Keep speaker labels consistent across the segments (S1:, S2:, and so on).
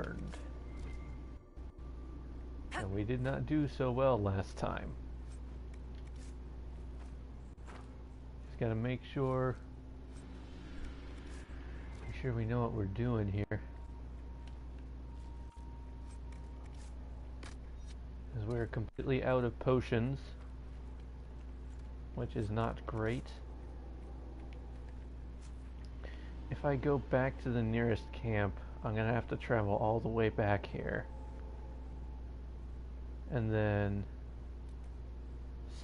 S1: learned. And we did not do so well last time. Just gotta make sure we know what we're doing here. Because we're completely out of potions, which is not great. If I go back to the nearest camp, I'm gonna have to travel all the way back here. And then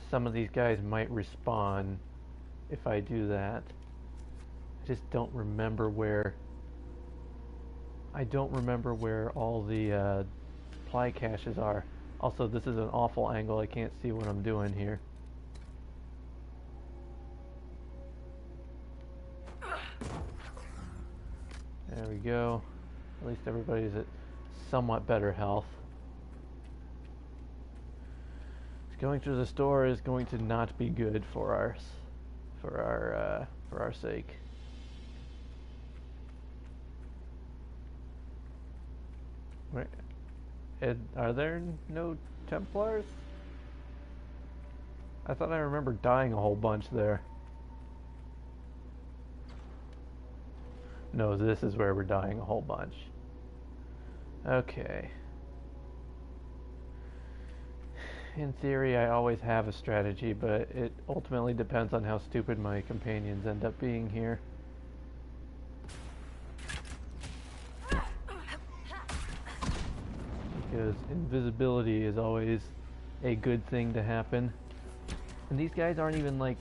S1: some of these guys might respawn if I do that. I just don't remember where. I don't remember where all the supply caches are. Also, this is an awful angle. I can't see what I'm doing here. There we go. At least everybody's at somewhat better health. Going through the store is going to not be good for our sake. Wait, are there no Templars? I thought I remember dying a whole bunch there. No, this is where we're dying a whole bunch. Okay. In theory, I always have a strategy, but it ultimately depends on how stupid my companions end up being here. Because invisibility is always a good thing to happen. And these guys aren't even like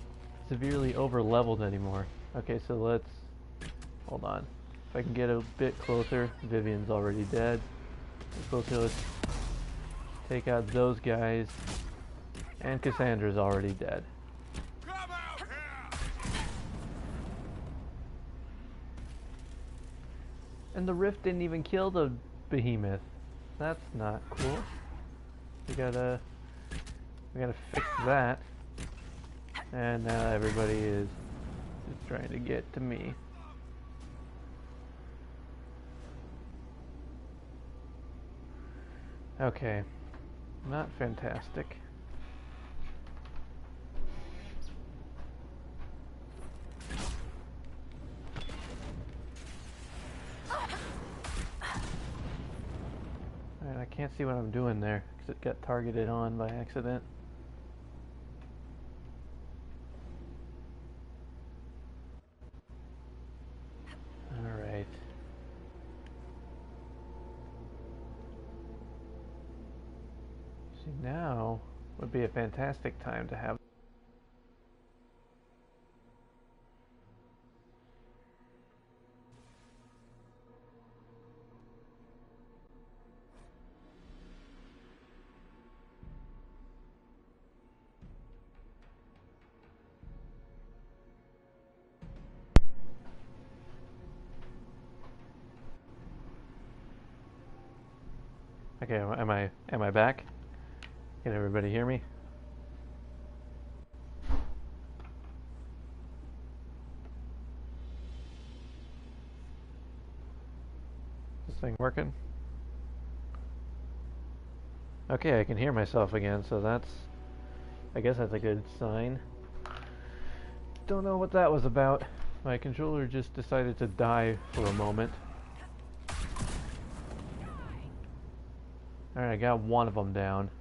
S1: severely over leveled anymore. Okay, so let's hold on. If I can get a bit closer, Vivian's already dead. Get closer, let's take out those guys. And Cassandra's already dead.
S2: Come out here!
S1: And the rift didn't even kill the behemoth. That's not cool. We gotta fix that. And now everybody is just trying to get to me. Okay. Not fantastic. Alright, I can't see what I'm doing there because it got targeted on by accident. Alright. See, now would be a fantastic time to have. Okay, am I back? Can everybody hear me? Is this thing working? Okay, I can hear myself again, so I guess that's a good sign. Don't know what that was about. My controller just decided to die for a moment. Alright, I got one of them down.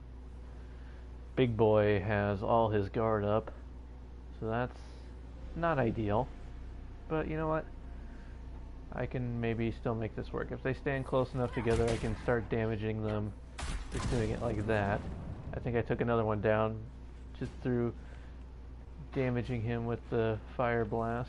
S1: Big boy has all his guard up, so that's not ideal. But you know what? I can maybe still make this work. If they stand close enough together, I can start damaging them. Just doing it like that. I think I took another one down just through damaging him with the fire blast.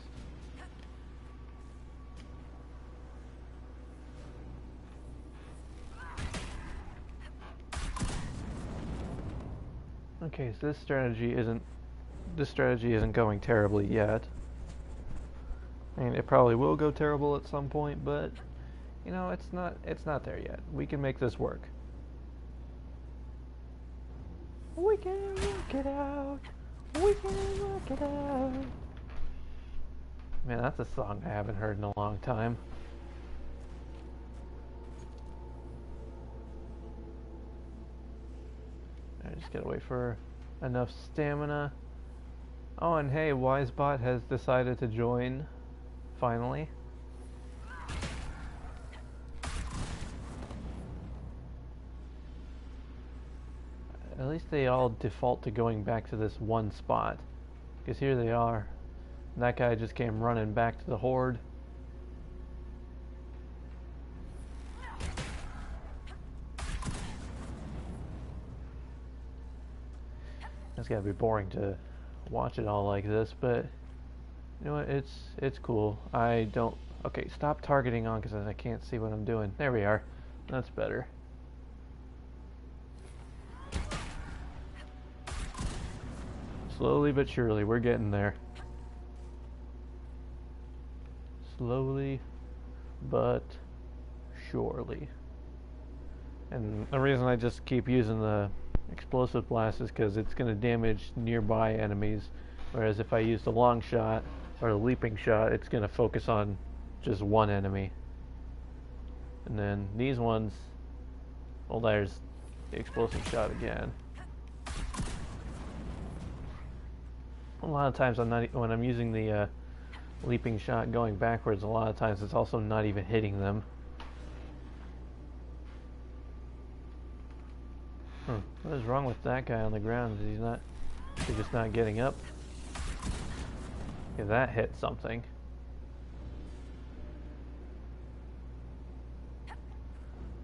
S1: Okay, so this strategy isn't going terribly yet. I mean, it probably will go terrible at some point, but you know, it's not there yet. We can make this work. We can work it out. We can work it out. Man, that's a song I haven't heard in a long time. just gotta wait for enough stamina. Oh, and hey, Wisebot has decided to join, finally. At least they all default to going back to this one spot. Because here they are. And that guy just came running back to the horde. It's gotta be boring to watch it all like this, but you know what, it's cool. I don't... Okay, stop targeting on because I can't see what I'm doing. There we are. That's better. Slowly but surely, we're getting there. Slowly but surely. And the reason I just keep using the explosive blast is because it's going to damage nearby enemies, whereas if I use the long shot or the leaping shot, it's going to focus on just one enemy. And then these ones, well, there's the explosive shot again. A lot of times when I'm using the leaping shot going backwards, a lot of times it's also not even hitting them. What is wrong with that guy on the ground? Is he just not getting up? Yeah, that hit something.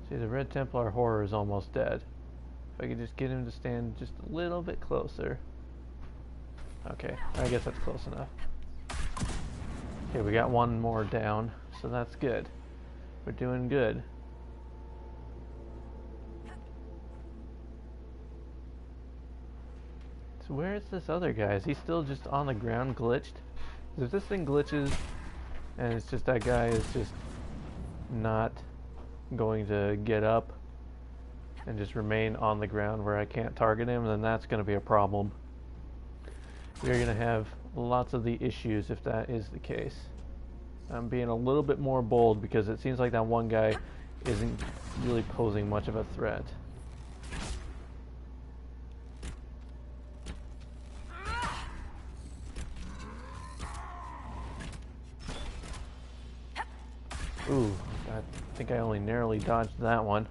S1: See, the Red Templar Horror is almost dead. If I could just get him to stand just a little bit closer. Okay, I guess that's close enough. Okay, we got one more down, so that's good. We're doing good. So where is this other guy? Is he still just on the ground glitched? If this thing glitches and it's just that guy is just not going to get up and just remain on the ground where I can't target him, then that's going to be a problem. We're going to have lots of the issues if that is the case. I'm being a little bit more bold because it seems like that one guy isn't really posing much of a threat. Ooh, I think I only narrowly dodged that one.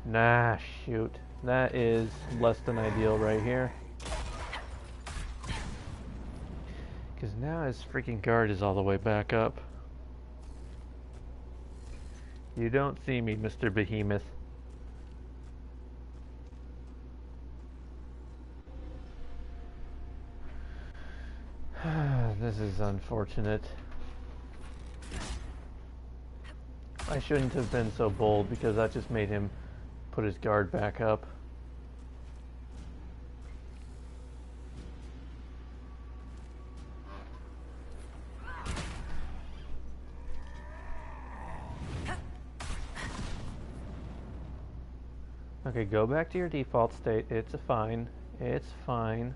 S1: Nah, shoot. That is less than ideal right here. Because now his freaking guard is all the way back up. You don't see me, Mr. Behemoth. This is unfortunate. I shouldn't have been so bold because that just made him put his guard back up. Okay, go back to your default state. It's fine. It's fine.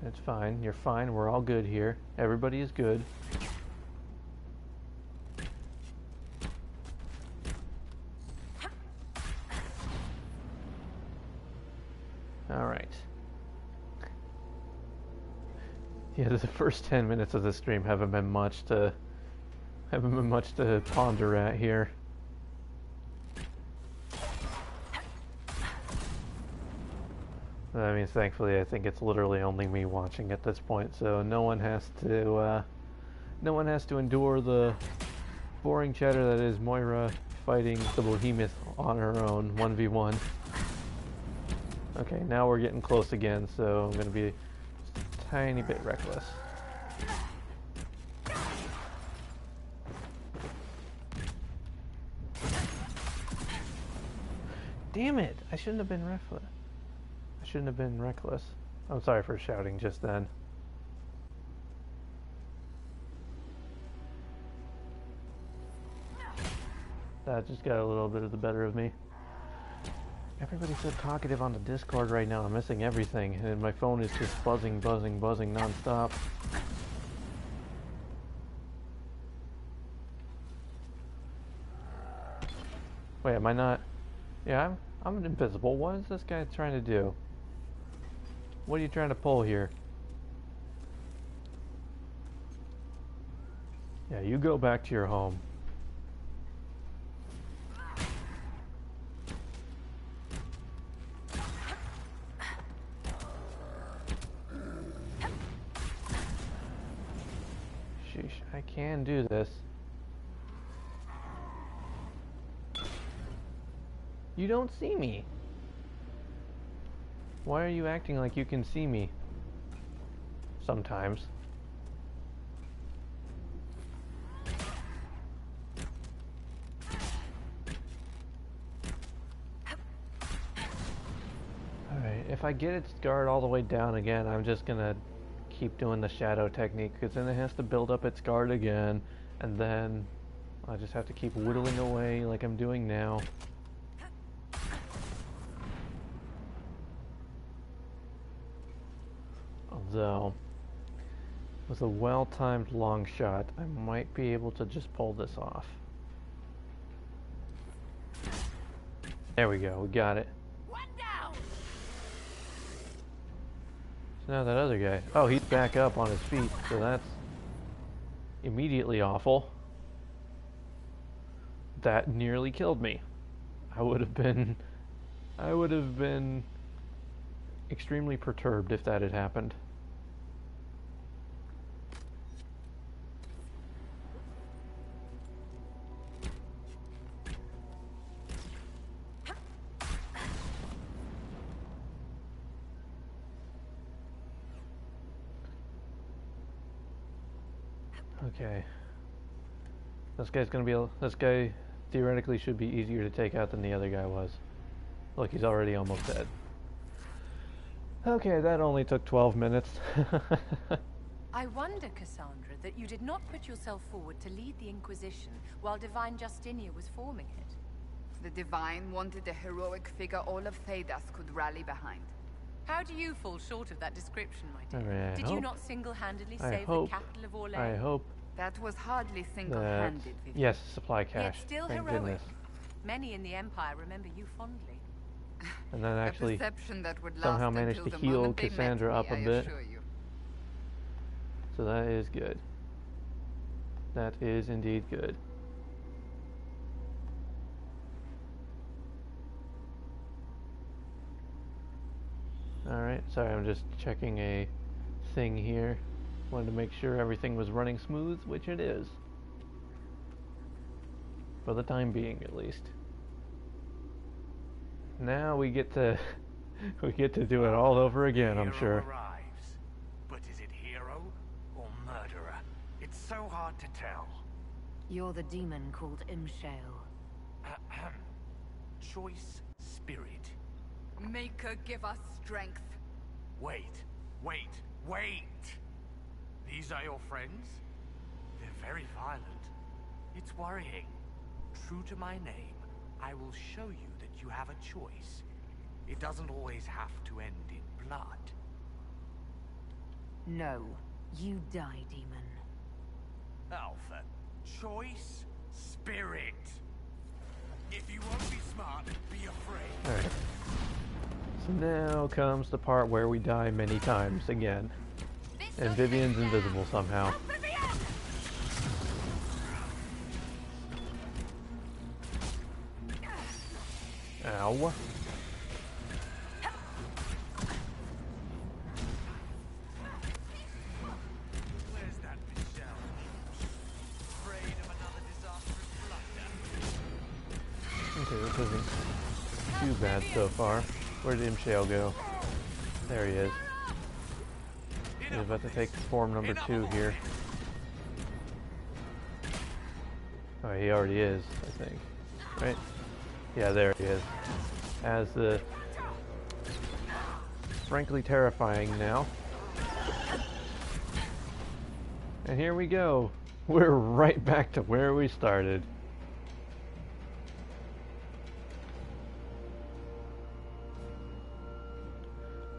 S1: It's fine. You're fine. We're all good here. Everybody is good. All right. Yeah, the first 10 minutes of the stream haven't been much to ponder at here. I mean, thankfully, I think it's literally only me watching at this point, so no one has to endure the boring chatter that is Moira fighting the Behemoth on her own 1v1. Okay, now we're getting close again, so I'm gonna be just a tiny bit reckless. Damn it! I shouldn't have been reckless. Shouldn't have been reckless. I'm sorry for shouting just then. That just got a little bit of the better of me. Everybody's so talkative on the Discord right now. I'm missing everything, and my phone is just buzzing, buzzing, buzzing non-stop. Wait, am I not? Yeah, I'm invisible. What is this guy trying to do? What are you trying to pull here? Yeah, you go back to your home. Sheesh, I can do this. You don't see me. Why are you acting like you can see me? Sometimes. Alright, if I get its guard all the way down again, I'm just gonna keep doing the shadow technique, because then it has to build up its guard again, and then I just have to keep whittling away like I'm doing now. Although, with a well-timed long shot, I might be able to just pull this off. There we go, we got it.
S2: One down.
S1: So now that other guy, oh, he's back up on his feet, so that's immediately awful. That nearly killed me. I would have been extremely perturbed if that had happened. Okay. This guy theoretically should be easier to take out than the other guy was. Look, he's already almost dead. Okay, that only took 12 minutes.
S3: I wonder, Cassandra, that you did not put yourself forward to lead the Inquisition while Divine Justinia was forming it.
S4: The Divine wanted a heroic figure all of Thedas could rally behind.
S3: How do you fall short of that description, my dear?
S1: Alright,
S3: Did you not single-handedly save the capital of Orlais?
S1: I hope
S4: That was hardly single-handed, Vivian.
S1: yes, supply cache.
S3: Yet still
S1: Thank
S3: heroic.
S1: goodness.
S3: Many in the Empire remember you fondly.
S1: And then actually
S4: a perception that would last
S1: somehow managed
S4: until
S1: to
S4: the
S1: heal
S4: moment they met
S1: Cassandra
S4: me,
S1: up a
S4: I
S1: bit.
S4: assure you.
S1: So that is good. That is indeed good. Alright, sorry, I'm just checking a thing here. Wanted to make sure everything was running smooth, which it is. For the time being, at least. Now we get to do it all over again, I'm sure.
S2: Arrives. But is it hero or murderer? It's so hard to tell.
S3: You're the demon called Imshale.
S2: Ahem. Choice spirit.
S4: Make her give us strength.
S2: Wait. These are your friends? They're very violent. It's worrying. True to my name, I will show you that you have a choice. It doesn't always have to end in blood.
S3: No, you die, demon.
S2: Alpha. Choice spirit. If you won't be smart, be afraid.
S1: Alright. So now comes the part where we die many times again. And Vivian's invisible somehow. Ow.
S2: Where's that Michelle? Afraid of another disastrous blunder?
S1: Okay, this isn't too bad so far. Where did Imshale go? There he is. He's about to take form number 2 here. Oh, he already is, I think. Right? Yeah, there he is. As the frankly terrifying now. And here we go. We're right back to where we started.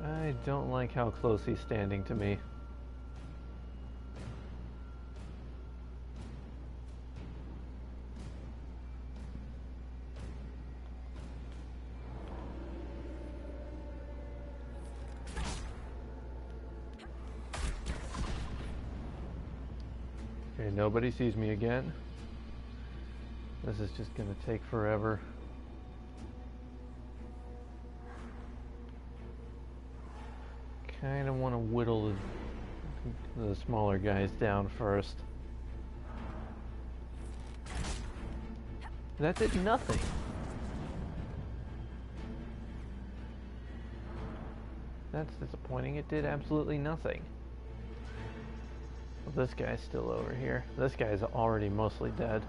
S1: I don't like how close he's standing to me. Okay, nobody sees me again. This is just gonna take forever. Kinda wanna whittle the smaller guys down first. That did nothing. That's disappointing. It did absolutely nothing. Well, this guy's still over here. This guy's already mostly dead.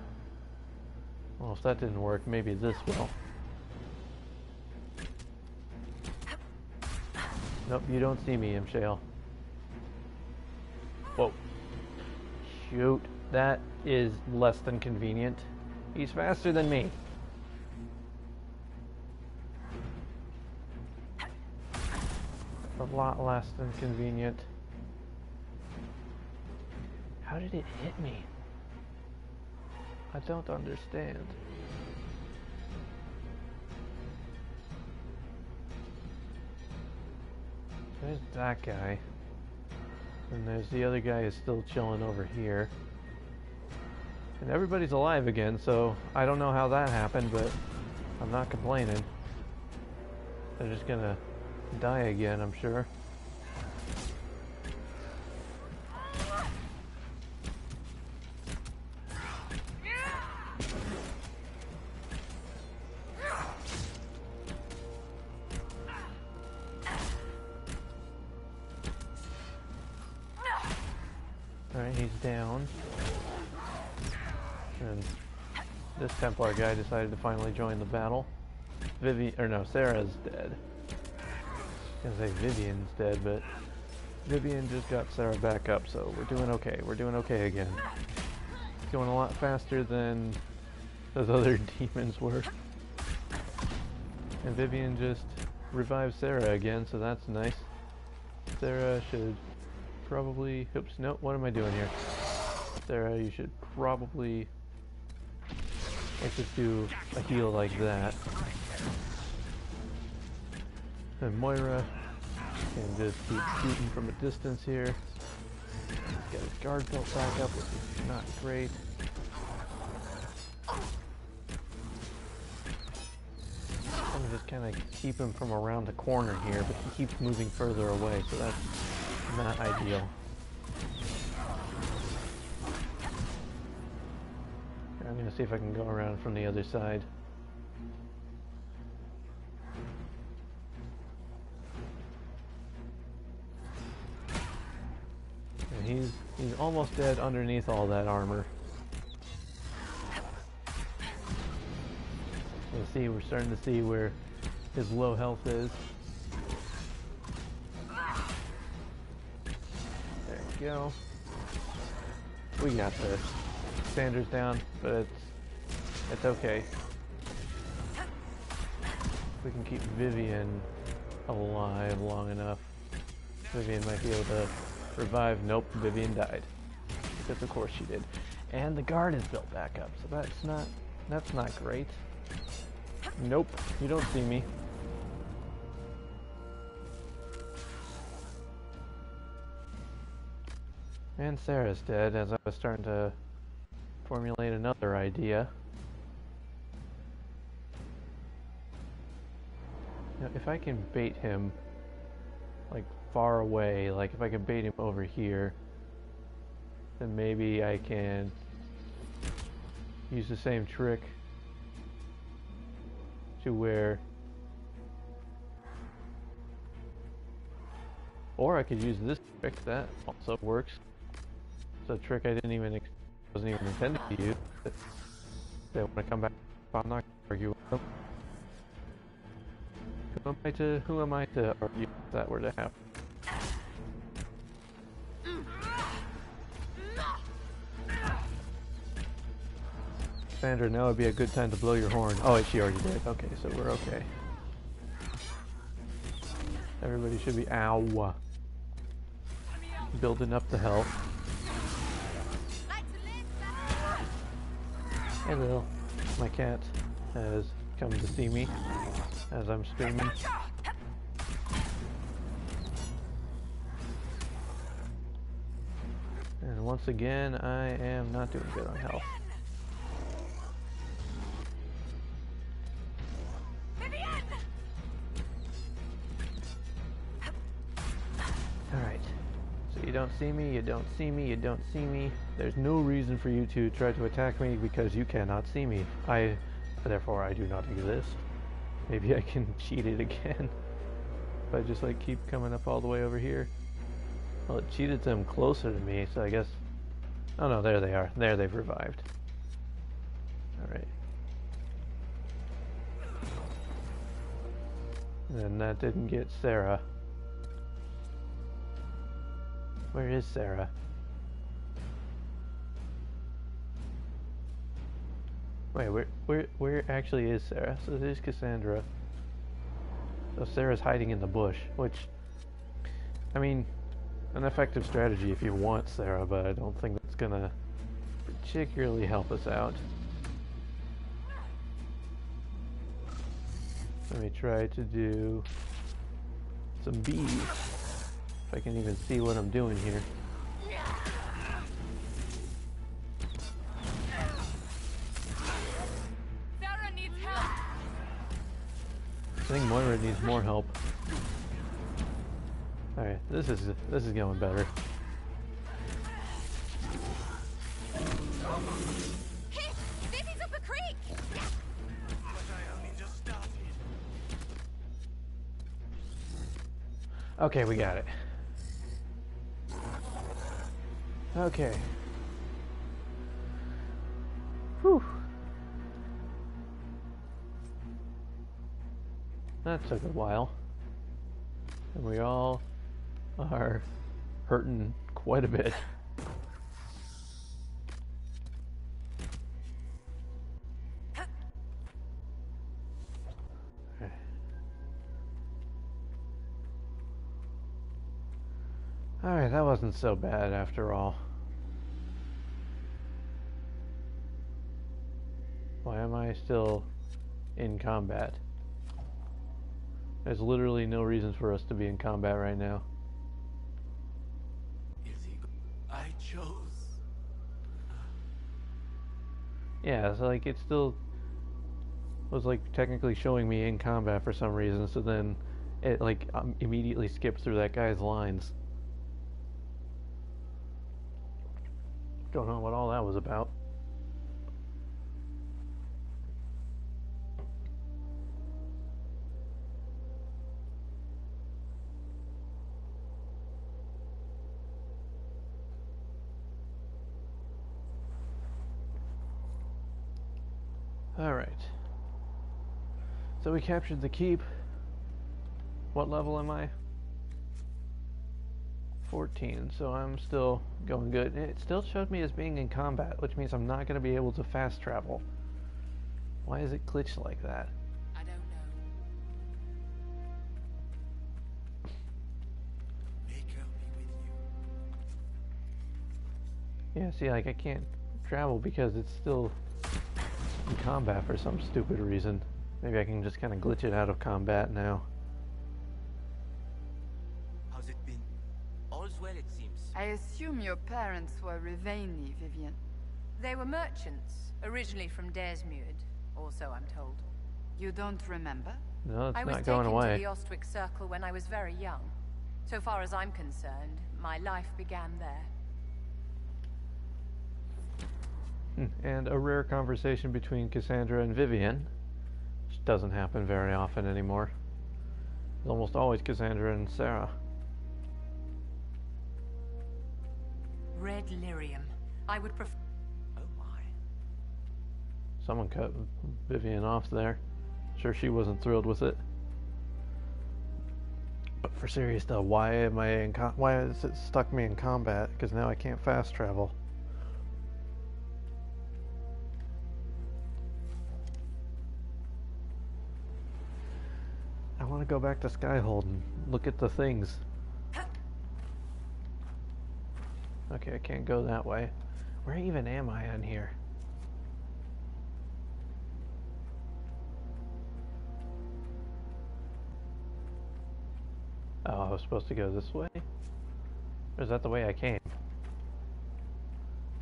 S1: Well, if that didn't work, maybe this will. Nope, you don't see me, Imshale. Whoa. Shoot. That is less than convenient. He's faster than me. A lot less than convenient. How did it hit me? I don't understand. There's that guy. And there's the other guy who's still chilling over here. And everybody's alive again, so I don't know how that happened, but I'm not complaining. They're just gonna die again, I'm sure. Alright, he's down. And this Templar guy decided to finally join the battle. Sarah's dead. I was gonna say Vivian's dead, but Vivian just got Sarah back up, so we're doing okay. We're doing okay again. It's going a lot faster than those other demons were. And Vivian just revived Sarah again, so that's nice. Sarah should probably... Oops, no, what am I doing here? Sarah, you should probably... Let's just do a heal like that. And Moira can just keep shooting from a distance here. He's got his guard built back up, which is not great. I'm gonna just kind of keep him from around the corner here, but he keeps moving further away, so that's not ideal. I'm gonna see if I can go around from the other side. And he's almost dead underneath all that armor. You'll see, we're starting to see where his low health is. There we go. We got this. Sandra's down, but it's okay. We can keep Vivian alive long enough. Vivian might be able to revive. Nope, Vivian died. Because of course she did. And the guard is built back up, so that's not great. Nope, you don't see me. And Sarah's dead, as I was starting to formulate another idea. Now, if I can bait him like far away, like if I can bait him over here, then maybe I can use the same trick to where, or I could use this trick, that also works. It's a trick I wasn't even intended to use. They want to come back. I'm not going to argue with them. Who am I to argue if that were to happen? Sandra, now would be a good time to blow your horn. Oh, wait, she already did. Okay, so we're okay. Everybody should be building up the health. Hello, my cat has come to see me as I'm streaming. And once again, I am not doing good on health. Alright. So you don't see me, you don't see me, you don't see me. There's no reason for you to try to attack me because you cannot see me. Therefore, I do not exist. Maybe I can cheat it again. If I just like keep coming up all the way over here. Well, it cheated them closer to me, so I guess... Oh no, there they are. There, they've revived. Alright. And that didn't get Sarah. Where is Sarah? Wait, where actually is Sarah? So there's Cassandra. So Sarah's hiding in the bush, which... I mean... an effective strategy if you want Sarah, but I don't think that's gonna particularly help us out. Let me try to do some bees. If I can even see what I'm doing here.
S3: Sarah needs help.
S1: I think Moira needs more help. Alright, this is going better.
S3: Hey, Vivi's up a creek.
S2: But I only just started.
S1: Okay, we got it. Okay. Whew. That took a while. And we all are hurting quite a bit. Alright, that wasn't so bad after all. Why am I still in combat? There's literally no reason for us to be in combat right now.
S2: I chose.
S1: Yeah, it's like it still was like technically showing me in combat for some reason, so then it like immediately skipped through that guy's lines. Don't know what all that was about. Alright. So we captured the keep. What level am I? 14, so I'm still going good. It still showed me as being in combat, which means I'm not going to be able to fast travel. Why is it glitched like that?
S3: I don't know.
S2: Make her be with you.
S1: Yeah, see, like I can't travel because it's still in combat for some stupid reason. Maybe I can just kind of glitch it out of combat now.
S2: How's it been? All's well, it seems.
S4: I assume your parents were Rivaini, Vivian.
S3: They were merchants, originally from Desmuid, or so I'm told.
S4: You don't remember?
S1: No, it's
S3: I was
S1: not
S3: taken
S1: going away.
S3: to the Ostwick Circle when I was very young. So far as I'm concerned, my life began there.
S1: And a rare conversation between Cassandra and Vivian, which doesn't happen very often anymore. It's almost always Cassandra and Sarah.
S3: Red lyrium. I would prefer...
S2: Oh my.
S1: Someone cut Vivian off there. Sure she wasn't thrilled with it. But for serious though, why has it stuck me in combat? Because now I can't fast travel. I want to go back to Skyhold and look at the things. Okay, I can't go that way. Where even am I on here? Oh, I was supposed to go this way? Or is that the way I came?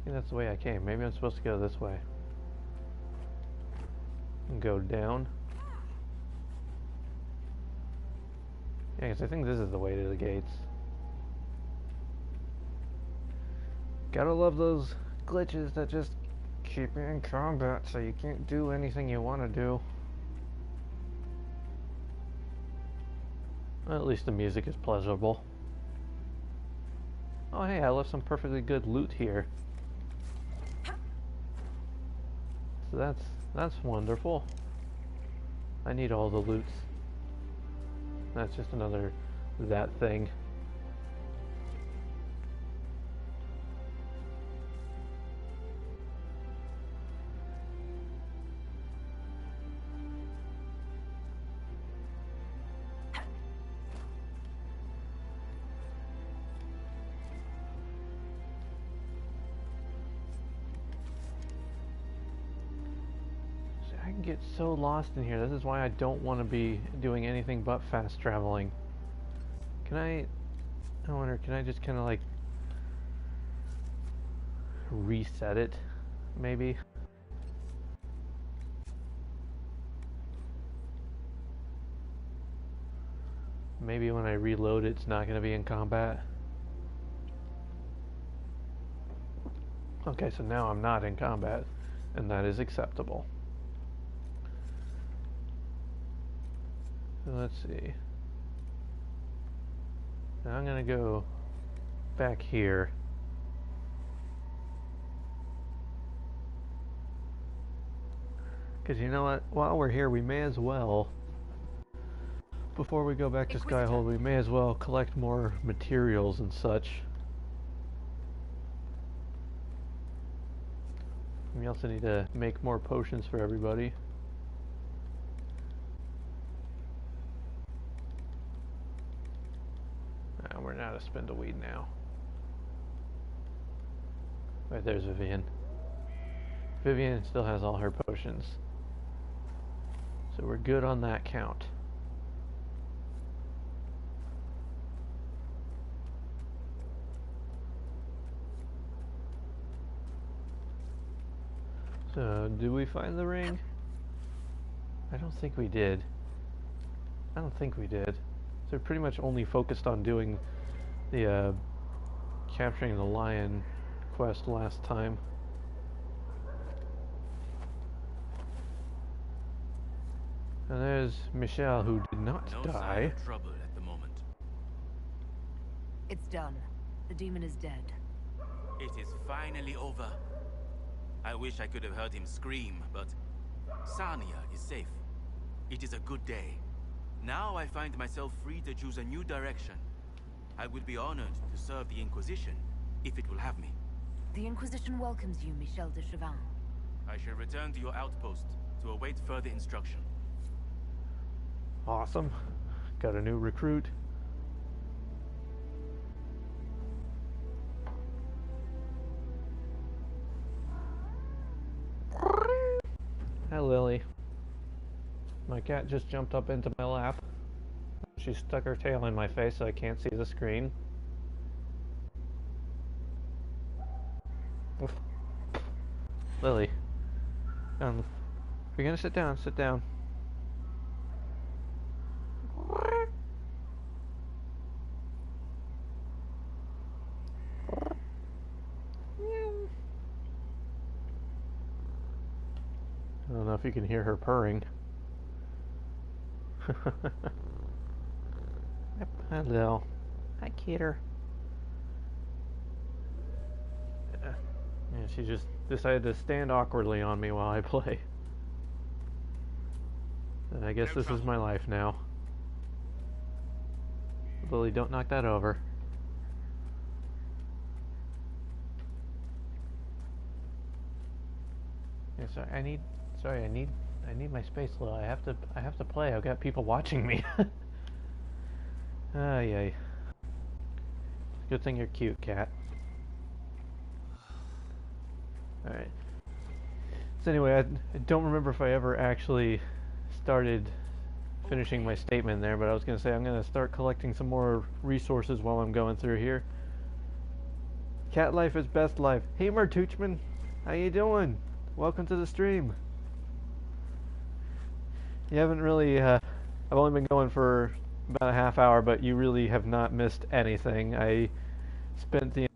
S1: think that's the way I came. Maybe I'm supposed to go this way. And go down. Yeah, because I think this is the way to the gates. Gotta love those glitches that just keep you in combat so you can't do anything you want to do. Well, at least the music is pleasurable. Oh hey, I left some perfectly good loot here. So that's wonderful. I need all the loots. That's just another that thing. I can get so lost in here. This is why I don't want to be doing anything but fast traveling. I wonder, can I just kind of like reset it, maybe? Maybe when I reload it's not going to be in combat. Okay, so now I'm not in combat, and that is acceptable. So let's see. Now I'm going to go back here. Because you know what? While we're here, we may as well, before we go back to Skyhold, we may as well collect more materials and such. We also need to make more potions for everybody. We're not a spindleweed now. Wait, there's Vivian. Vivian still has all her potions. So we're good on that count. So, did we find the ring? I don't think we did. So pretty much only focused on doing the capturing the lion quest last time. And there's Michelle, who did not die.
S2: Sign of trouble at the moment.
S5: It's done. The demon is dead.
S2: It is finally over. I wish I could have heard him scream, but Sarnia is safe. It is a good day. Now I find myself free to choose a new direction. I would be honored to serve the Inquisition, if it will have me.
S5: The Inquisition welcomes you, Michel de Chauvin.
S2: I shall return to your outpost to await further instruction.
S1: Awesome. Got a new recruit. Hi, Lily. My cat just jumped up into my lap. She stuck her tail in my face so I can't see the screen. Oof. Lily. If you're gonna sit down, sit down. I don't know if you can hear her purring. Hello. Hi, Kidder. Yeah, she just decided to stand awkwardly on me while I play. And I guess this is my life now. Lily, don't knock that over. Yeah, sorry, I need my space, Lil. I have to play. I've got people watching me. Yay. Good thing you're cute, cat. Alright. So anyway, I don't remember if I ever actually started finishing my statement there, but I was going to say I'm going to start collecting some more resources while I'm going through here. Cat life is best life. Hey, Martuchman, how you doing? Welcome to the stream. You haven't really, I've only been going for about a half hour, but you really have not missed anything. I spent the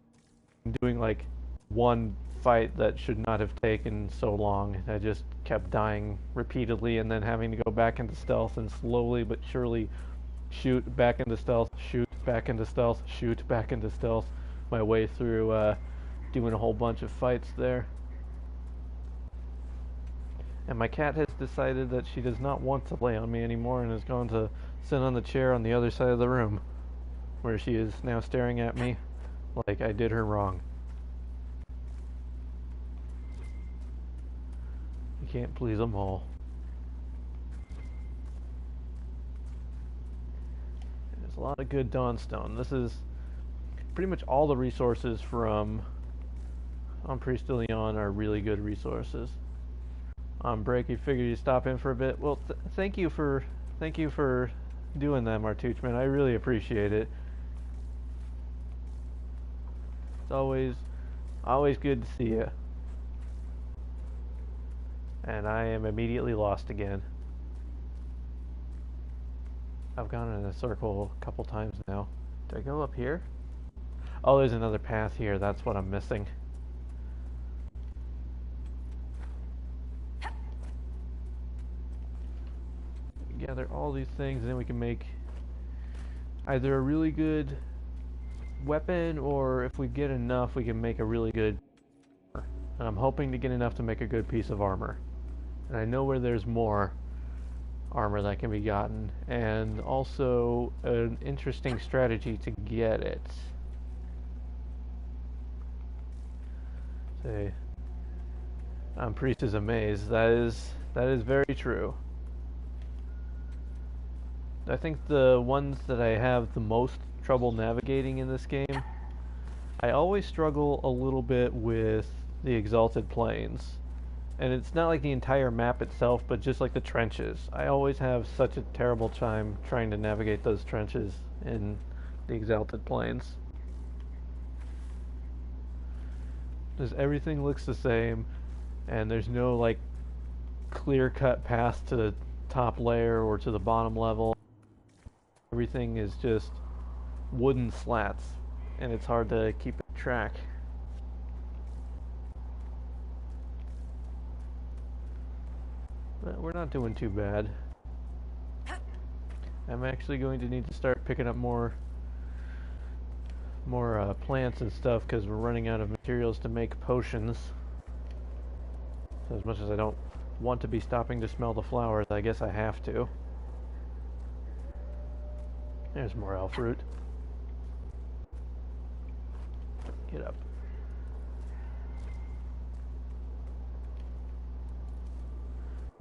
S1: doing like one fight that should not have taken so long. I just kept dying repeatedly and then having to go back into stealth and slowly but surely shoot back into stealth, shoot back into stealth, shoot back into stealth my way through doing a whole bunch of fights there. And my cat has decided that she does not want to lay on me anymore and is going to sit on the chair on the other side of the room, where she is now staring at me like I did her wrong. You can't please them all. There's a lot of good Dawnstone. This is pretty much all the resources from Priest de Leon are really good resources. On break, you figured you'd stop in for a bit. Well, thank you for doing that, Martuchman. I really appreciate it. It's always good to see you. And I am immediately lost again. I've gone in a circle a couple times now. Do I go up here? Oh, there's another path here. That's what I'm missing. Gather all these things, and then we can make either a really good weapon, or if we get enough, we can make a really good armor. And I'm hoping to get enough to make a good piece of armor. And I know where there's more armor that can be gotten, and also an interesting strategy to get it. Say, Priest is amazed. That is very true. I think the ones that I have the most trouble navigating in this game, I always struggle a little bit with the Exalted Plains. And it's not like the entire map itself, but just like the trenches. I always have such a terrible time trying to navigate those trenches in the Exalted Plains. Because everything looks the same, and there's no like clear-cut path to the top layer or to the bottom level. Everything is just wooden slats, and it's hard to keep track. But we're not doing too bad. I'm actually going to need to start picking up more plants and stuff, because we're running out of materials to make potions. So as much as I don't want to be stopping to smell the flowers, I guess I have to. There's more elf root. Get up.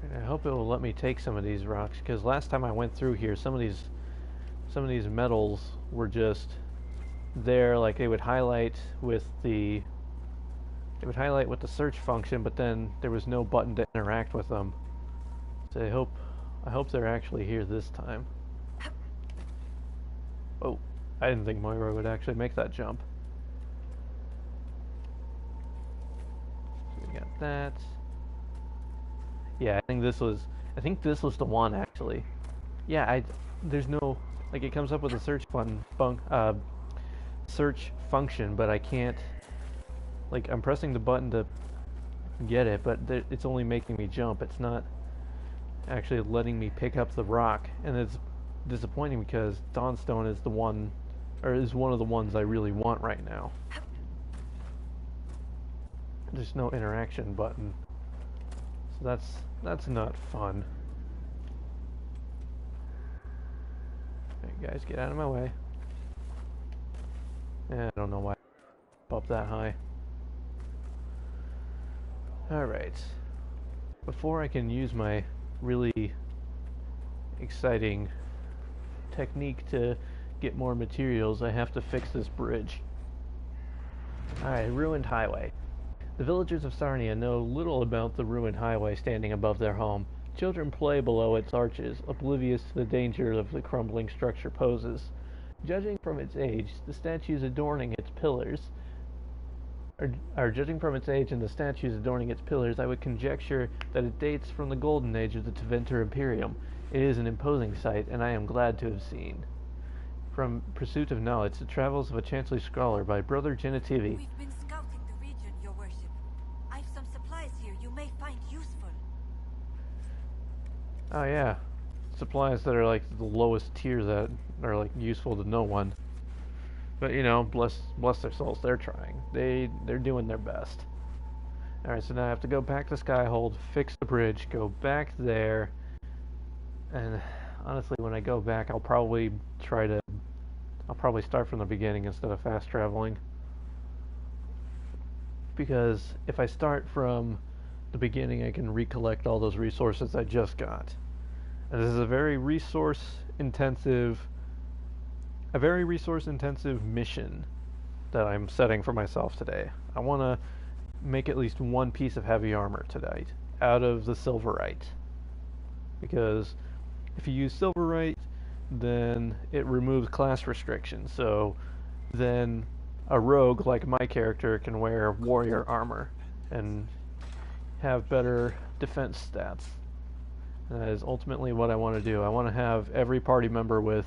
S1: And I hope it will let me take some of these rocks, because last time I went through here, some of these metals were just there, like they would highlight with the search function, but then there was no button to interact with them. So I hope they're actually here this time. Oh, I didn't think Moira would actually make that jump. So we got that. Yeah, I think this was the one actually. Yeah, there's no, like, it comes up with a search search function, but I can't, like, I'm pressing the button to get it, but it's only making me jump. It's not actually letting me pick up the rock, and it's disappointing because Dawnstone is one of the ones I really want right now. There's no interaction button, so that's not fun. Okay, guys, get out of my way. I don't know why I up that high. Alright. Before I can use my really exciting technique to get more materials, I have to fix this bridge. Alright, ruined highway. The villagers of Sarnia know little about the ruined highway standing above their home. Children play below its arches, oblivious to the danger of the crumbling structure poses. Judging from its age, the statues adorning its pillars or judging from its age and the statues adorning its pillars, I would conjecture that it dates from the golden age of the Tevinter Imperium. It is an imposing sight, and I am glad to have seen. From Pursuit of Knowledge, The Travels of a Chancery Scholar by Brother Genitivi.
S6: We've been scouting the region, Your Worship. I've some supplies here you may find useful.
S1: Oh yeah, supplies that are like the lowest tier that are like useful to no one. But you know, bless their souls, they're trying. They're doing their best. Alright, so now I have to go back to Skyhold, fix the bridge, go back there, and honestly when I go back I'll probably start from the beginning instead of fast traveling. Because if I start from the beginning I can recollect all those resources I just got. And this is a very resource intensive mission that I'm setting for myself today. I want to make at least one piece of heavy armor tonight out of the Silverite. Because if you use Silverite, then it removes class restrictions. So then a rogue like my character can wear warrior armor and have better defense stats. And that is ultimately what I want to do. I want to have every party member with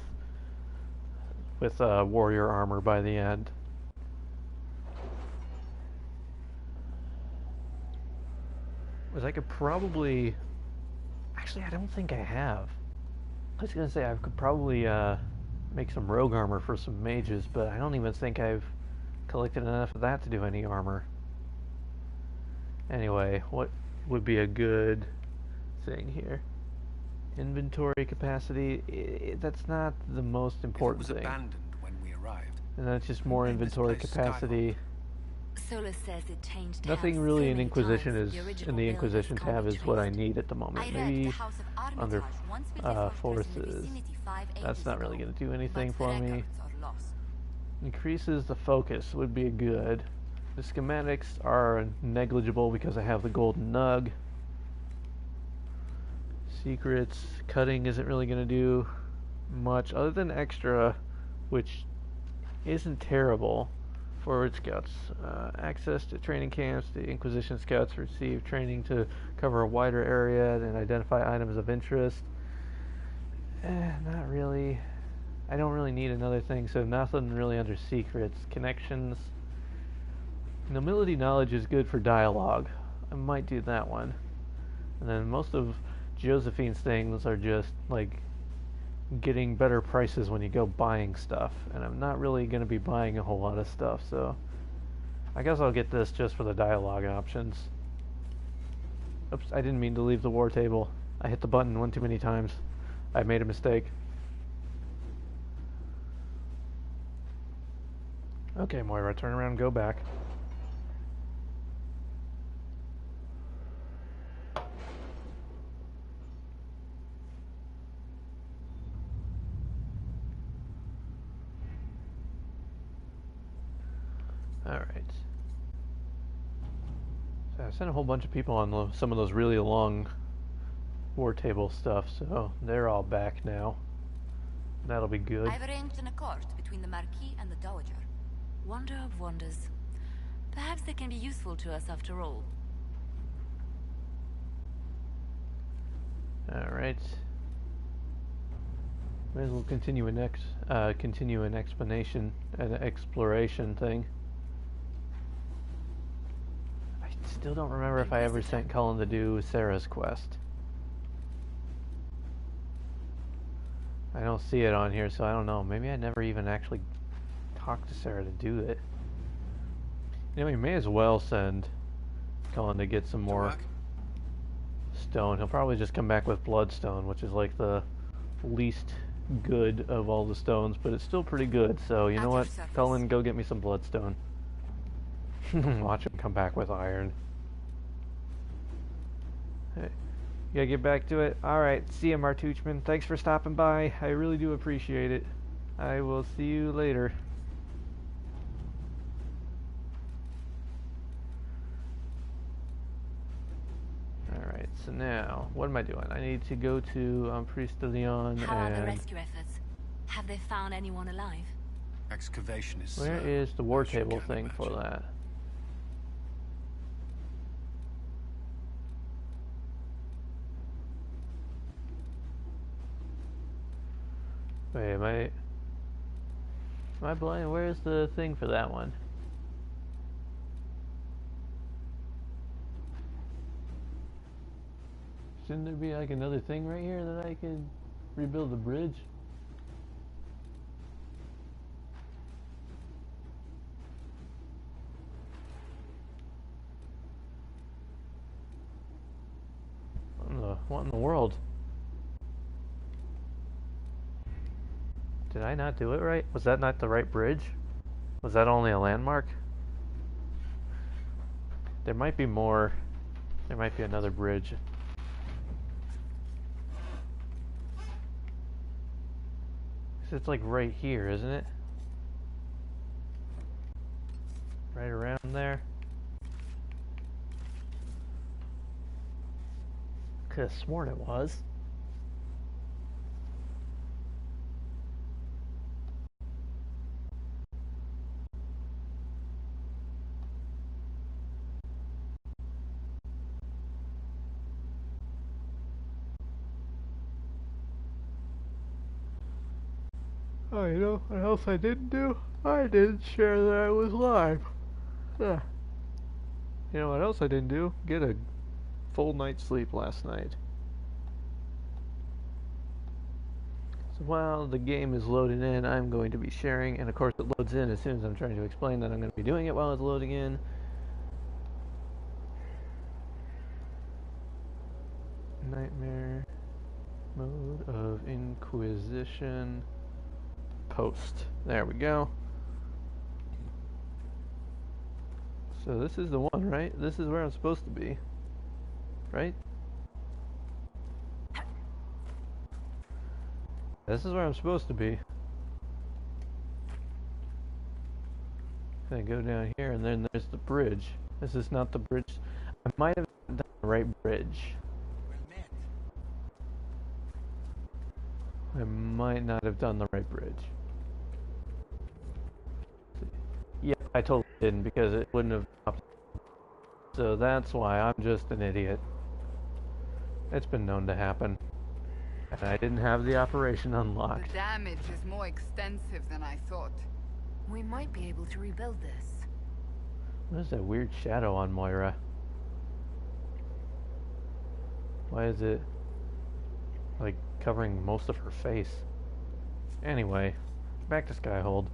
S1: warrior armor by the end. Which I could probably... Actually, I don't think I have. I was going to say I could probably make some rogue armor for some mages, but I don't even think I've collected enough of that to do any armor. Anyway, what would be a good thing here? Inventory capacity, that's not the most important thing.
S7: It was abandoned when we arrived.
S1: And that's just more inventory capacity.
S5: Sola says it changed
S1: Nothing
S5: hands
S1: really
S5: so
S1: in
S5: many
S1: Inquisition
S5: times,
S1: is
S5: the original
S1: in the
S5: build
S1: Inquisition
S5: can't
S1: tab
S5: be
S1: is what I
S5: traced.
S1: need at the moment.
S5: I read
S1: Maybe
S5: the House of
S1: under
S5: Armitage once visited a person in the
S1: forces.
S5: vicinity 5
S1: That's
S5: ages
S1: not really
S5: ago,
S1: going to do anything
S5: but
S1: for
S5: the
S1: me.
S5: records are lost.
S1: Increases the focus would be good. The schematics are negligible because I have the golden nug. Secrets, cutting isn't really going to do much other than extra, which isn't terrible. Forward scouts, access to training camps. The Inquisition scouts receive training to cover a wider area and identify items of interest. Not really. I don't really need another thing, so nothing really under secrets. Connections. Nobility knowledge is good for dialogue. I might do that one. And then most of Josephine's things are just like getting better prices when you go buying stuff, and I'm not really going to be buying a whole lot of stuff, so I guess I'll get this just for the dialogue options. Oops, I didn't mean to leave the war table. I hit the button one too many times. I made a mistake. Okay, Moira, turn around and go back. Alright. So I sent a whole bunch of people on some of those really long war table stuff, so they're all back now. That'll be good.
S6: I've arranged an accord between the Marquis and the Dowager.
S5: Wonder of wonders. Perhaps they can be useful to us after all.
S1: Alright. May as well continue an explanation, an exploration thing. I still don't remember if I ever sent Cullen to do Sarah's quest. I don't see it on here, so I don't know. Maybe I never even actually talked to Sarah to do it. You know, we may as well send Cullen to get some more stone. He'll probably just come back with bloodstone, which is like the least good of all the stones, but it's still pretty good. So you know what, Cullen, go get me some bloodstone. Watch him come back with iron. Hey, you gotta get back to it. Alright, see ya, Martuchman. Thanks for stopping by. I really do appreciate it. I will see you later. Alright, so now, what am I doing? I need to go to Priest de Leon
S5: How are the
S1: and...
S5: rescue efforts? Have they found anyone alive?
S7: Excavation is
S1: Where is the war table thing for that? Wait, am I blind? Where's the thing for that one? Shouldn't there be like another thing right here that I could rebuild the bridge? What in the world? Did I not do it right? Was that not the right bridge? Was that only a landmark? There might be more. There might be another bridge. It's like right here, isn't it? Right around there. Could have sworn it was. Oh, you know what else I didn't do? I didn't share that I was live. Yeah. You know what else I didn't do? Get a full night's sleep last night. So while the game is loading in, I'm going to be sharing, and of course it loads in as soon as I'm trying to explain that I'm going to be doing it while it's loading in. Nightmare mode of Inquisition post. There we go. So this is the one, right? This is where I'm supposed to be, right? This is where I'm supposed to be. I go down here and then there's the bridge. This is not the bridge. I might have done the right bridge. I might not have done the right bridge. Yeah, I totally didn't because it wouldn't have stopped. So that's why I'm just an idiot. It's been known to happen. And I didn't have the operation unlocked.
S4: The damage is more extensive than I thought.
S3: We might be able to rebuild this.
S1: What is that weird shadow on Moira? Why is it like covering most of her face? Anyway, back to Skyhold.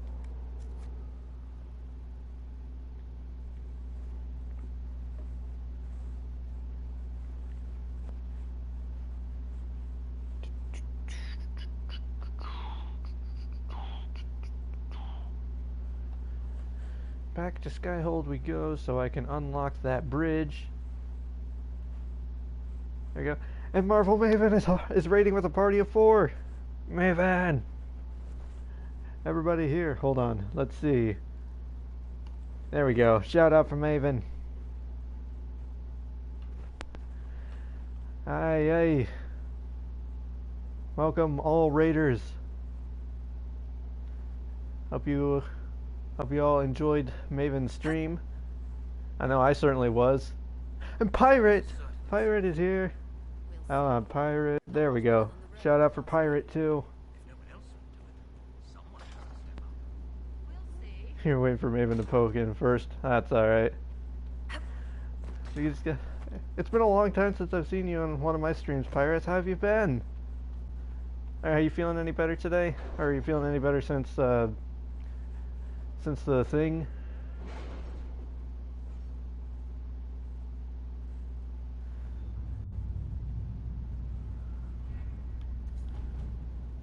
S1: Back to Skyhold we go, so I can unlock that bridge. There you go. And Marvel Maven is raiding with a party of 4. Maven! Everybody here. Hold on. Let's see. There we go. Shout out for Maven. Aye, aye. Welcome all raiders. Hope you all enjoyed Maven's stream. I know I certainly was. And Pirate! Pirate is here. Hold on, Pirate. There we go. Shout out for Pirate too. You're waiting for Maven to poke in first. That's alright. It's been a long time since I've seen you on one of my streams, Pirates. How have you been? Are you feeling any better today? Or are you feeling any better since the thing?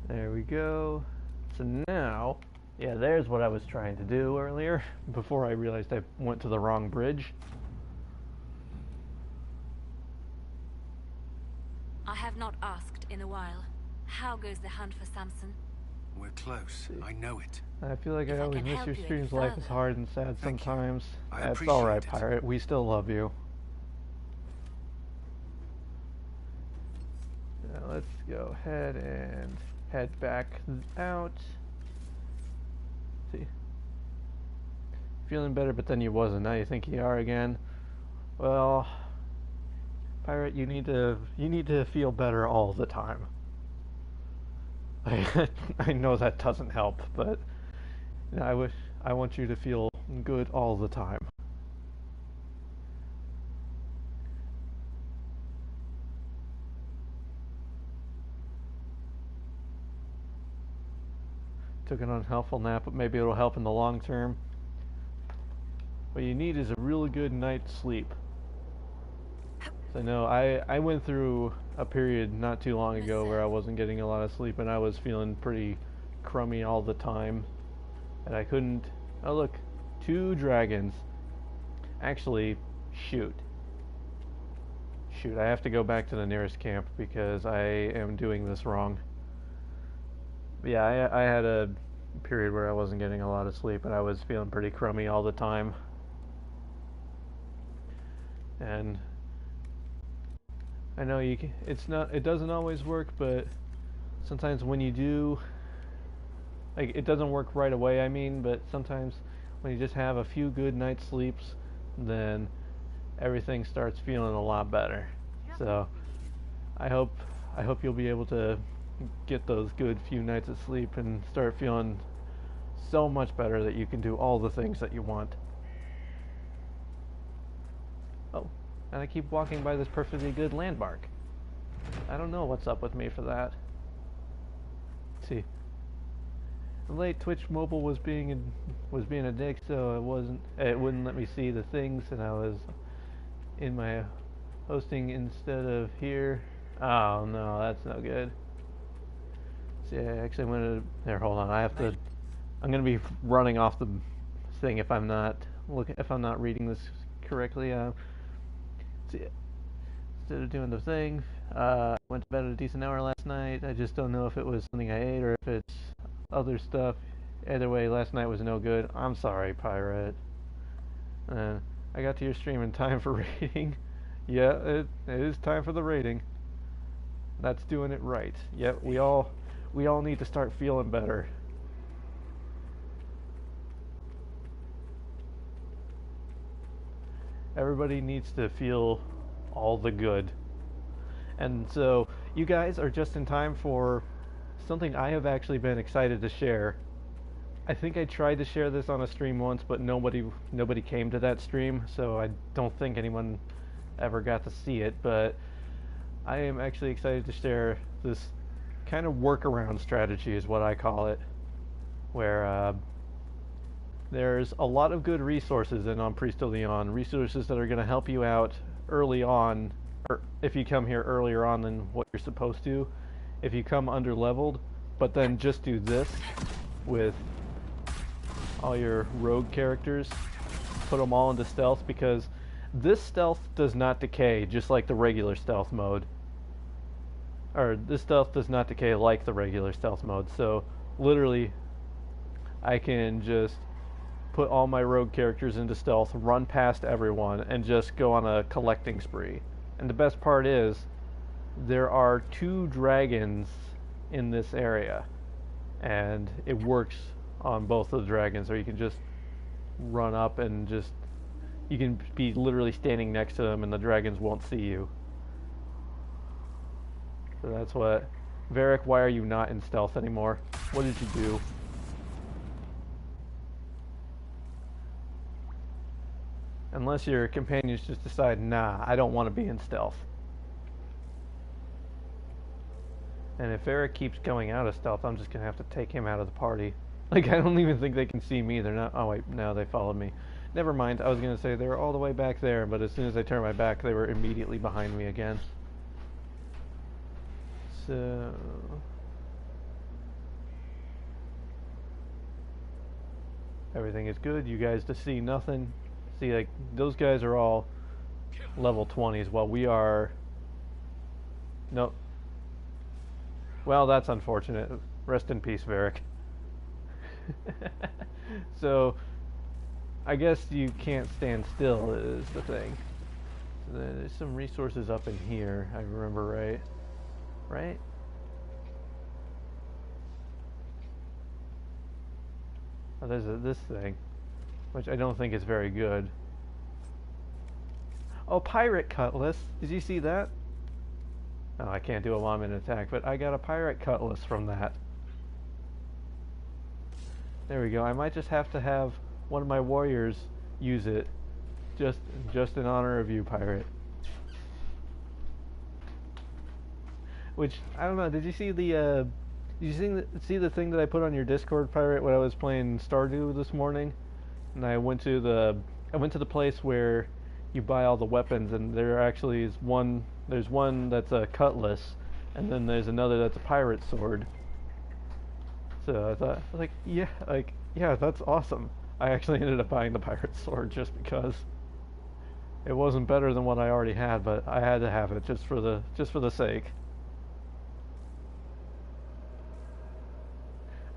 S1: There we go. So now, yeah, there's what I was trying to do earlier before I realized I went to the wrong bridge.
S5: I have not asked in a while. How goes the hunt for Samson?
S7: We're close. I know it.
S1: I feel like I
S5: If I
S1: always
S5: can
S1: miss
S5: help
S1: your
S5: you any
S1: streams. Life is
S5: further.
S1: hard and sad
S7: Thank you.
S1: sometimes.
S7: I
S1: That's
S7: appreciate
S1: alright,
S7: it.
S1: Pirate. We still love you. Now let's go ahead and head back out. See. Feeling better, but then you wasn't. Now you think you are again. Well, Pirate, you need to feel better all the time. I know that doesn't help, but you know, I want you to feel good all the time. Took an unhelpful nap, but maybe it'll help in the long term. What you need is a really good night's sleep. So no, I went through a period not too long ago where I wasn't getting a lot of sleep and I was feeling pretty crummy all the time. And I couldn't... Oh look, 2 dragons. Actually, shoot. Shoot, I have to go back to the nearest camp because I am doing this wrong. Yeah, I had a period where I wasn't getting a lot of sleep and I was feeling pretty crummy all the time. And I know it doesn't always work, but sometimes when you do, like, it doesn't work right away, I mean, but sometimes when you just have a few good night's sleeps, then everything starts feeling a lot better. So I hope you'll be able to get those good few nights of sleep and start feeling so much better that you can do all the things that you want. Oh, and I keep walking by this perfectly good landmark. I don't know what's up with me for that. Let's see. Late Twitch mobile was being a dick, so it wouldn't let me see the things, and I was in my hosting instead of here. Oh no, that's no good. See, I actually went to there. Hold on, I'm gonna be running off the thing if I'm not reading this correctly. See, instead of doing the thing, I went to bed at a decent hour last night. I just don't know if it was something I ate or if it's other stuff. Either way, last night was no good. I'm sorry, Pirate. I got to your stream in time for rating. Yeah, it is time for the rating. That's doing it right. Yep, we all need to start feeling better. Everybody needs to feel all the good. And so you guys are just in time for something I have actually been excited to share. I think I tried to share this on a stream once, but nobody came to that stream, so I don't think anyone ever got to see it, but I am actually excited to share this kind of workaround strategy is what I call it, where there's a lot of good resources on Priest of Leon, resources that are going to help you out early on, or if you come here earlier on than what you're supposed to. If you come under-leveled, but then just do this with all your rogue characters, put them all into stealth, because this stealth does not decay just like the regular stealth mode. Or this stealth does not decay like the regular stealth mode, so literally I can just put all my rogue characters into stealth, run past everyone, and just go on a collecting spree. And the best part is, there are 2 dragons in this area, and it works on both of the dragons, or you can just run up and you can be literally standing next to them and the dragons won't see you. So that's what... Varric, why are you not in stealth anymore? What did you do? Unless your companions just decide, nah, I don't want to be in stealth. And if Varric keeps going out of stealth, I'm just going to have to take him out of the party. Like, I don't even think they can see me. They're not... Oh, wait, no, they followed me. Never mind, I was going to say they were all the way back there, but as soon as I turned my back, they were immediately behind me again. So... everything is good. You guys to see nothing. See, like, those guys are all level 20s, while we are... Nope. Well, that's unfortunate. Rest in peace, Varric. So, I guess you can't stand still is the thing. So there's some resources up in here, I remember right. Right? Oh, there's this thing, which I don't think is very good. Oh, pirate cutlass. Did you see that? Oh, I can't do a one-minute attack, but I got a pirate cutlass from that. There we go. I might just have to have one of my warriors use it, just in honor of you, pirate. Which I don't know. Did you see the? Did you see the thing that I put on your Discord, pirate, when I was playing Stardew this morning? And I went to the place where you buy all the weapons, and there actually is one. There's one that's a cutlass, and then there's another that's a pirate sword. So I thought, I was like, yeah, that's awesome. I actually ended up buying the pirate sword just because it wasn't better than what I already had, but I had to have it just for the sake.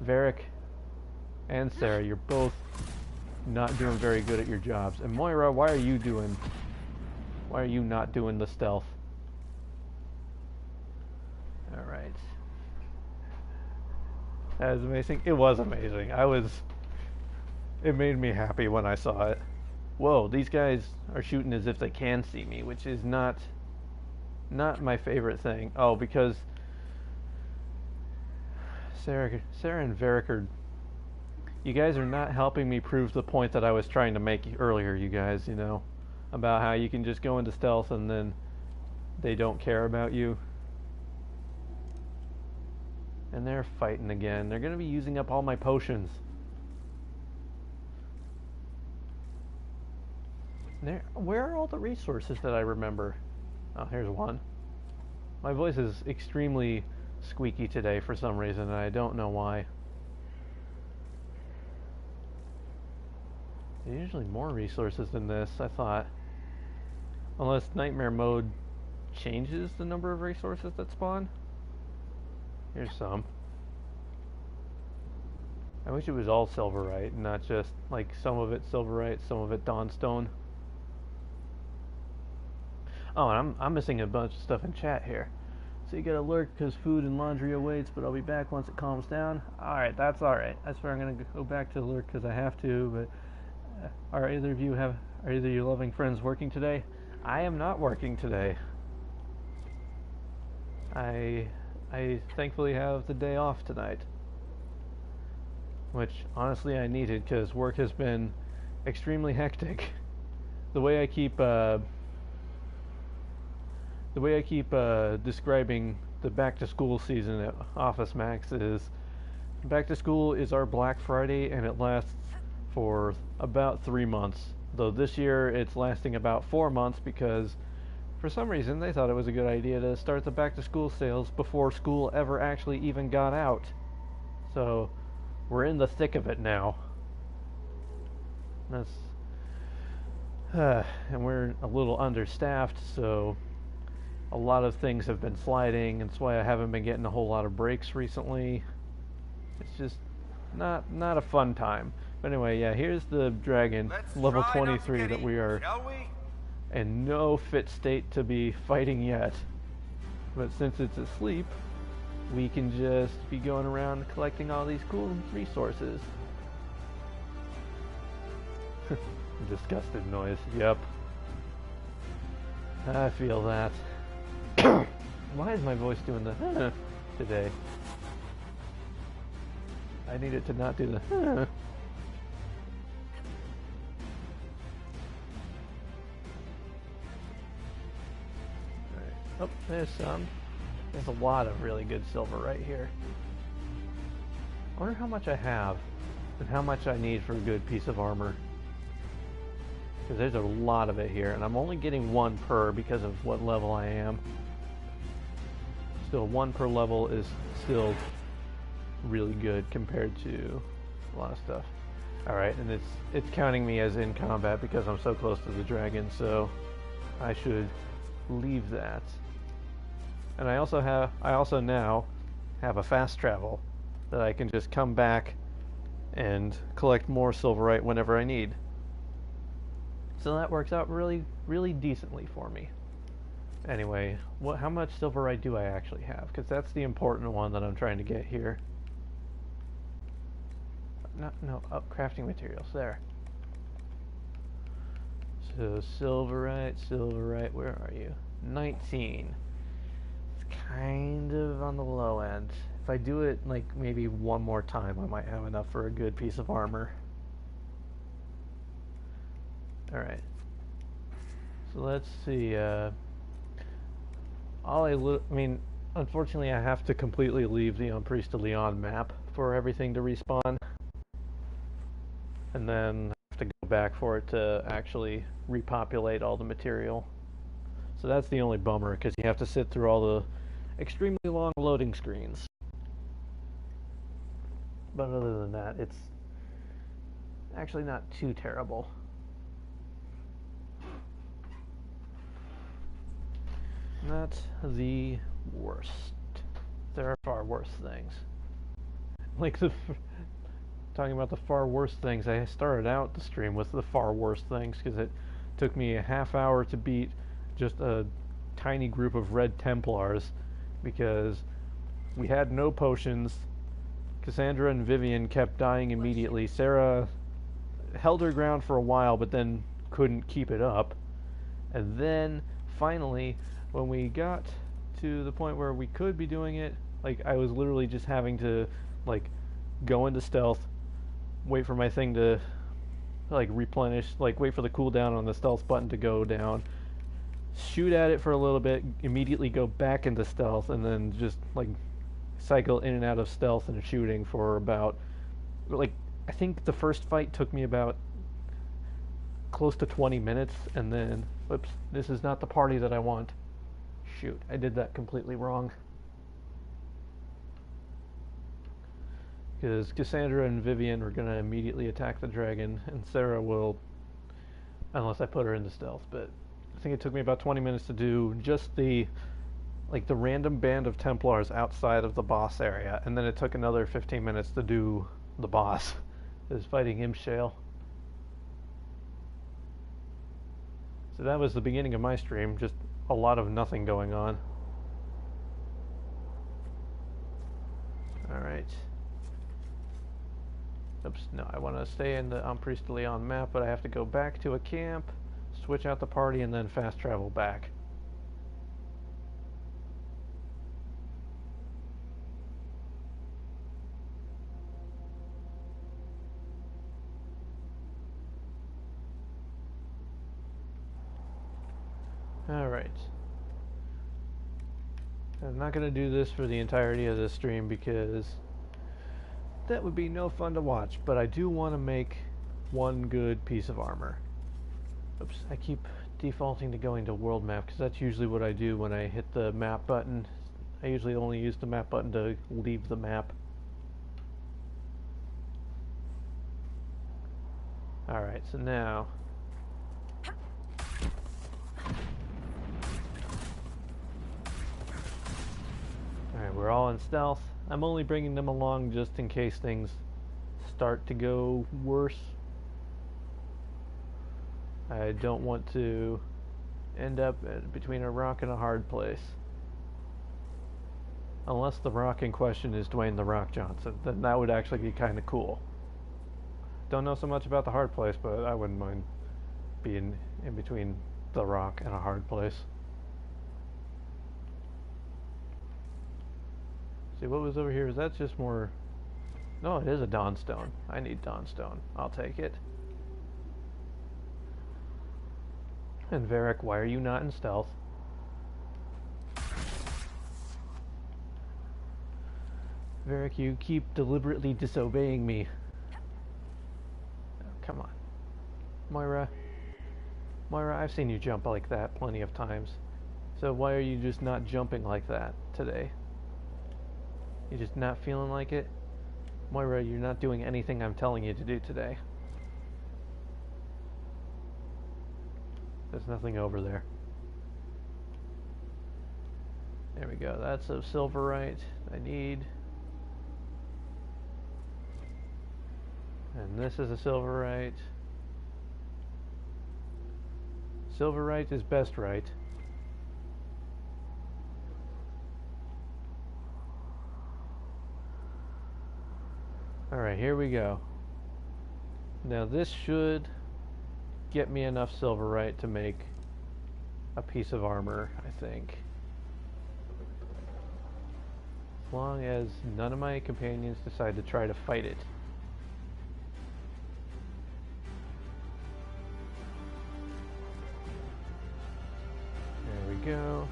S1: Varric and Sarah, you're both not doing very good at your jobs. And Moira, why are you not doing the stealth? All right. That was amazing. It was amazing. It made me happy when I saw it. Whoa, these guys are shooting as if they can see me, which is not my favorite thing. Oh, because Sarah and Varric, you guys are not helping me prove the point that I was trying to make earlier, you guys, you know, about how you can just go into stealth and then they don't care about you. And they're fighting again. They're going to be using up all my potions. Where are all the resources that I remember? Oh, here's one. My voice is extremely squeaky today for some reason, and I don't know why. There's usually more resources than this, I thought. Unless Nightmare Mode changes the number of resources that spawn. Here's some. I wish it was all Silverite, not just like some of it Silverite, some of it Dawnstone. Oh, and I'm missing a bunch of stuff in chat here. So you gotta lurk because food and laundry awaits, but I'll be back once it calms down. Alright, that's alright. I swear I'm gonna go back to lurk because I have to, but are either of your loving friends working today? I am not working today. I thankfully have the day off tonight, which honestly I needed because work has been extremely hectic. The way I keep describing the back to school season at Office Max is back to school is our Black Friday, and it lasts for about 3 months. Though this year it's lasting about 4 months because for some reason they thought it was a good idea to start the back to school sales before school ever actually even got out. So we're in the thick of it now. And we're a little understaffed, so a lot of things have been sliding, and that's why I haven't been getting a whole lot of breaks recently. It's just not a fun time. But anyway, yeah, here's the dragon, level 23, that we are in no fit state to be fighting yet. But since it's asleep, we can just be going around collecting all these cool resources. Disgusted noise, yep. I feel that. Why is my voice doing the today? I need it to not do the Alright. Oh, there's some. There's a lot of really good silver right here. I wonder how much I have and how much I need for a good piece of armor. Because there's a lot of it here, and I'm only getting one per because of what level I am. Still, one per level is still really good compared to a lot of stuff. Alright, and it's counting me as in combat because I'm so close to the dragon, so I should leave that. And I also now have a fast travel that I can just come back and collect more silverite whenever I need. So that works out really, really decently for me. Anyway, how much silverite do I actually have? Because that's the important one that I'm trying to get here. Crafting materials, there. So silverite, where are you? 19. It's kind of on the low end. If I do it like maybe one more time, I might have enough for a good piece of armor. Alright. So let's see, unfortunately I have to completely leave the Priest of Leon map for everything to respawn. And then I have to go back for it to actually repopulate all the material. So that's the only bummer, because you have to sit through all the extremely long loading screens. But other than that, it's actually not too terrible. Not the worst. There are far worse things. Like talking about the far worse things, I started out the stream with the far worse things because it took me a half hour to beat just a tiny group of Red Templars because we had no potions. Cassandra and Vivian kept dying immediately. Sarah held her ground for a while but then couldn't keep it up. And then finally, when we got to the point where we could be doing it, like I was literally just having to like go into stealth, wait for my thing to like replenish, like wait for the cooldown on the stealth button to go down, shoot at it for a little bit, immediately go back into stealth, and then just like cycle in and out of stealth and shooting for about, like, I think the first fight took me about close to 20 minutes, and then, whoops, this is not the party that I want. Shoot, I did that completely wrong. Because Cassandra and Vivian are going to immediately attack the dragon, and Sarah will, unless I put her into stealth, but I think it took me about 20 minutes to do just the random band of Templars outside of the boss area, and then it took another 15 minutes to do the boss, is fighting Imshale. So that was the beginning of my stream, just a lot of nothing going on. Alright. Oops, no, I want to stay in the Priest of Leon map, but I have to go back to a camp, switch out the party, and then fast travel back. Alright. I'm not going to do this for the entirety of the stream because that would be no fun to watch, but I do want to make one good piece of armor. Oops, I keep defaulting to going to world map because that's usually what I do when I hit the map button. I usually only use the map button to leave the map. Alright, so now alright, we're all in stealth. I'm only bringing them along just in case things start to go worse. I don't want to end up between a rock and a hard place. Unless the rock in question is Dwayne "The Rock" Johnson, then that would actually be kind of cool. Don't know so much about the hard place, but I wouldn't mind being in between the rock and a hard place. See, what was over here? Is that just more... No, it is a Dawnstone. I need Dawnstone. I'll take it. And Varric, why are you not in stealth? Varric, you keep deliberately disobeying me. Oh, come on. Moira, I've seen you jump like that plenty of times. So why are you just not jumping like that today? You just not feeling like it? Moira, you're not doing anything I'm telling you to do today. There's nothing over there. There we go. That's a silverite I need. And this is a silverite. Silverite is best right. Alright, here we go. Now this should get me enough silverite to make a piece of armor, I think. As long as none of my companions decide to try to fight it. There we go.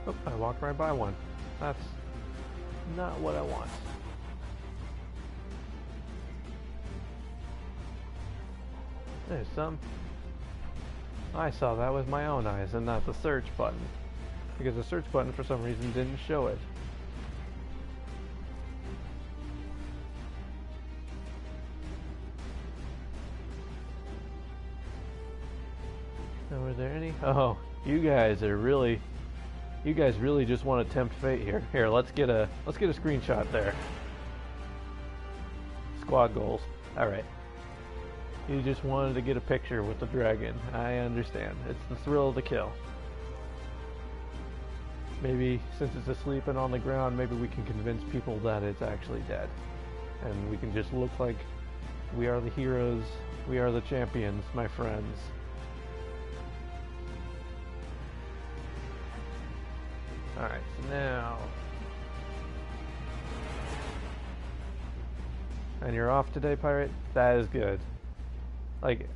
S1: Oh, I walked right by one. That's not what I want. There's some. I saw that with my own eyes and not the search button. Because the search button for some reason didn't show it. So were there any? Oh, you guys really just want to tempt fate here. Here, let's get a screenshot there. Squad goals. All right. You just wanted to get a picture with the dragon. I understand. It's the thrill of the kill. Maybe since it's asleep and on the ground, maybe we can convince people that it's actually dead. And we can just look like we are the heroes, we are the champions, my friends. Alright, so now... And you're off today, pirate? That is good. Like,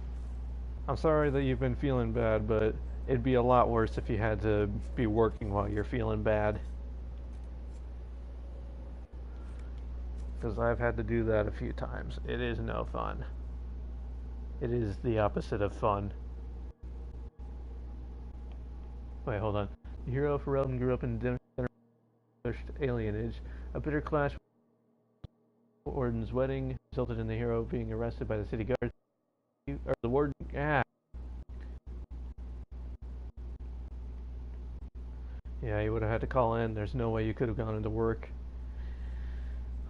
S1: I'm sorry that you've been feeling bad, but it'd be a lot worse if you had to be working while you're feeling bad. Because I've had to do that a few times. It is no fun. It is the opposite of fun. Wait, hold on. The hero of Ferelden grew up in diminished alienage. A bitter clash with Orden's wedding resulted in the hero being arrested by the city guards. Or the warden. Ah. Yeah, you would have had to call in. There's no way you could have gone into work.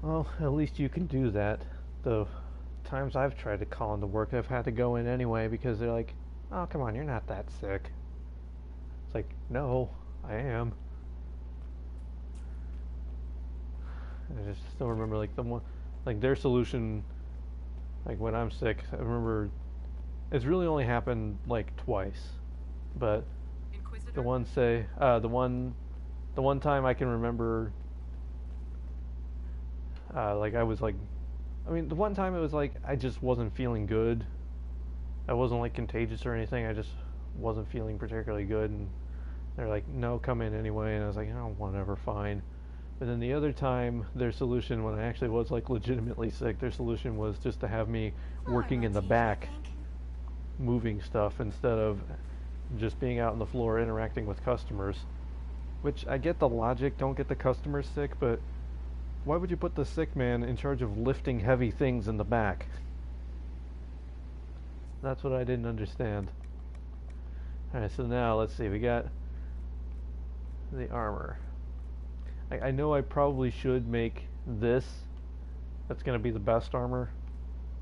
S1: Well, at least you can do that. The times I've tried to call into work, I've had to go in anyway because they're like, "Oh, come on, you're not that sick." It's like, no, I am. I just still remember like the one, like their solution. Like when I'm sick, I remember it's really only happened like twice, but
S3: Inquisitor?
S1: the one time I can remember. Like I was like, I mean, the one time it was like I just wasn't feeling good. I wasn't like contagious or anything. I just wasn't feeling particularly good, and they're like, "No, come in anyway." And I was like, "Oh, whatever, fine." But then the other time, their solution, when I actually was like legitimately sick, their solution was just to have me working in the back, moving stuff instead of just being out on the floor interacting with customers. Which I get the logic, don't get the customers sick, but why would you put the sick man in charge of lifting heavy things in the back? That's what I didn't understand. Alright, so now let's see, we got the armor. I know I probably should make this. That's going to be the best armor.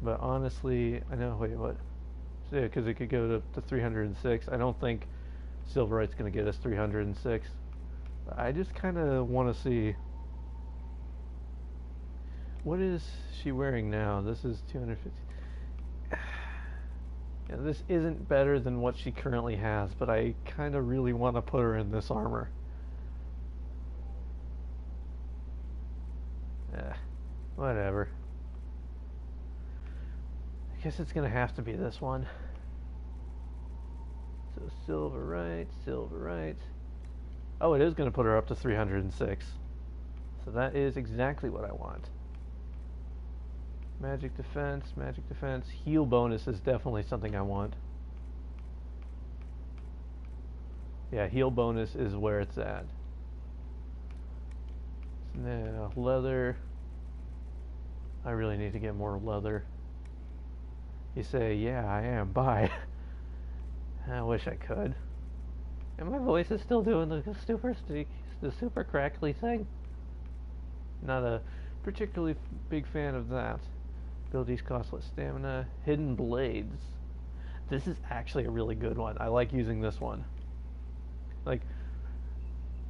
S1: But honestly, I know, wait, what? So, yeah, because it could go to 306. I don't think Silverite's going to get us 306. I just kind of want to see. What is she wearing now? This is 250. Yeah, this isn't better than what she currently has, but I kind of really want to put her in this armor. Whatever. I guess it's gonna have to be this one. So Silverite. Oh, it is gonna put her up to 306. So that is exactly what I want. Magic defense. Heal bonus is definitely something I want. Yeah, heal bonus is where it's at. Now, leather. I really need to get more leather. You say, yeah, I am. Bye. I wish I could. And my voice is still doing the super crackly thing. Not a particularly big fan of that. Abilities cost less stamina. Hidden blades. This is actually a really good one. I like using this one. Like,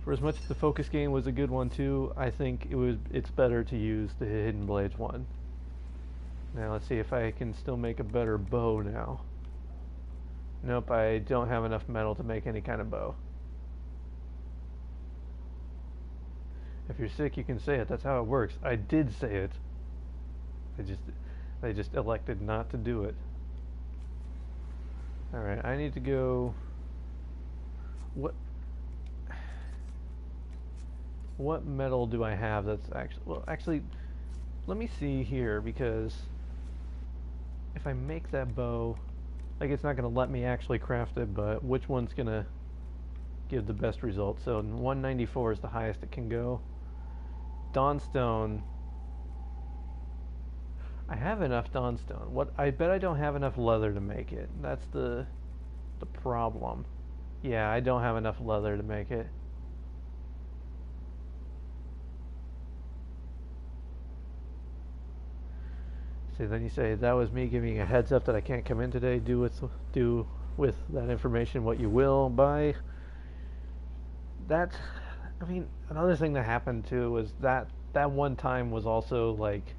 S1: for as much as the focus game was a good one too, I think it's better to use the Hidden Blades one. Now let's see if I can still make a better bow now. Nope, I don't have enough metal to make any kind of bow. If you're sick, you can say it. That's how it works. I did say it. They just elected not to do it. Alright, I need to go... What metal do I have that's actually... Well, actually, let me see here, because if I make that bow... Like, it's not going to let me actually craft it, but which one's going to give the best result? So 194 is the highest it can go. Dawnstone... I have enough Dawnstone. I bet I don't have enough leather to make it. That's the problem. Yeah, I don't have enough leather to make it. So then you say, that was me giving you a heads up that I can't come in today. Do with that information what you will. By that, I mean, another thing that happened too was that one time was also like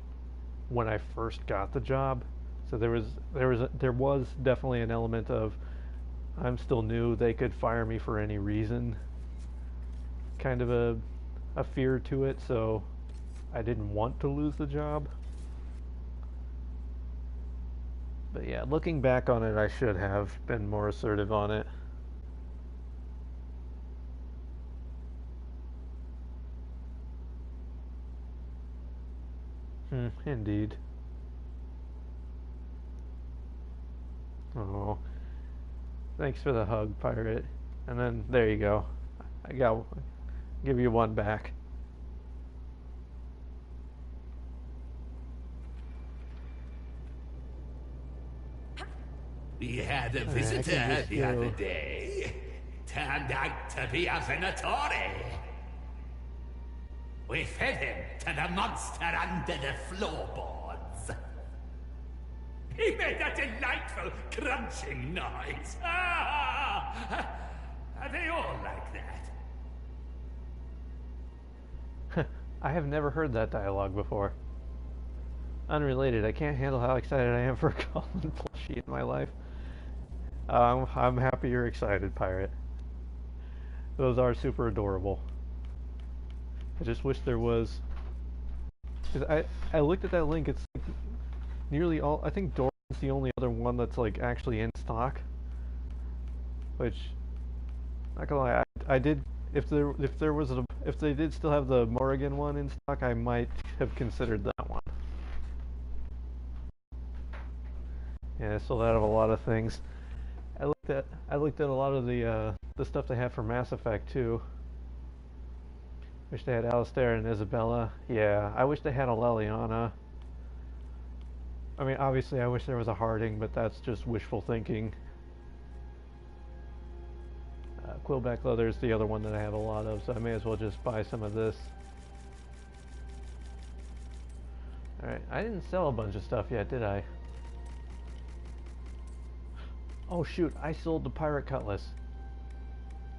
S1: when I first got the job. So there was definitely an element of I'm still new. They could fire me for any reason. Kind of a fear to it. So I didn't want to lose the job. But yeah, looking back on it, I should have been more assertive on it. Indeed. Oh, thanks for the hug, pirate. And then, there you go. Give you one back.
S8: We had a visitor the other day. Turned out to be a Venatori. We fed him to the monster under the floorboards. He made a delightful crunching noise. Ah! Are they all like that?
S1: I have never heard that dialogue before. Unrelated, I can't handle how excited I am for a Colin plushie in my life. I'm happy you're excited, pirate. Those are super adorable. I just wish there was... 'Cause I looked at that link, it's like nearly all... I think Doran's the only other one that's like actually in stock. Which, not gonna lie, I did... If they did still have the Morrigan one in stock, I might have considered that one. Yeah, I still have a lot of things. I looked at a lot of the stuff they have for Mass Effect too. Wish they had Alistair and Isabella. Yeah, I wish they had a Leliana. I mean, obviously I wish there was a Harding, but that's just wishful thinking. Quillback leather is the other one that I have a lot of, so I may as well just buy some of this. Alright, I didn't sell a bunch of stuff yet, did I? Oh shoot, I sold the pirate cutlass.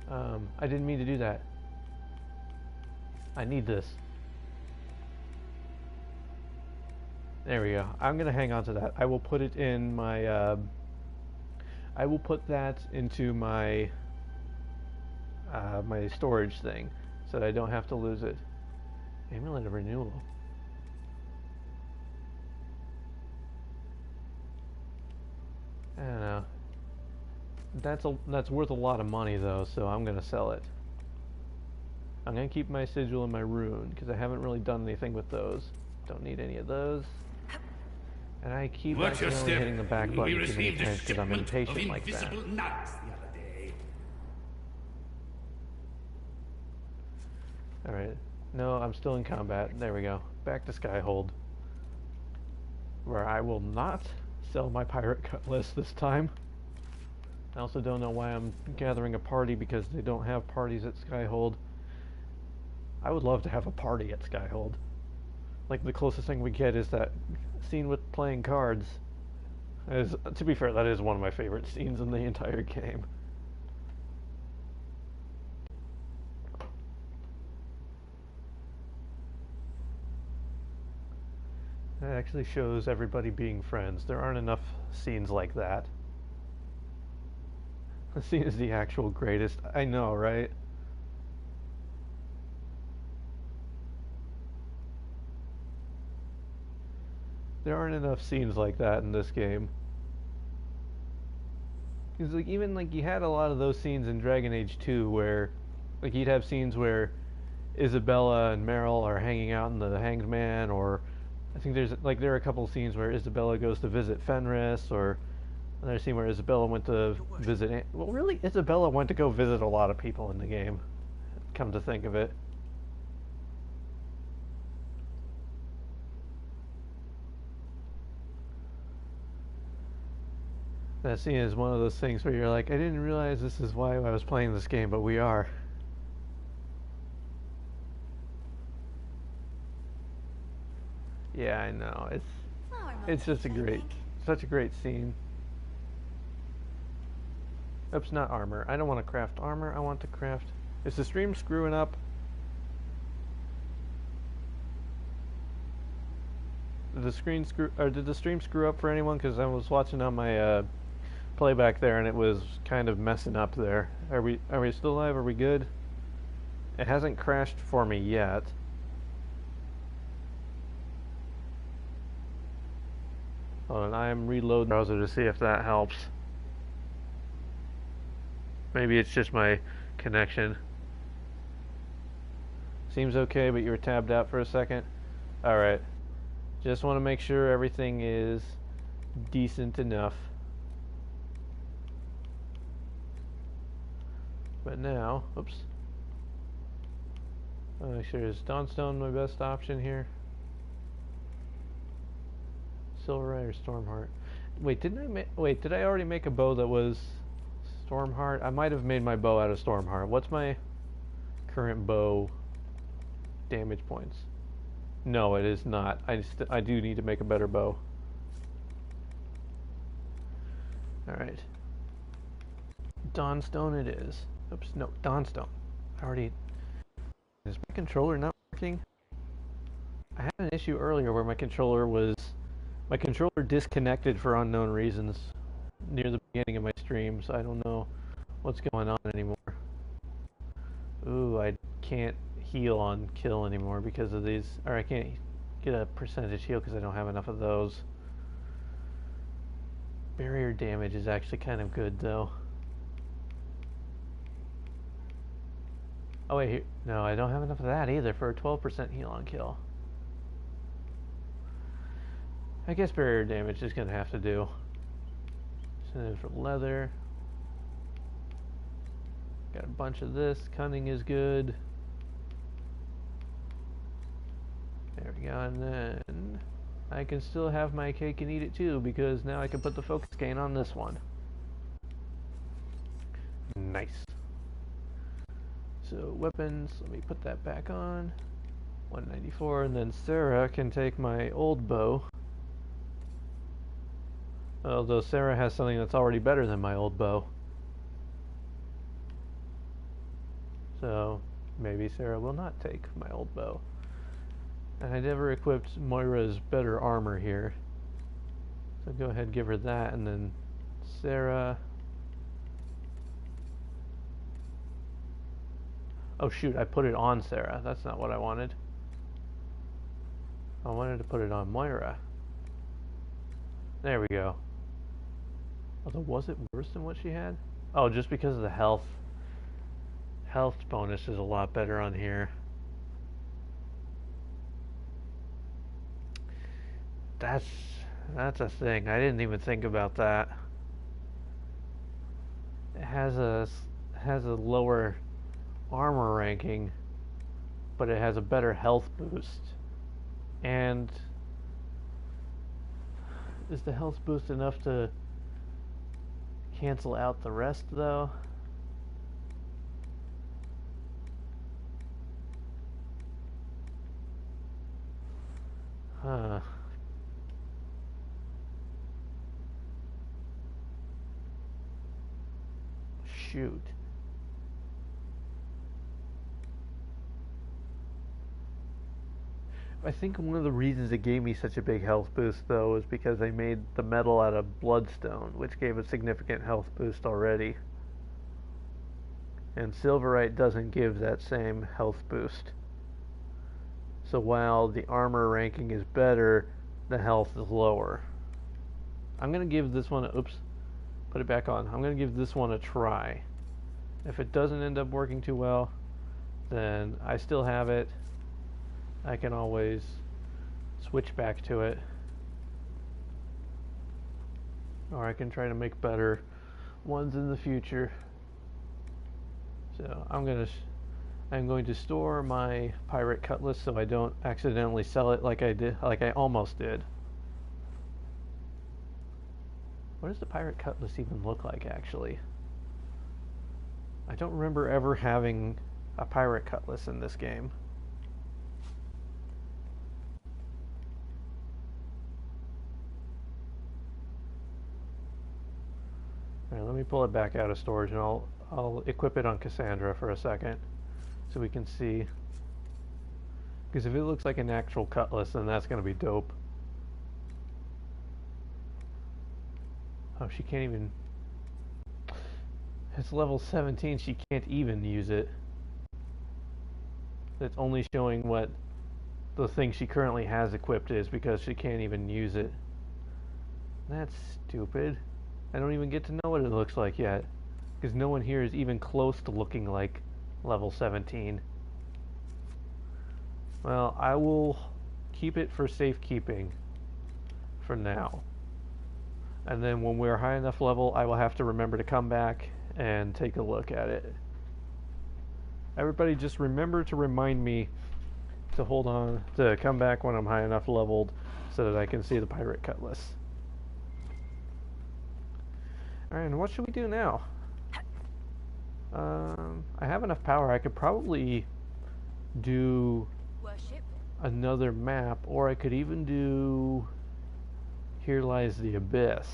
S1: I didn't mean to do that. I need this. There we go. I'm gonna hang on to that. I will put it in my I will put that into my my storage thing so that I don't have to lose it. Amulet of renewal. I don't know. That's worth a lot of money though, so I'm gonna sell it. I'm gonna keep my sigil and my rune because I haven't really done anything with those. Don't need any of those. And I keep accidentally hitting the back button too many times because I'm impatient like that. Alright. No, I'm still in combat. There we go. Back to Skyhold. Where I will not sell my pirate cutlass this time. I also don't know why I'm gathering a party because they don't have parties at Skyhold. I would love to have a party at Skyhold. Like, the closest thing we get is that scene with playing cards. To be fair, that is one of my favorite scenes in the entire game. It actually shows everybody being friends. There aren't enough scenes like that. The scene is the actual greatest. I know, right? There aren't enough scenes like that in this game. Because like even like you had a lot of those scenes in Dragon Age 2 where like you'd have scenes where Isabella and Meryl are hanging out in the Hanged Man, or I think there are a couple of scenes where Isabella goes to visit Fenris, or another scene where Isabella went to visit well really Isabella went to go visit a lot of people in the game, come to think of it. That scene is one of those things where you're like, I didn't realize this is why I was playing this game, but we are. Yeah, I know. It's just such a great scene. Oops, not armor. I don't want to craft armor. I want to craft. Is the stream screwing up? Did the stream screw up for anyone? Because I was watching on my playback there, and it was kind of messing up there. Are we still live? Are we good? It hasn't crashed for me yet. Hold on, I am reloading the browser to see if that helps. Maybe it's just my connection. Seems okay, but you were tabbed out for a second. Alright. Just want to make sure everything is decent enough. But now, oops. I'll make sure is Dawnstone my best option here. Silverite or Stormheart? Wait, did I already make a bow that was Stormheart? I might have made my bow out of Stormheart. What's my current bow damage points? No, it is not. I do need to make a better bow. Alright. Dawnstone it is. Oops, no, Dawnstone. Is my controller not working? I had an issue earlier where my controller disconnected for unknown reasons near the beginning of my stream, so I don't know what's going on anymore. Ooh, I can't heal on kill anymore because of these, or I can't get a percentage heal because I don't have enough of those. Barrier damage is actually kind of good though. Oh wait, here, no, I don't have enough of that either for a 12% heal on kill. I guess barrier damage is going to have to do. Send in for leather. Got a bunch of this. Cunning is good. There we go, and then I can still have my cake and eat it too, because now I can put the focus gain on this one. Nice. So weapons, let me put that back on. 194, and then Sarah can take my old bow. Although Sarah has something that's already better than my old bow. So maybe Sarah will not take my old bow. And I never equipped Moira's better armor here. So go ahead and give her that, and then Sarah. Oh shoot, I put it on Sarah. That's not what I wanted. I wanted to put it on Moira. There we go. Although, was it worse than what she had? Oh, just because of the health. Health bonus is a lot better on here. That's a thing. I didn't even think about that. It has a lower armor ranking, but it has a better health boost. And is the health boost enough to cancel out the rest though? Huh. Shoot. I think one of the reasons it gave me such a big health boost, though, is because I made the metal out of bloodstone, which gave a significant health boost already. and Silverite doesn't give that same health boost. So while the armor ranking is better, the health is lower. I'm going to give this one a, oops, put it back on. I'm going to give this one a try. If it doesn't end up working too well, then I still have it. I can always switch back to it. Or I can try to make better ones in the future. So I'm going to store my pirate cutlass so I don't accidentally sell it like I almost did. What does the pirate cutlass even look like, actually? I don't remember ever having a pirate cutlass in this game. Alright, let me pull it back out of storage and I'll equip it on Cassandra for a second so we can see. Because if it looks like an actual cutlass, then that's going to be dope. Oh, she can't even... It's level 17, she can't even use it. It's only showing what the thing she currently has equipped is because she can't even use it. That's stupid. I don't even get to know what it looks like yet. Because no one here is even close to looking like level 17. Well, I will keep it for safekeeping for now. And then when we're high enough level, I will have to remember to come back and take a look at it. Everybody just remember to remind me to hold on, to come back when I'm high enough leveled so that I can see the pirate cutlass. Alright, and what should we do now? I have enough power. I could probably do
S6: Worship.
S1: another map, or I could even do Here Lies the Abyss.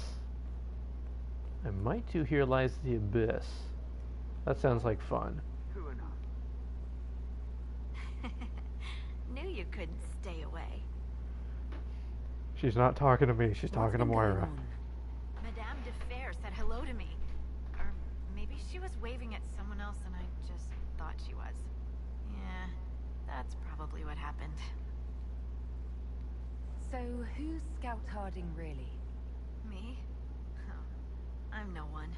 S1: I might do Here Lies the Abyss. That sounds like fun.
S5: Knew you couldn't stay away.
S1: She's not talking to me, she's talking to Moira.
S5: Madame de Fer said hello to me. Or maybe she was waving at someone else and I just thought she was. Yeah, that's probably what happened.
S3: So, who's Scout Harding really?
S5: Me? Oh, I'm no one.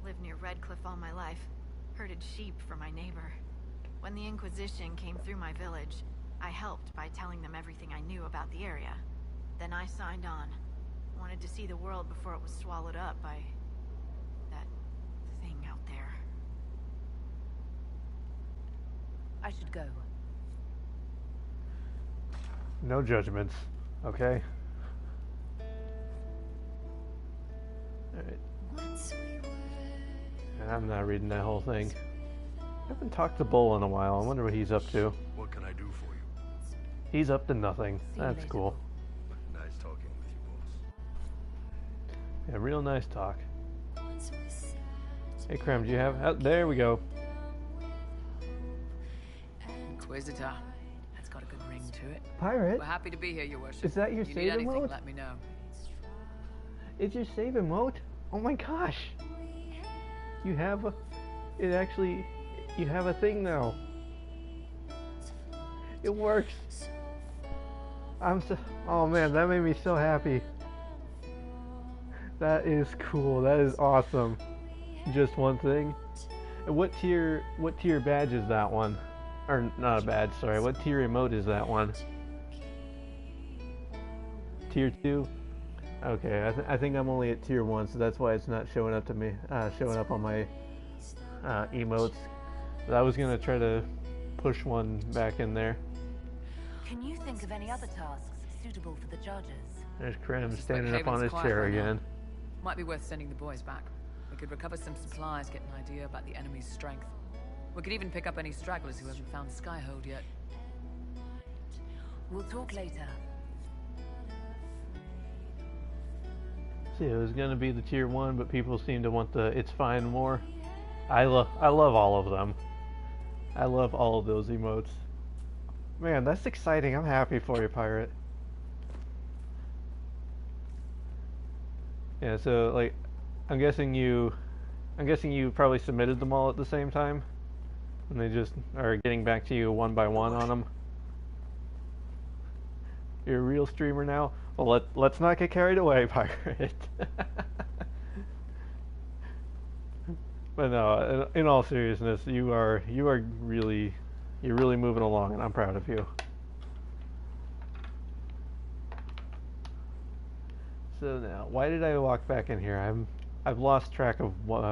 S5: Lived near Redcliffe all my life. Herded sheep for my neighbor. When the Inquisition came through my village, I helped by telling them everything I knew about the area. Then I signed on. Wanted to see the world before it was swallowed up by that thing out there.
S3: I should go.
S1: No judgments, okay? Alright. I'm not reading that whole thing. I haven't talked to Bull in a while. I wonder what he's up to.
S7: What can I do for you?
S1: He's up to nothing.
S3: See you
S1: That's
S3: later.
S1: cool.
S7: Nice talking with you, boss.
S1: Yeah, real nice talk. Hey, Krem, do you have... Oh, there we go.
S9: Inquisitor. That's got a good ring to it.
S1: Pirate?
S9: We're happy to be here, Your Worship.
S1: Is that your
S9: If you
S1: save
S9: need anything,
S1: emote?
S9: let me know.
S1: It's your save emote? Oh my gosh! You have a... It actually... You have a thing now. It works. I'm so... Oh man, that made me so happy. That is cool. That is awesome. Just one thing. And what tier badge is that one? Or not a badge, sorry. What tier emote is that one? Tier 2? Okay, I think I'm only at tier 1, so that's why it's not showing up to me, showing up on my emotes. But I was gonna try to push one back in there.
S3: Can you think of any other tasks suitable for the judges?
S1: There's Krem
S9: Suspect
S1: standing up on
S9: Haven's
S1: his
S9: quiet
S1: chair
S9: right now.
S1: again.
S9: Might be worth sending the boys back. We could recover some supplies, get an idea about the enemy's strength. We could even pick up any stragglers who haven't found Skyhold yet.
S3: We'll talk later.
S1: See, it was gonna be the tier 1, but people seem to want the It's Fine more. I love all of them. I love all of those emotes. Man, that's exciting. I'm happy for you, Pirate. Yeah, so like I'm guessing you probably submitted them all at the same time. And they just are getting back to you one by one on them. You're a real streamer now? Well, let's not get carried away, pirate. But no, in all seriousness, you're really moving along, and I'm proud of you. So now, why did I walk back in here? I've lost track of what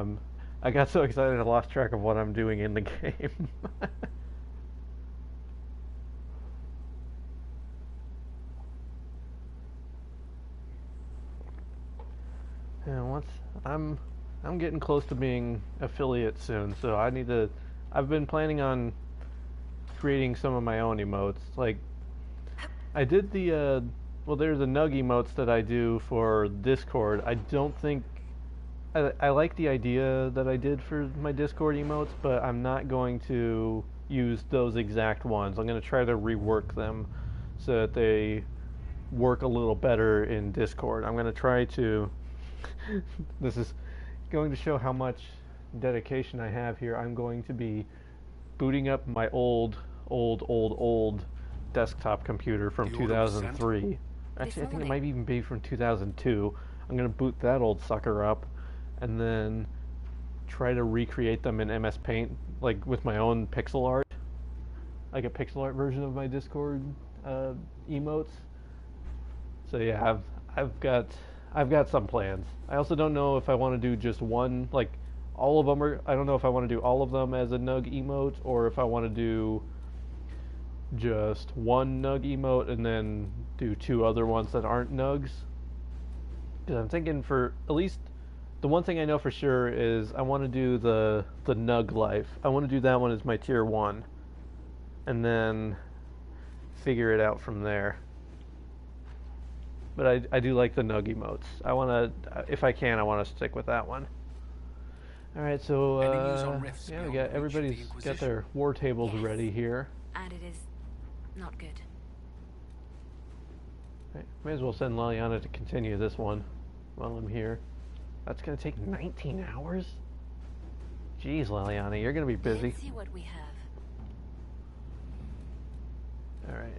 S1: I got so excited I lost track of what I'm doing in the game. And I'm getting close to being affiliate soon, so I need to. I've been planning on creating some of my own emotes. Like, I did the well, there's the Nug emotes that I do for Discord. I don't think I like the idea that I did for my Discord emotes, but I'm not going to use those exact ones. I'm going to try to rework them so that they work a little better in Discord. I'm going to try to. This is going to show how much dedication I have here. I'm going to be booting up my old desktop computer from 2003. Actually, I think it might even be from 2002. I'm going to boot that old sucker up and then try to recreate them in MS Paint, like with my own pixel art, like a pixel art version of my Discord emotes. So yeah, I've got some plans. I also don't know if I want to do just one, like all of them are. I don't know if I want to do all of them as a Nug emote or if I want to do just one Nug emote and then do two other ones that aren't Nugs. Because I'm thinking for at least the one thing I know for sure is I want to do the Nug life. I want to do that one as my tier 1 and then figure it out from there. But I do like the Nug emotes. I want to, if I can, I want to stick with that one. All right, so yeah, we got everybody's got their war tables ready here.
S3: And it is not good.
S1: Right, may as well send Liliana to continue this one while I'm here. That's gonna take 19 hours. Jeez, Liliana, you're gonna be busy.
S3: Let's see what we have.
S1: All right.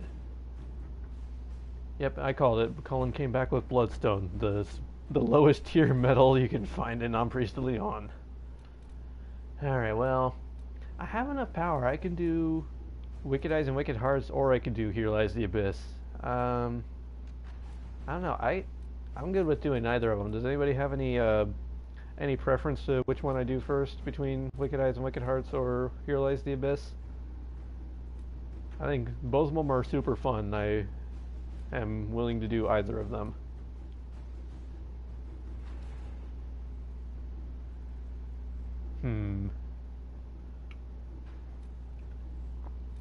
S1: Yep, I called it. Cullen came back with Bloodstone, the lowest tier metal you can find in Non-Priest de Leon. Alright, well, I have enough power. I can do Wicked Eyes and Wicked Hearts, or I can do Here Lies the Abyss. I don't know. I'm good with doing either of them. Does anybody have any preference to which one I do first between Wicked Eyes and Wicked Hearts or Here Lies the Abyss? I think both of them are super fun. I am willing to do either of them.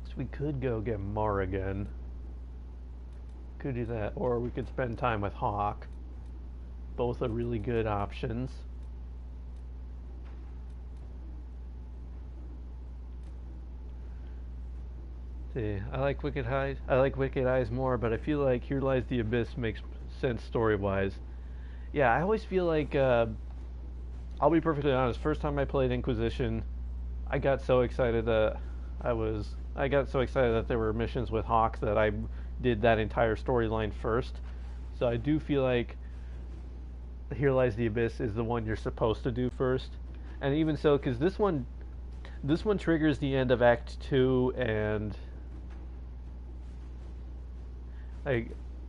S1: So we could go get Morrigan. Could do that, or we could spend time with Hawk. Both are really good options. See, I like Wicked Eyes more, but I feel like Here Lies the Abyss makes sense story-wise. Yeah, I always feel like I'll be perfectly honest. First time I played Inquisition, I got so excited that there were missions with Hawk that I did that entire storyline first. So I do feel like Here Lies the Abyss is the one you're supposed to do first. And even so, because this one triggers the end of Act 2, and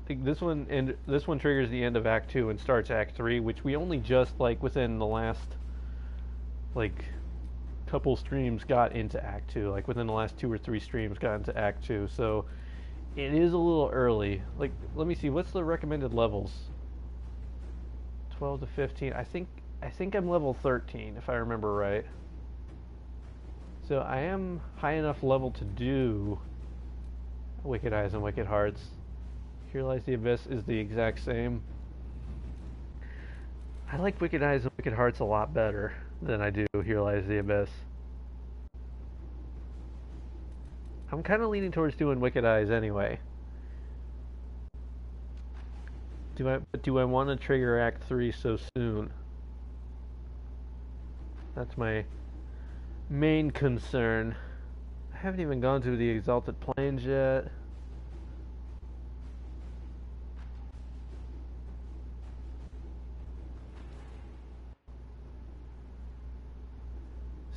S1: this one triggers the end of Act 2 and starts Act 3, which we only just within the last couple streams got into Act 2. Like within the last 2 or 3 streams got into Act 2. So it is a little early. Like, let me see, what's the recommended levels? 12 to 15. I think I'm level 13 if I remember right. So I am high enough level to do Wicked Eyes and Wicked Hearts. Here Lies the Abyss is the exact same. I like Wicked Eyes and Wicked Hearts a lot better than I do Here Lies the Abyss. I'm kind of leaning towards doing Wicked Eyes anyway. Do I want to trigger Act 3 so soon? That's my main concern. haven't even gone to the Exalted Plains yet.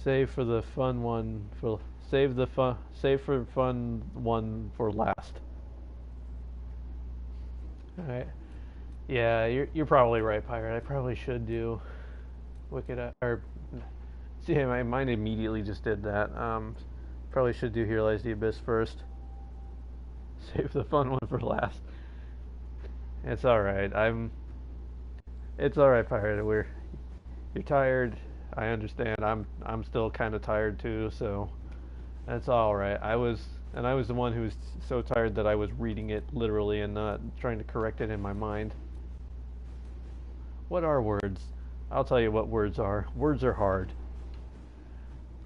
S1: Save for the fun one for save for fun one for last. All right. Yeah, you're probably right, Pirate. I probably should do Wicked or see, my mind immediately just did that. Probably should do Here Lies the Abyss first. Save the fun one for last. It's all right. It's all right, Pirate. You're tired. I understand. I'm still kind of tired too, so that's all right. I was the one who was so tired that I was reading it literally and not trying to correct it in my mind. What are words? I'll tell you what words are. Words are hard.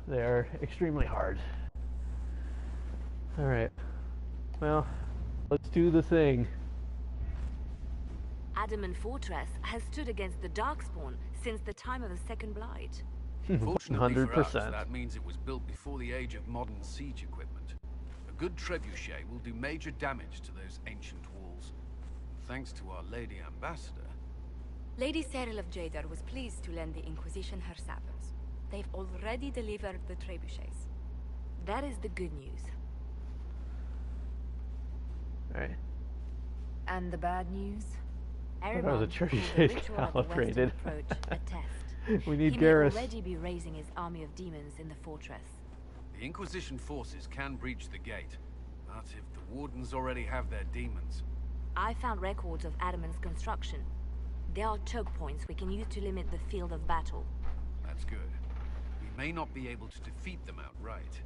S1: They are extremely hard. All right. Well, let's do the thing.
S10: Adamant Fortress has stood against the Darkspawn since the time of the Second Blight.
S7: Fortunately
S1: 100%.
S7: for us, that means it was built before the age of modern siege equipment. A good trebuchet will do major damage to those ancient walls. Thanks to our Lady Ambassador.
S10: Lady Cyril of Jadar was pleased to lend the Inquisition her sappers. They've already delivered the trebuchets. That is the good news.
S1: Alright.
S3: And the bad news?
S1: Oh, the trebuchets calibrated. We need
S10: He
S1: Garrus.
S10: may already be raising his army of demons in the fortress.
S7: The Inquisition forces can breach the gate, but if the Wardens already have their demons...
S10: I found records of Adamant's construction. There are choke points we can use to limit the field of battle.
S7: That's good. We may not be able to defeat them outright.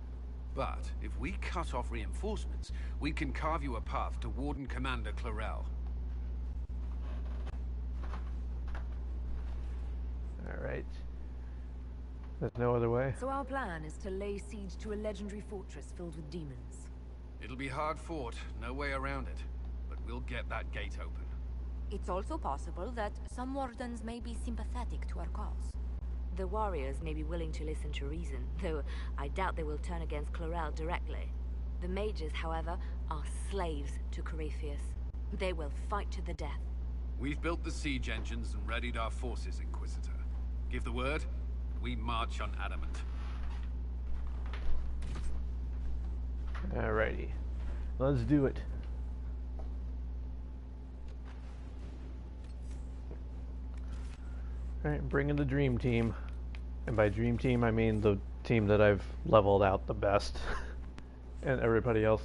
S7: But if we cut off reinforcements, we can carve you a path to Warden Commander Clarel.
S1: Alright. There's no other way.
S3: So our plan is to lay siege to a legendary fortress filled with demons.
S7: It'll be hard fought, no way around it. But we'll get that gate open.
S3: It's also possible that some wardens may be sympathetic to our cause.
S10: The warriors may be willing to listen to reason, though I doubt they will turn against Clarel directly. The mages, however, are slaves to Corypheus. They will fight to the death.
S7: We've built the siege engines and readied our forces, Inquisitor. Give the word, we march on Adamant.
S1: Alrighty. Let's do it. Alright, bring in the dream team. And by dream team, I mean the team that I've leveled out the best. And everybody else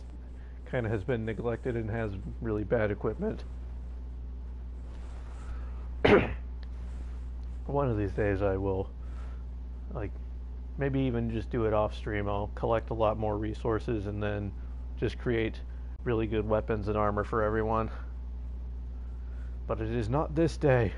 S1: kind of has been neglected and has really bad equipment. One of these days I will, like, maybe even just do it off stream. I'll collect a lot more resources and then just create really good weapons and armor for everyone. But it is not this day.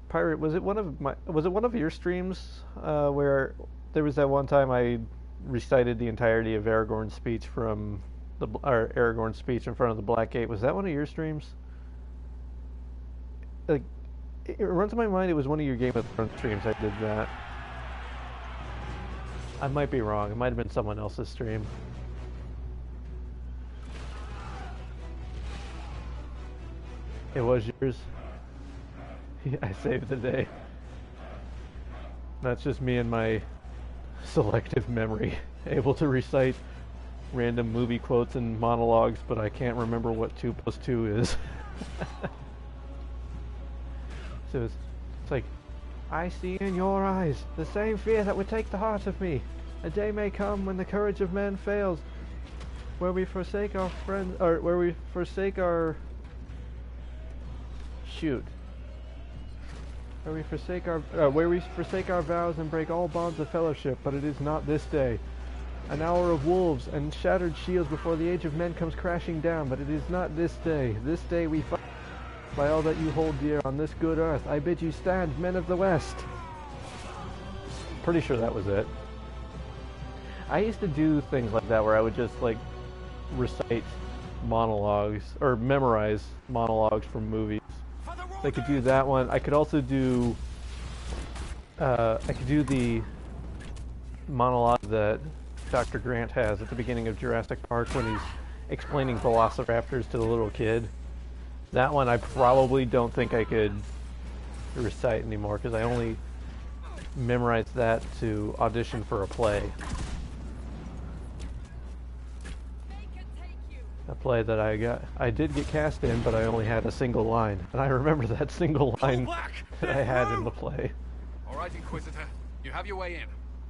S1: Pirate, was it one of your streams where there was that one time I recited the entirety of Aragorn's speech from Aragorn's speech in front of the Black Gate? Was that one of your streams? Like, it runs in my mind it was one of your Game of Thrones streams I did that. I might be wrong. It might have been someone else's stream. It was yours. I saved the day. That's just me and my selective memory, able to recite random movie quotes and monologues, but I can't remember what 2 + 2 is. So it's like, I see in your eyes the same fear that would take the heart of me. A day may come when the courage of men fails, where we forsake our friends, or where we forsake our... Shoot. Where we forsake our vows and break all bonds of fellowship, but it is not this day. An hour of wolves and shattered shields before the age of men comes crashing down, but it is not this day. This day we fight by all that you hold dear on this good earth. I bid you stand, men of the West. Pretty sure that was it. I used to do things like that where I would just like recite monologues or memorize monologues from movies. I could do that one. I could also do I could do the monologue that Dr. Grant has at the beginning of Jurassic Park when he's explaining velociraptors to the little kid. That one I probably don't think I could recite anymore because I only memorized that to audition for a play. A play that I did get cast in, but I only had a single line. And I remember that single line that I had in the play.
S7: All right, Inquisitor, you have your way in.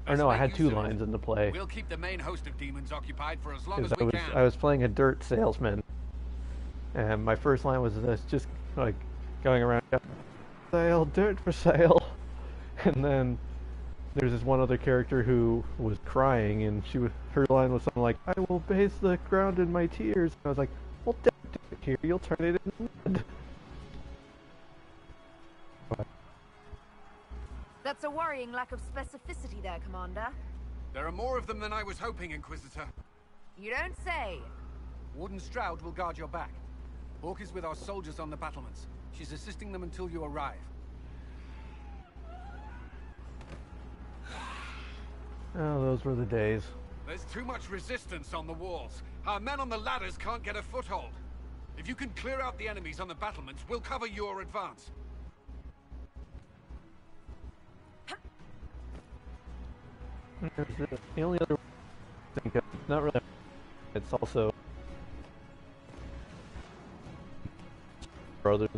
S1: Or no, I had 2 lines in the play.
S7: We'll keep the main host of demons occupied for as long as we can.
S1: I was playing a dirt salesman, and my first line was this, just like going around, sale, dirt for sale, and then there's this one other character who was crying, and her line was something like, I will bathe the ground in my tears. And I was like, well, don't do it here, you'll turn it into mud.
S11: That's a worrying lack of specificity there, Commander.
S7: There are more of them than I was hoping, Inquisitor.
S11: You don't say.
S7: Warden Stroud will guard your back. Hawk is with our soldiers on the battlements. She's assisting them until you arrive.
S1: Oh, those were the days.
S7: There's too much resistance on the walls. Our men on the ladders can't get a foothold. If you can clear out the enemies on the battlements, we'll cover your advance.
S1: The only other thing, not really, it's also brothers.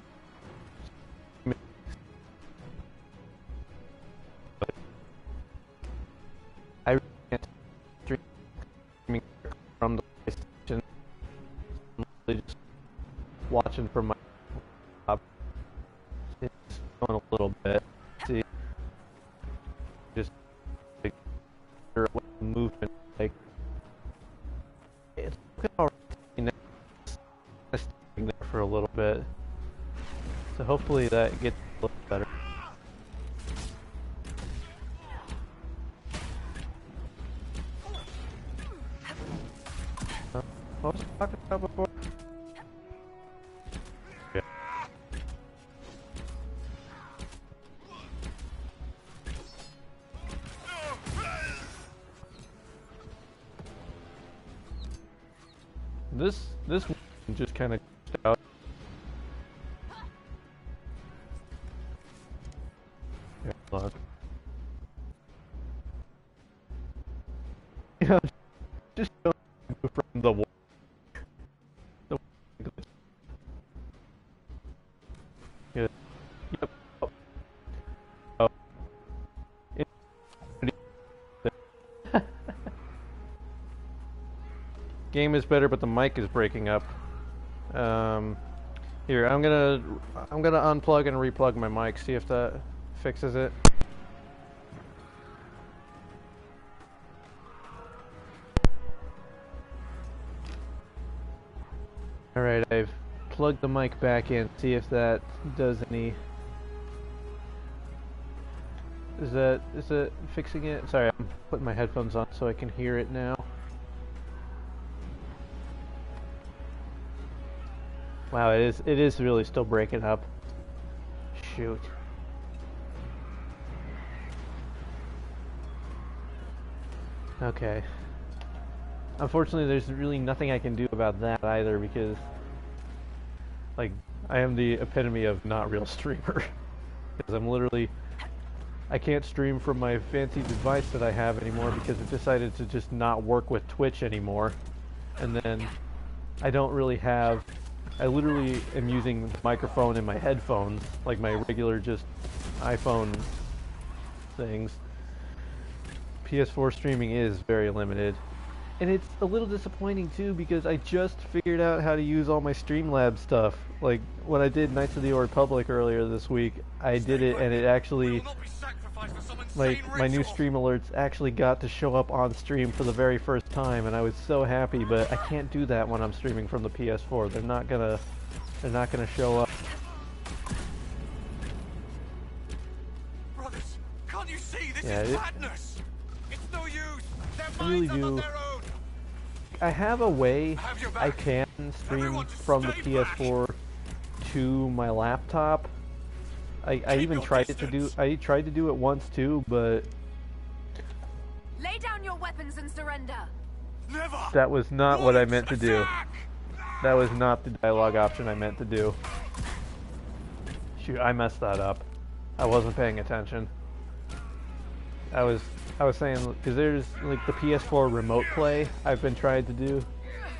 S1: I can't streaming from the PlayStation. I'm really just watching from my laptop. It's going a little bit. See, just movement, like it's already there for a little bit, so hopefully that gets a little better. What was I talking about before? Yeah. This one just kind of out. Yeah, look. You know, just don't move from the wall. Good. Yep. Oh. Game is better, but the mic is breaking up. Here, I'm gonna unplug and replug my mic. See if that fixes it. All right, I've plugged the mic back in. See if that does any. Is that fixing it? Sorry, I'm putting my headphones on so I can hear it now. Wow, it is really still breaking up. Shoot. Okay. Unfortunately, there's really nothing I can do about that either because, like, I am the epitome of not real streamer. Because I'm literally, I can't stream from my fancy device that I have anymore because it decided to just not work with Twitch anymore. And then I don't really have, I literally am using the microphone in my headphones, like my regular just iPhone things. PS4 streaming is very limited. And it's a little disappointing too because I just figured out how to use all my Streamlabs stuff. Like when I did Knights of the Old Republic earlier this week, I did it and it actually, like, my new stream alerts actually got to show up on stream for the very first time, and I was so happy. But I can't do that when I'm streaming from the PS4. They're not gonna show up.
S2: Brothers, can't you see this
S1: Yeah,
S2: is madness? It's no use.
S1: I really do. I have a way I can stream from the PS4 to my laptop, I even tried it to do. I tried to do it once too, but
S11: Lay down your weapons and surrender.
S2: Never.
S1: that was not what I meant to do. That was not the dialogue option I meant to do. Shoot, I messed that up. I wasn't paying attention. I was saying, because there's like the PS4 remote play I've been trying to do.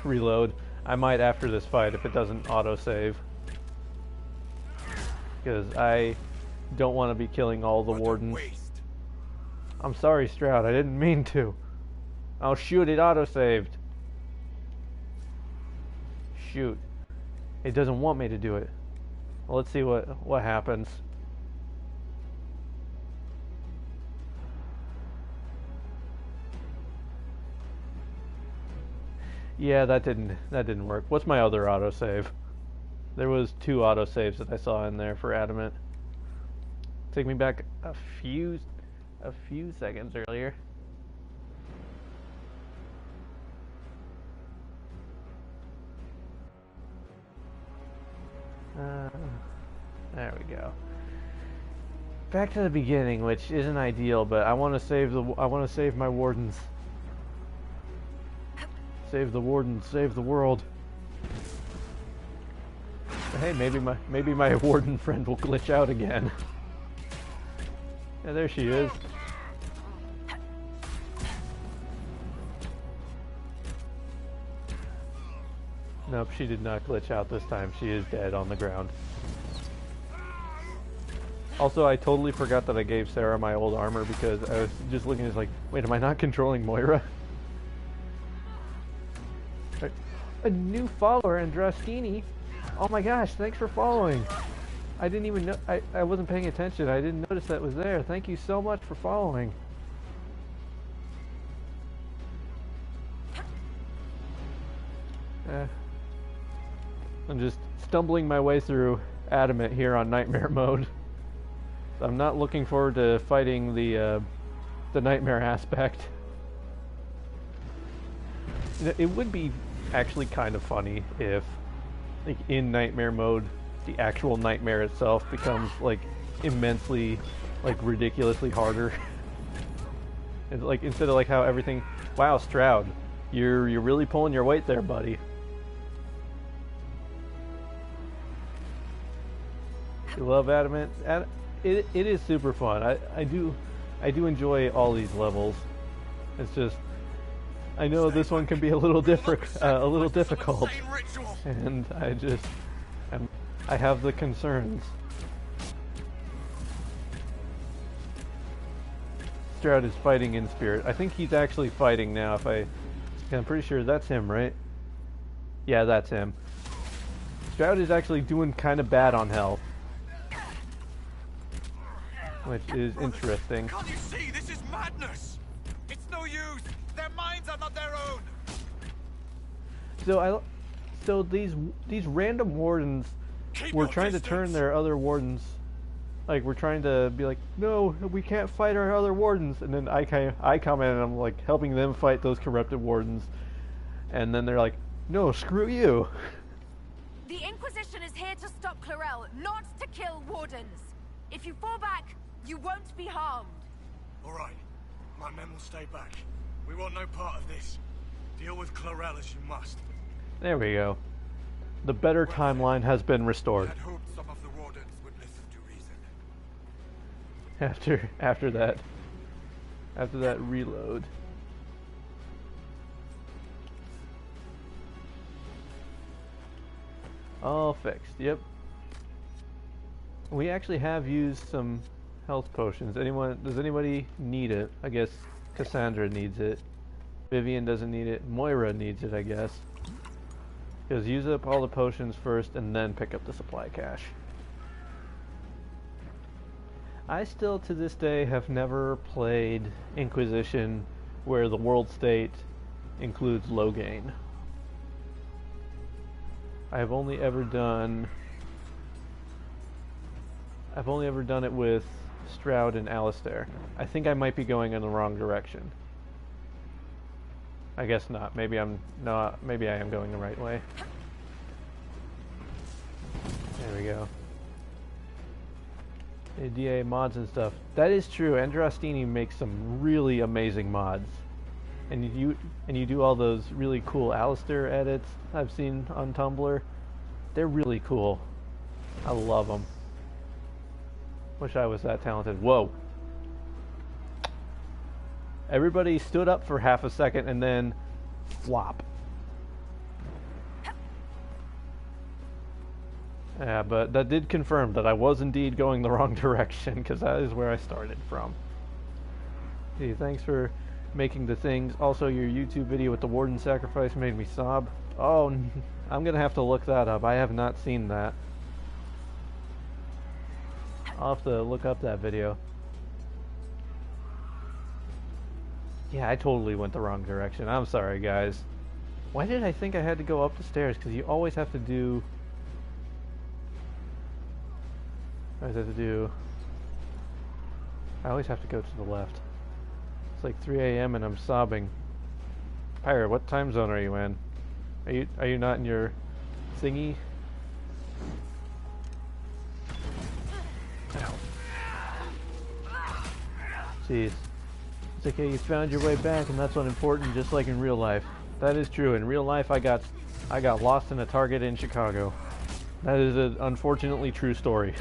S1: Reload. I might after this fight if it doesn't autosave. Because I don't want to be killing all the wardens. I'm sorry, Stroud. I didn't mean to. Oh shoot, it autosaved. Shoot. It doesn't want me to do it. Well, let's see what happens. Yeah, that didn't work. What's my other autosave? There was 2 autosaves that I saw in there for Adamant. Take me back a few seconds earlier. There we go. Back to the beginning, which isn't ideal, but I want to save my wardens. Save the wardens, save the world. Hey, maybe my warden friend will glitch out again. Yeah, there she is. Nope, she did not glitch out this time. She is dead on the ground. Also, I totally forgot that I gave Sarah my old armor because I was just looking at it like, wait, am I not controlling Moira? A new follower, Andraskini. Oh my gosh, thanks for following. I didn't even know, I wasn't paying attention. I didn't notice that was there. Thank you so much for following. I'm just stumbling my way through Adamant here on Nightmare mode. I'm not looking forward to fighting the Nightmare aspect. It would be actually kind of funny if, like, in Nightmare mode, the actual Nightmare itself becomes, like, immensely, like, ridiculously harder. It's like, instead of, like, how everything... Wow, Stroud, you're really pulling your weight there, buddy. You love Adamant? It is super fun. I do enjoy all these levels. It's just... I know this one can be a little difficult, and I have the concerns. Stroud is fighting in spirit. I think he's actually fighting now. I'm pretty sure that's him, right? Yeah, that's him. Stroud is actually doing kind of bad on health, which is interesting.
S2: Can't you see? This is madness. It's no use. Their minds are not their own.
S1: So these random wardens were trying to turn their other wardens, like, we're trying to be like, no, we can't fight our other wardens, and then I come in and I'm like helping them fight those corrupted wardens, and then they're like, no, screw you.
S11: The Inquisition is here to stop Clarel, not to kill wardens. If you fall back, you won't be harmed.
S2: All right, my men will stay back. We want no part of this. Deal with Clarel as you must.
S1: There we go. The better timeline has been restored.
S2: I had hoped some of the wardens would listen to reason.
S1: After that reload. All fixed. Yep. We actually have used some health potions. Does anybody need it? I guess Cassandra needs it. Vivian doesn't need it. Moira needs it, I guess. Because use up all the potions first and then pick up the supply cache. I still, to this day, have never played Inquisition where the world state includes Loghain. I've only ever done it with Stroud and Alistair. I think I might be going in the wrong direction. I guess not. Maybe I am going the right way. There we go. DA mods and stuff. That is true. Andrastini makes some really amazing mods. And you do all those really cool Alistair edits I've seen on Tumblr. They're really cool. I love them. Wish I was that talented. Whoa. Everybody stood up for half a second and then flop. Yeah, but that did confirm that I was indeed going the wrong direction, because that is where I started from. Hey, thanks for making the things. Also, your YouTube video with the Warden sacrifice made me sob. Oh, I'm going to have to look that up. I have not seen that. I'll have to look up that video. Yeah, I totally went the wrong direction. I'm sorry, guys. Why did I think I had to go up the stairs? Because you always have to do... I always have to go to the left. It's like 3 a.m. and I'm sobbing. Pyre, what time zone are you in? Are you not in your thingy? Ow. Jeez. It's okay, you found your way back, and that's what's important, just like in real life. That is true. In real life, I got lost in a Target in Chicago. That is an unfortunately true story.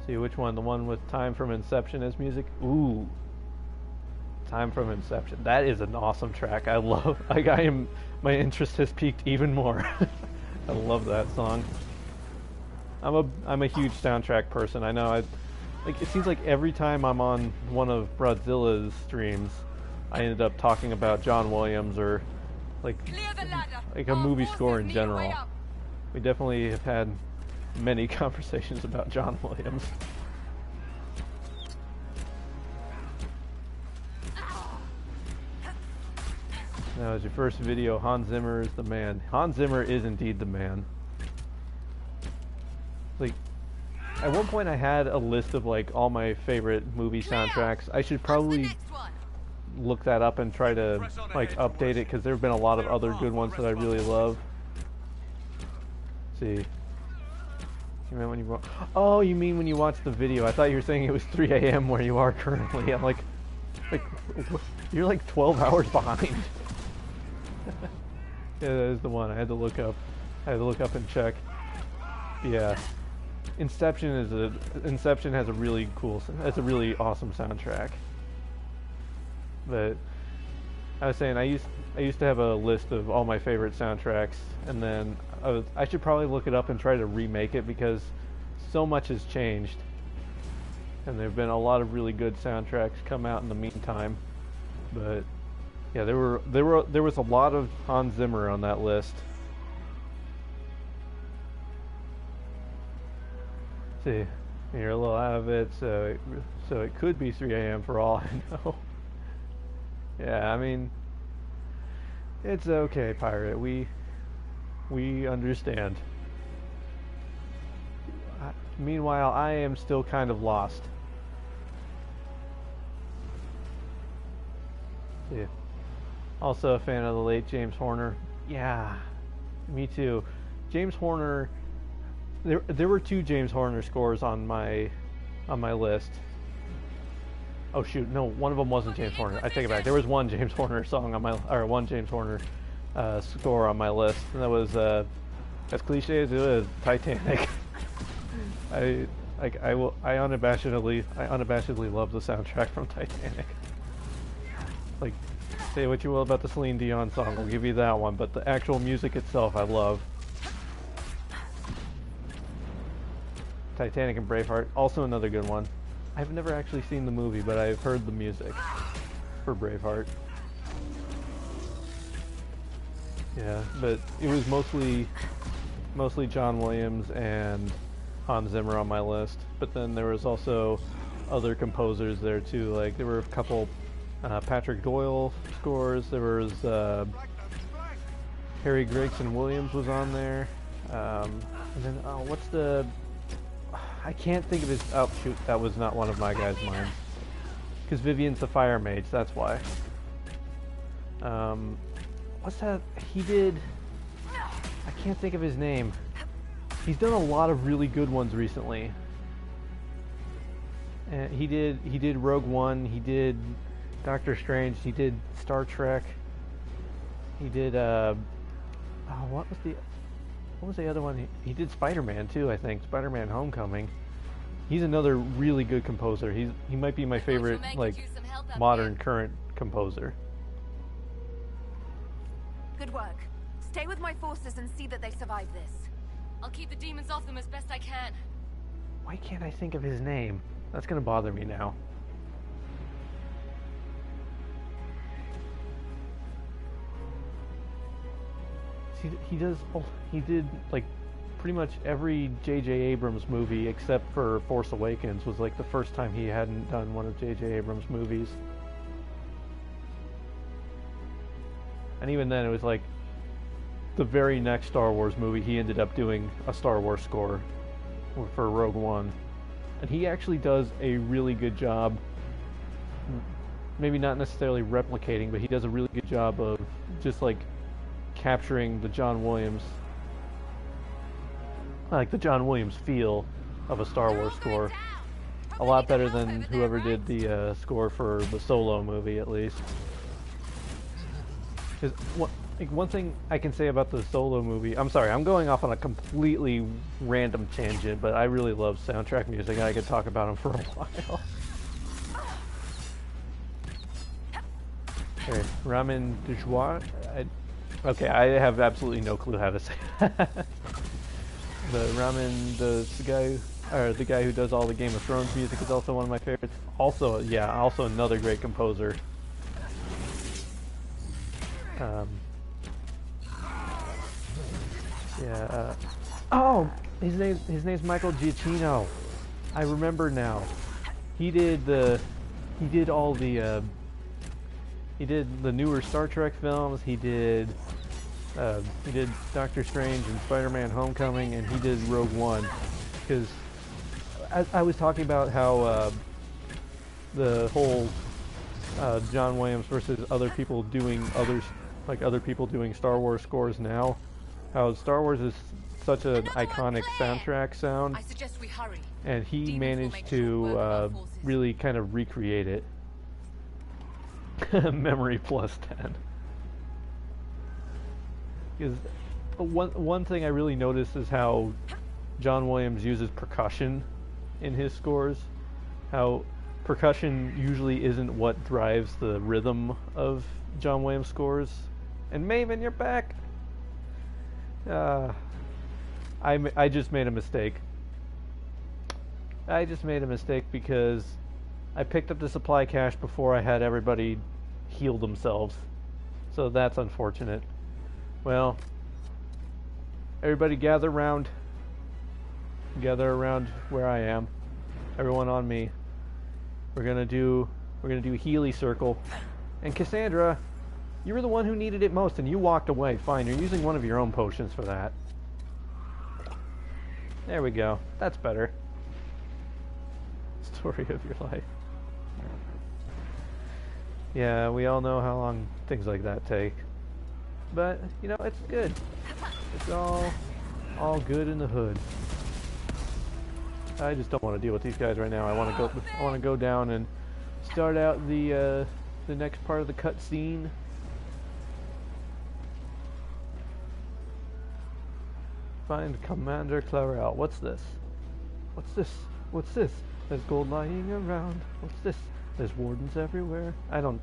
S1: See which one? The one with Time from Inception as music? Ooh. Time from Inception. That is an awesome track. I love... my interest has peaked even more. I love that song. I'm a huge soundtrack person. I know. It seems like every time I'm on one of Brodzilla's streams, I ended up talking about John Williams or like a movie score in general. We definitely have had many conversations about John Williams. Now, as your first video, Hans Zimmer is the man. Hans Zimmer is indeed the man. Like, at one point I had a list of like all my favorite movie soundtracks. I should probably look that up and try to like update it, because there have been a lot of other good ones that I really love. Let's see. You mean when you oh, you mean when you watch the video? I thought you were saying it was 3 a.m. where you are currently. I'm like you're like 12 hours behind. Yeah, that is the one. I had to look up and check. Yeah. Inception has a really awesome soundtrack. But I was saying I used to have a list of all my favorite soundtracks, and then I should probably look it up and try to remake it, because so much has changed, and there've been a lot of really good soundtracks come out in the meantime. But yeah, there was a lot of Hans Zimmer on that list. See, you're a little out of it, so it could be 3 a.m. for all I know. Yeah, I mean, it's okay, Pirate. We understand. Meanwhile, I am still kind of lost. Yeah. Also a fan of the late James Horner. Yeah, me too. James Horner. There were 2 James Horner scores on my list. Oh shoot, no, one of them wasn't James Horner. I take it back. There was one James Horner song on one James Horner score on my list, and that was as cliche as it is, Titanic. I unabashedly love the soundtrack from Titanic. Like, say what you will about the Celine Dion song, I'll give you that one, but the actual music itself I love. Titanic and Braveheart, also another good one. I've never actually seen the movie, but I've heard the music for Braveheart. Yeah, but it was mostly John Williams and Hans Zimmer on my list. But then there was also other composers there too. Like there were a couple Patrick Doyle scores. There was Harry Gregson Williams was on there. And then what's the? I can't think of his... Oh, shoot. That was not one of my guys' mine. Because Vivian's the Fire Mage. That's why. What's that? He did... I can't think of his name. He's done a lot of really good ones recently. And he did Rogue One, he did Doctor Strange, he did Star Trek, he did what was the other one? He did Spider-Man too, I think. Spider-Man Homecoming. He's another really good composer. He might be my favorite modern current composer.
S11: Good work. Stay with my forces and see that they survive this.
S12: I'll keep the demons off them as best I can.
S1: Why can't I think of his name? That's gonna bother me now. He did like pretty much every J.J. Abrams movie except for Force Awakens was like the first time he hadn't done one of J.J. Abrams' movies. And even then it was like the very next Star Wars movie he ended up doing a Star Wars score for Rogue One. And he actually does a really good job, maybe not necessarily replicating, but he does a really good job of just like capturing the John Williams, like the John Williams feel of a Star Wars score. A lot better than whoever did the score for the Solo movie, at least. Because one thing I can say about the Solo movie, I'm sorry, I'm going off on a completely random tangent, but I really love soundtrack music and I could talk about them for a while. Okay, Ramen de joie. Okay, I have absolutely no clue how to say that. The guy who does all the Game of Thrones music is also one of my favorites. Also, yeah, also another great composer. Oh, his name's Michael Giacchino. I remember now. He did the newer Star Trek films. He did Doctor Strange and Spider-Man Homecoming, and he did Rogue One. Because I was talking about how the whole John Williams versus other people doing Star Wars scores now. How Star Wars is such an iconic soundtrack sound,
S11: I suggest we hurry.
S1: and he managed to really kind of recreate it. Memory plus 10. Because one thing I really noticed is how John Williams uses percussion in his scores. How percussion usually isn't what drives the rhythm of John Williams scores. And Maven, you're back! I just made a mistake. I just made a mistake because I picked up the supply cache before I had everybody heal themselves. So that's unfortunate. Well, everybody gather around. Gather around where I am. Everyone on me. We're gonna do Healy Circle. And Cassandra, you were the one who needed it most and you walked away. Fine, you're using one of your own potions for that. There we go. That's better. Story of your life. Yeah, we all know how long things like that take. But, you know, it's good. It's all good in the hood. I just don't want to deal with these guys right now. I want to go down and start out the next part of the cutscene. Find Commander Clarel. What's this? What's this? What's this? There's gold lying around. What's this? There's wardens everywhere. I'm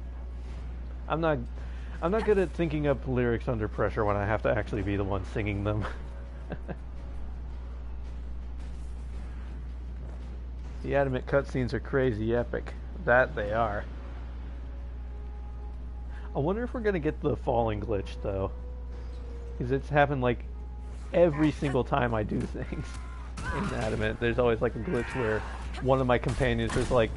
S1: not good at thinking up lyrics under pressure when I have to actually be the one singing them. The Adamant cutscenes are crazy epic. That they are. I wonder if we're gonna get the falling glitch though. Because it's happened like every single time I do things in Adamant. There's always like a glitch where one of my companions is like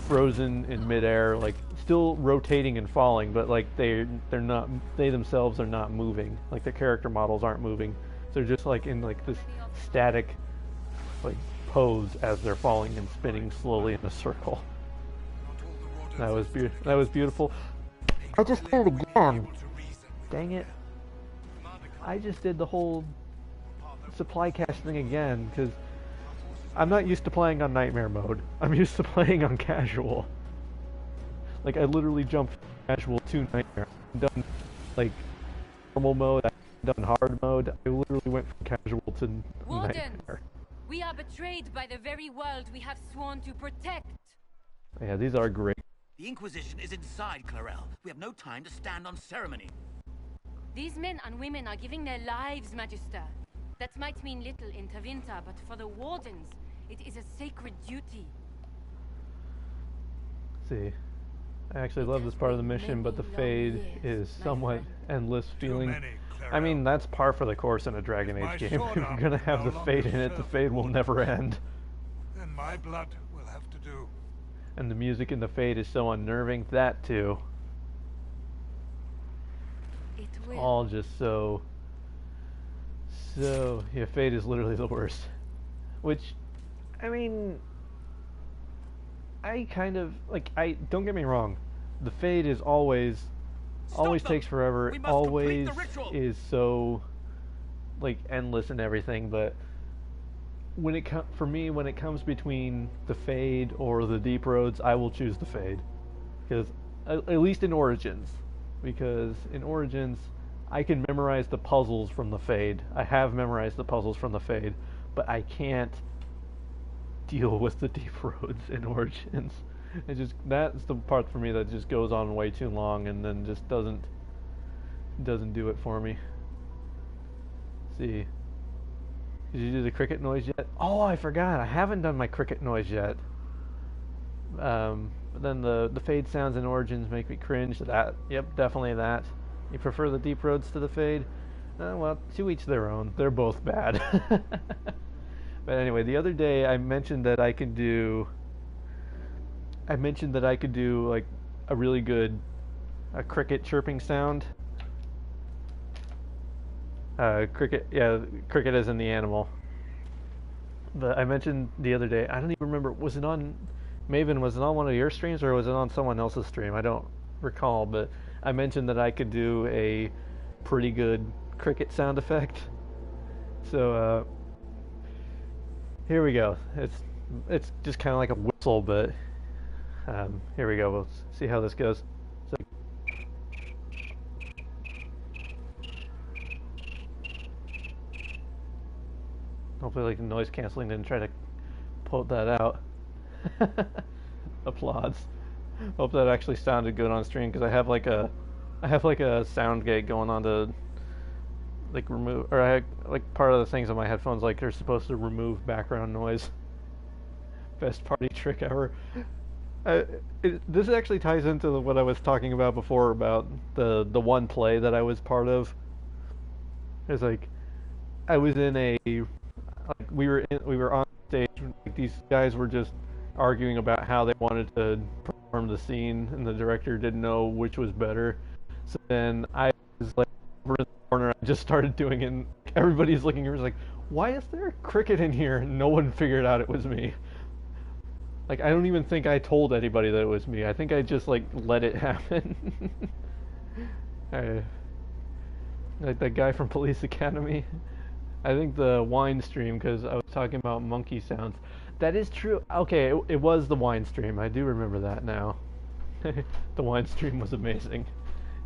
S1: frozen in midair, like still rotating and falling, but like they themselves are not moving. Like their character models aren't moving. They're just like in like this static like pose as they're falling and spinning slowly in a circle. That was beautiful. I just did it again. Dang it. I just did the whole supply cache thing again, because I'm not used to playing on Nightmare mode. I'm used to playing on casual. Like, I literally jumped from casual to Nightmare. I've done, like, normal mode, I've done hard mode. I literally went from casual to Nightmare.
S12: We are betrayed by the very world we have sworn to protect.
S1: Yeah, these are great.
S13: The Inquisition is inside, Clarel. We have no time to stand on ceremony.
S12: These men and women are giving their lives, Magister. That might mean little in Tavinta, but for the Wardens, it is a sacred duty.
S1: See, I actually love this part of the mission, but the fade is somewhat endless feeling. I mean, that's par for the course in a Dragon Age game. If you're gonna have the fade in it, the fade will never end.
S14: Then my blood will have to do.
S1: And the music in the fade is so unnerving, that too. It's all just so... yeah, fade is literally the worst. Which, I mean... I kind of, like, don't get me wrong. The fade is always takes forever, always is so, like, endless and everything, but when for me, when it comes between the fade or the deep roads, I will choose the fade. Because, at least in Origins, because in Origins, I can memorize the puzzles from the fade. I have memorized the puzzles from the fade, but I can't deal with the deep roads in Origins. That's the part for me that just goes on way too long and then just doesn't do it for me. Let's see. Did you do the cricket noise yet? Oh, I forgot. I haven't done my cricket noise yet. But then the fade sounds in Origins make me cringe. Yep, definitely that. You prefer the deep roads to the fade? Well, to each their own. They're both bad. But anyway, the other day I mentioned that I could do like a really good cricket chirping sound. Cricket as in the animal. But I mentioned the other day, I don't even remember, was it on Maven, was it on one of your streams or was it on someone else's stream? I don't recall, but I mentioned that I could do a pretty good cricket sound effect. So here we go. It's just kind of like a whistle, but here we go. We'll see how this goes. So, hopefully, like, the noise canceling didn't try to pull that out. Applause. Hope that actually sounded good on stream, because I have like a sound gate going on to like remove, or I had, like, part of the things on my headphones like are supposed to remove background noise. Best party trick ever. This actually ties into what I was talking about before about the one play that I was part of. It's like I was in a, like, we were on stage, like, these guys were just arguing about how they wanted to perform the scene, and the director didn't know which was better. So then I was like over in the corner, I just started doing it, and everybody's looking at me like, why is there a cricket in here? And no one figured out it was me. Like, I don't even think I told anybody that it was me. I think I just, like, let it happen. Like that guy from Police Academy. I think the wine stream, because I was talking about monkey sounds. That is true. Okay, it was the wine stream. I do remember that now. The wine stream was amazing.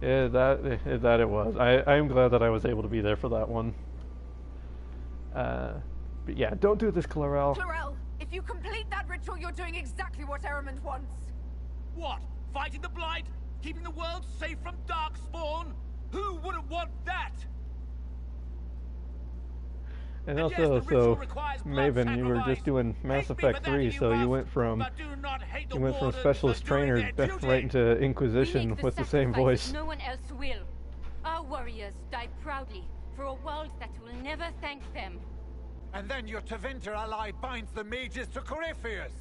S1: Yeah, that it was. I am glad that I was able to be there for that one. But yeah, don't do this, Clarel.
S11: Clarel, if you complete that ritual, you're doing exactly what Ehrman wants.
S13: What? Fighting the Blight? Keeping the world safe from Darkspawn? Who wouldn't want that?
S1: And also, so Maven, you were just doing Mass Effect 3, so you went from Specialist Trainer right into Inquisition with the same voice.
S12: No one else will. Our warriors die proudly for a world that will never thank them.
S14: And then your Tavinta ally binds the mages to Corypheus.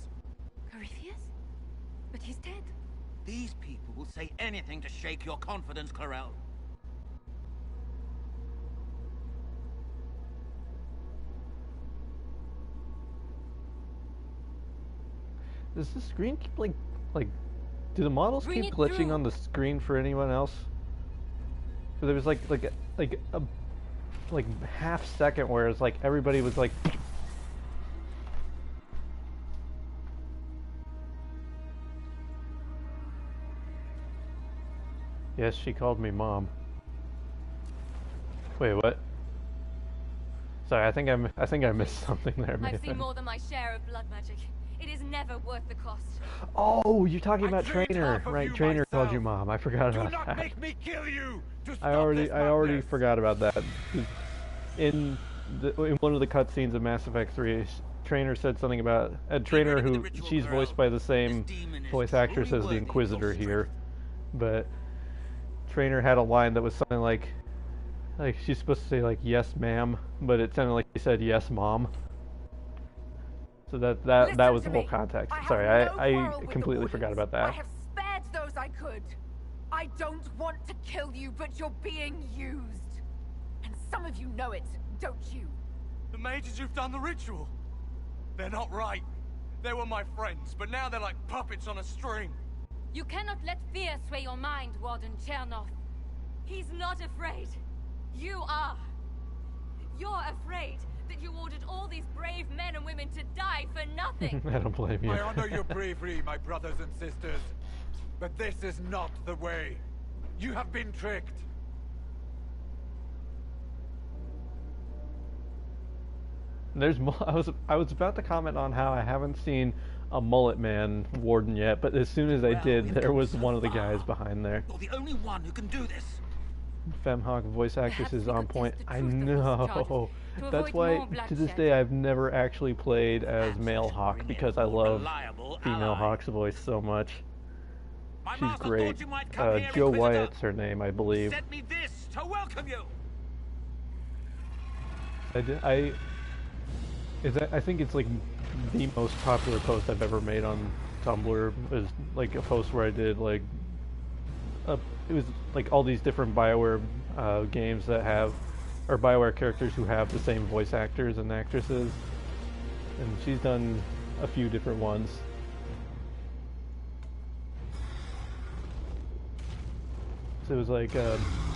S12: Corypheus? But he's dead.
S13: These people will say anything to shake your confidence, Clarel.
S1: Does the screen keep like do the models keep glitching on the screen for anyone else? So there was like like half second where it's like everybody was like. Yes, she called me mom. Wait, what? Sorry, I think I missed something there.
S12: I've seen more than my share of blood magic. It is never worth the cost.
S1: Oh, you're talking about Trainer, right? Trainer called you mom. I forgot about
S14: Do not
S1: that.
S14: make me kill you.
S1: I already forgot about that. In one of the cutscenes of Mass Effect 3, Trainer said something about a Trainer who she's voiced by the same voice actress as the Inquisitor here, but Trainer had a line that was something like she's supposed to say like yes ma'am, but it sounded like she said yes mom. So that was the whole context. Sorry, I completely forgot about that.
S11: I have spared those I could. I don't want to kill you, but you're being used. And some of you know it, don't you?
S2: The mages who've done the ritual. They're not right. They were my friends, but now they're like puppets on a string.
S12: You cannot let fear sway your mind, Warden Chernoff. He's not afraid. You are. You're afraid that you ordered all these brave men and women to die for nothing.
S1: I don't blame you.
S14: I honor your bravery, my brothers and sisters. But this is not the way. You have been tricked.
S1: There's I was about to comment on how I haven't seen a mullet man warden yet, but as soon as I did, there was one of the guys behind there.
S13: You're the only one who can do this.
S1: Femhawk voice actress is on point. I know. That's why to this day I've never actually played as male Hawk because I love female Hawk's voice so much. She's great. Joe Wyatt's her name, I believe.
S13: Sent me this to welcome you.
S1: I think it's like the most popular post I've ever made on Tumblr. Is like a post where I did like it was like all these different BioWare games that have, or BioWare characters who have the same voice actors and actresses, and she's done a few different ones. So it was like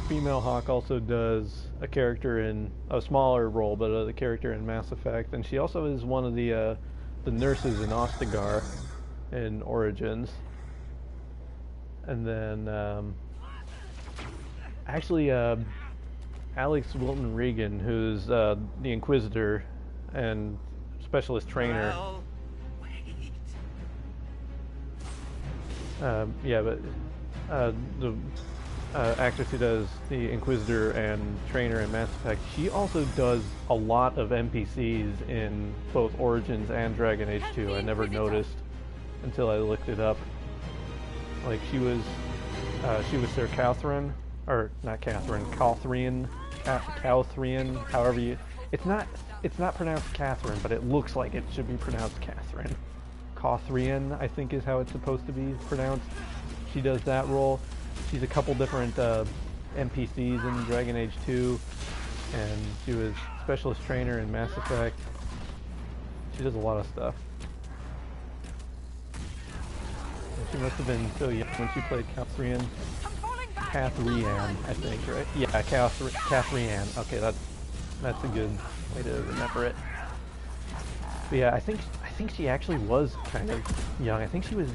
S1: female Hawk also does a character in a smaller role, but the character in Mass Effect, and she also is one of the nurses in Ostagar in Origins. And then actually Alex Wilton Regan, who's the Inquisitor and Specialist Trainer. Yeah, but the actress who does the Inquisitor and Trainer in Mass Effect, she also does a lot of NPCs in both Origins and Dragon Age 2. I never noticed until I looked it up. Like she was Sir Catherine, or not Catherine, Calthrian, however you. It's not pronounced Catherine, but it looks like it should be pronounced Catherine. Calthrian, I think, is how it's supposed to be pronounced. She does that role. She's a couple different NPCs in Dragon Age 2, and she was Specialist Trainer in Mass Effect. She does a lot of stuff. She must have been so young when she played Catherine, I think, right? Yeah, Catherine. Okay, that's a good way to remember it. But yeah, I think she actually was kind of young. I think she was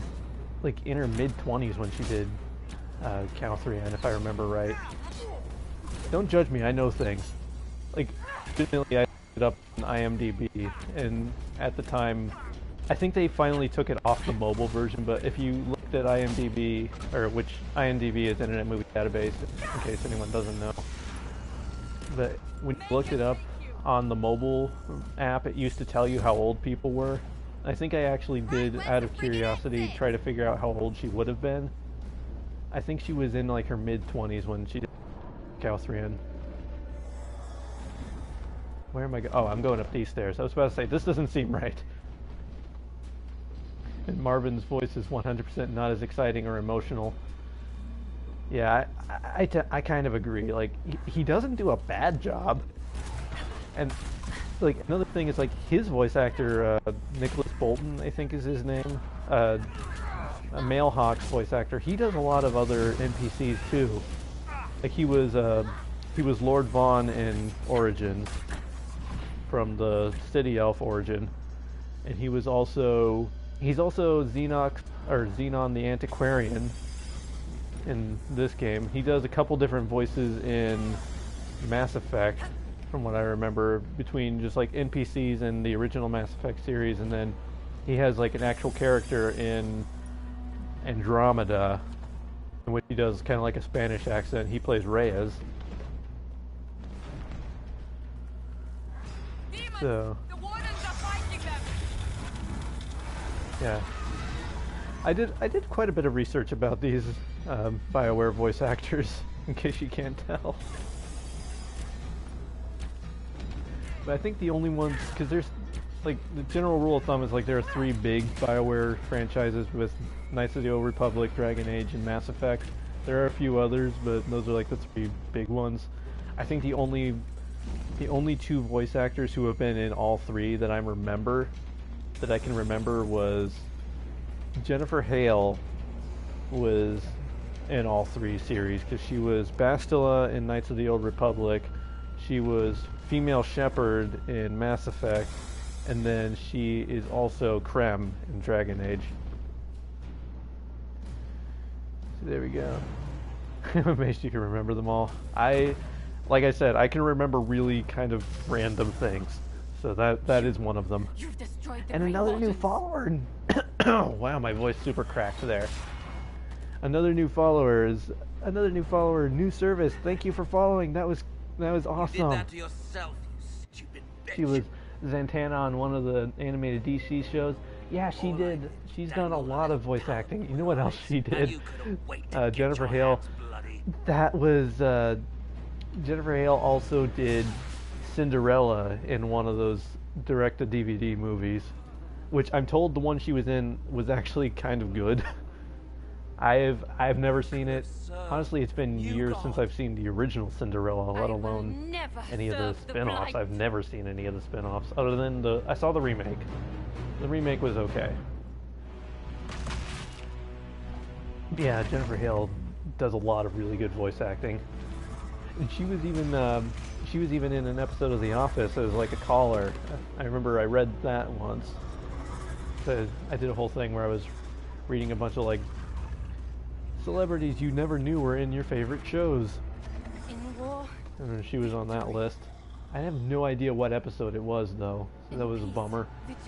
S1: like in her mid-20s when she did Catherine, if I remember right. Don't judge me, I know things. Like, generally I looked it up on IMDb, and at the time, I think they finally took it off the mobile version, but if you looked at IMDb, or which IMDb is Internet Movie Database, in case anyone doesn't know, but when you looked it up on the mobile app, it used to tell you how old people were. I think I actually did, out of curiosity, try to figure out how old she would have been. I think she was in like her mid-20s when she did Catherine. Where am I going? Oh, I'm going up these stairs. I was about to say, this doesn't seem right. And Marvin's voice is 100% not as exciting or emotional. Yeah, I kind of agree. Like, he doesn't do a bad job. And, like, another thing is, like, his voice actor, Nicholas Bolton, I think is his name, a male Hawk's voice actor, he does a lot of other NPCs, too. Like, he was he was Lord Vaughn in Origins, from the City Elf origin, and he's also Xenon the Antiquarian in this game. He does a couple different voices in Mass Effect, from what I remember, between just like NPCs in the original Mass Effect series, and then he has like an actual character in Andromeda, in which he does kind of like a Spanish accent. He plays Reyes. So,
S11: The Wardens are fighting them.
S1: yeah, I did quite a bit of research about these BioWare voice actors, in case you can't tell. But I think the only ones, because there's like the general rule of thumb is like there are 3 big BioWare franchises with Knights of the Old Republic, Dragon Age, and Mass Effect. There are a few others, but those are like the 3 big ones. I think the only 2 voice actors who have been in all 3 that I can remember was Jennifer Hale was in all 3 series, because she was Bastila in Knights of the Old Republic, she was Female Shepherd in Mass Effect, and then she is also Krem in Dragon Age. So there we go. I'm amazed you can remember them all. Like I said, I can remember really kind of random things. So that is one of them.
S11: You've destroyed the
S1: And
S11: Great
S1: another new
S11: Wardens.
S1: follower. Wow, my voice super cracked there. Another new follower, new service. Thank you for following. That was awesome.
S13: You did that to yourself, you stupid bitch.
S1: She was Zantana on one of the animated DC shows. Yeah, she did. She's done a lot of voice acting. You know what else she did? Jennifer Hale. That was Jennifer Hale also did Cinderella in one of those direct-to-DVD movies, which I'm told the one she was in was actually kind of good. I've never seen it. Honestly, it's been years since I've seen the original Cinderella, let alone any of the spin-offs. I've never seen any of the spin-offs other than I saw the remake. The remake was okay. Yeah, Jennifer Hale does a lot of really good voice acting. And she was even in an episode of The Office as like a caller. I remember I read that once. So I did a whole thing where I was reading a bunch of like celebrities you never knew were in your favorite shows.
S11: In war.
S1: And she was on that list. I have no idea what episode it was though. So that was a bummer.
S11: Vigilance.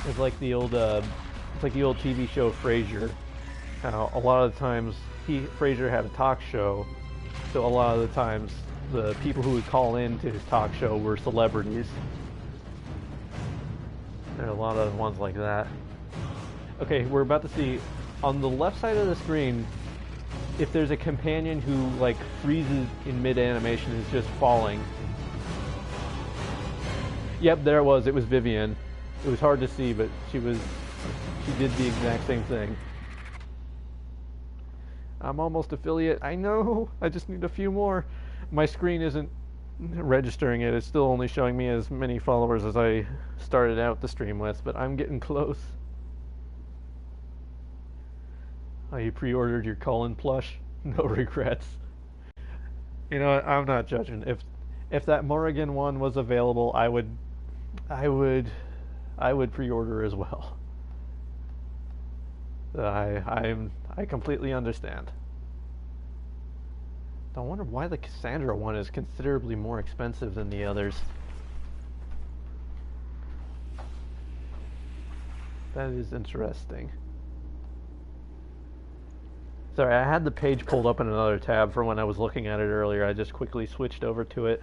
S1: It's like the old TV show Frasier. How a lot of the times Frasier had a talk show, so a lot of the times the people who would call in to his talk show were celebrities. There are a lot of ones like that. Okay, we're about to see on the left side of the screen if there's a companion who like freezes in mid-animation and is just falling. Yep, there it was. It was Vivian. It was hard to see, but she did the exact same thing. I'm almost affiliate. I know. I just need a few more. My screen isn't registering it. It's still only showing me as many followers as I started out the stream with, but I'm getting close. Oh, you pre-ordered your Cullen plush? No regrets. You know what? I'm not judging. If that Morrigan one was available, I would pre-order as well. I completely understand. I wonder why the Cassandra one is considerably more expensive than the others. That is interesting. Sorry, I had the page pulled up in another tab for when I was looking at it earlier. I just quickly switched over to it.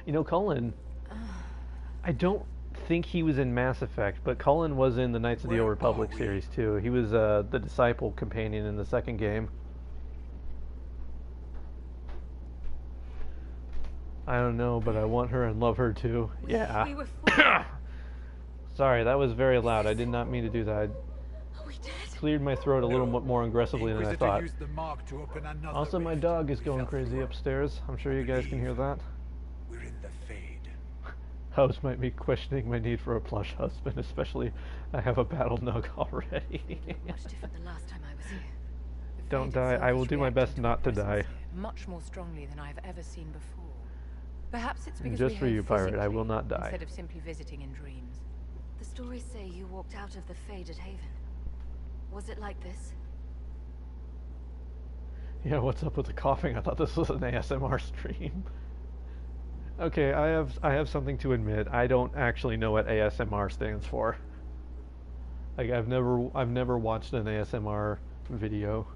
S1: You know, Cullen, I don't think he was in Mass Effect, but Cullen was in the Knights of the Old Republic series too. He was the disciple companion in the second game. I don't know, but I want her and love her too. Yeah.
S12: We were
S1: Sorry, that was very loud. I did not mean to do that. Cleared my throat a little bit more aggressivly than I thought. Also, my dog is going crazy upstairs. I'm sure you guys can hear that.
S14: We're in the Fade.
S1: House might be questioning my need for a plush husband, especially I have a battle nug already.
S3: Much different than last time I was here. The
S1: Don't
S3: Fate
S1: die.
S3: itself
S1: I will
S3: is
S1: do my
S3: reacting
S1: best
S3: to
S1: not to
S3: presence
S1: die.
S3: here, much more strongly than I have ever seen before. Perhaps it's because
S1: Just
S3: we're
S1: for
S3: here
S1: you, pirate, I
S3: physically,
S1: will not die.
S3: instead of simply visiting in dreams.
S5: The stories say you walked out of the Faded Haven. Was it like this?
S1: Yeah, what's up with the coughing? I thought this was an ASMR stream. Okay, I have something to admit. I don't actually know what ASMR stands for. Like I've never watched an ASMR video.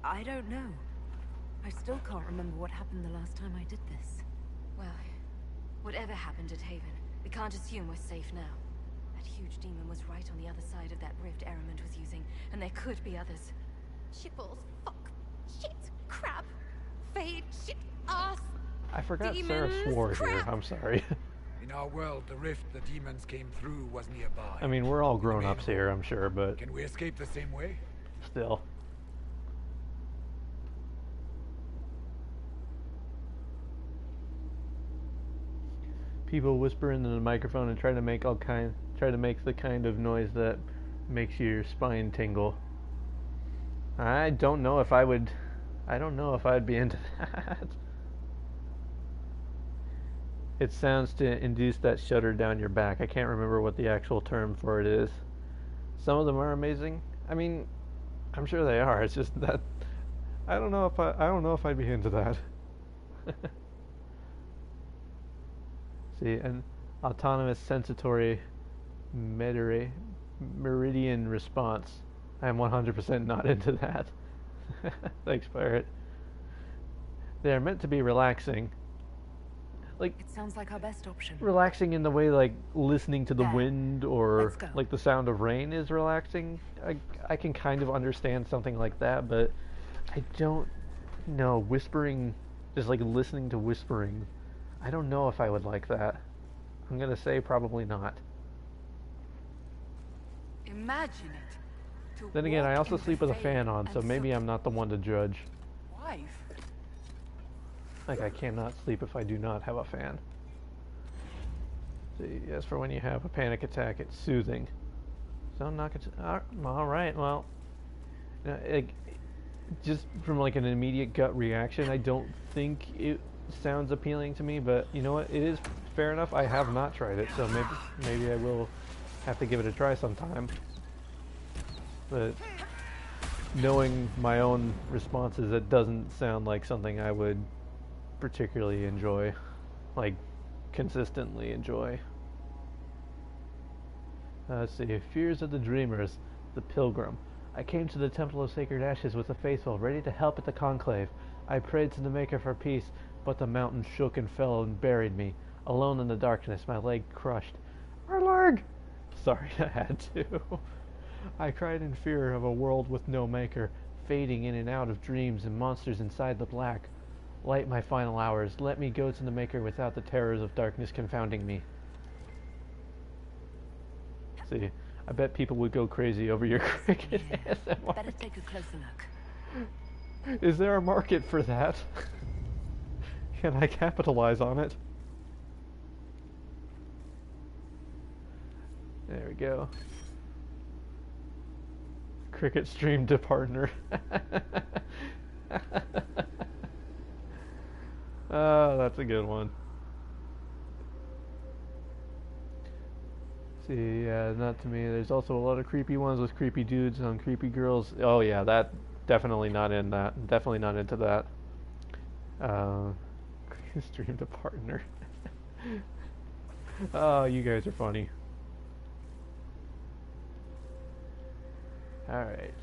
S10: I don't know. I still can't remember what happened the last time I did this.
S5: Well, whatever happened at Haven, we can't assume we're safe now. That huge demon was right on the other side of that rift Ehrman was using, and there could be others.
S11: Shitballs, fuck, shit, crap, fade, shit, ass.
S1: I forgot
S11: Demons,
S1: Sarah swore here.
S11: crap.
S1: I'm sorry.
S14: In our world, the rift the demons came through was nearby.
S1: I mean, we're all grown-ups here, I'm sure, but
S14: Can we escape the same way?
S1: still. People whisper into the microphone and try to make the kind of noise that makes your spine tingle. I don't know if I'd be into that. It sounds to induce that shudder down your back. I can't remember what the actual term for it is. Some of them are amazing. I mean, I'm sure they are. It's just that I don't know if I'd be into that. See, an autonomous sensatory meridian response. I am 100% not into that. Thanks, pirate. They are meant to be relaxing. Like,
S3: It sounds like our best option.
S1: relaxing in the way like listening to the
S3: There.
S1: wind or
S3: Let's go.
S1: like the sound of rain is relaxing. I can kind of understand something like that, but I don't know whispering, just like listening to whispering. I don't know if I would like that. I'm gonna say probably not.
S3: Imagine it. To
S1: Then again, I
S3: walk
S1: also
S3: in
S1: sleep
S3: the
S1: with a fan
S3: Fade
S1: on, so
S3: and
S1: maybe I'm not the one to judge.
S3: Wife.
S1: Like I cannot sleep if I do not have a fan. See, as for when you have a panic attack, it's soothing. So knock it. All right, well, just from like an immediate gut reaction, I don't think it sounds appealing to me. But you know what? It is fair enough. I have not tried it, so maybe I will have to give it a try sometime. But knowing my own responses, it doesn't sound like something I would particularly enjoy, like consistently enjoy. Let's see. Fears of the Dreamers, the Pilgrim. I came to the Temple of Sacred Ashes with the faithful, ready to help at the conclave. I prayed to the Maker for peace, but the mountain shook and fell and buried me. Alone in the darkness, my leg crushed. My leg! Sorry, I had to. I cried in fear of a world with no Maker, fading in and out of dreams and monsters inside the black. Light my final hours. Let me go to the Maker without the terrors of darkness confounding me. See, I bet people would go crazy over your cricket ASMR.
S3: Better take a closer look.
S1: Is there a market for that? Can I capitalize on it? There we go. Cricket stream to partner. Oh, that's a good one. See, yeah, not to me. There's also a lot of creepy ones with creepy dudes on creepy girls. Oh yeah, that definitely not in that. Definitely not into that. Stream to partner. Oh, you guys are funny. All right.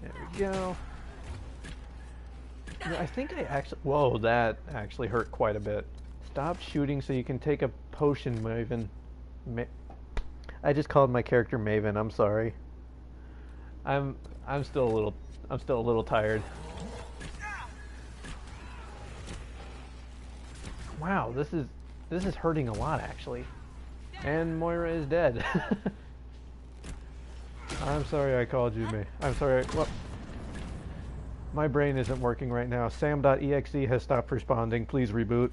S1: There we go. Yeah, I think I actually... Whoa, that actually hurt quite a bit. Stop shooting so you can take a potion, Maven. I just called my character Maven. I'm sorry. I'm still a little tired. Wow, this is hurting a lot actually. And Moira is dead. I'm sorry I called you May. I'm sorry. Well, my brain isn't working right now. Sam.exe has stopped responding. Please reboot.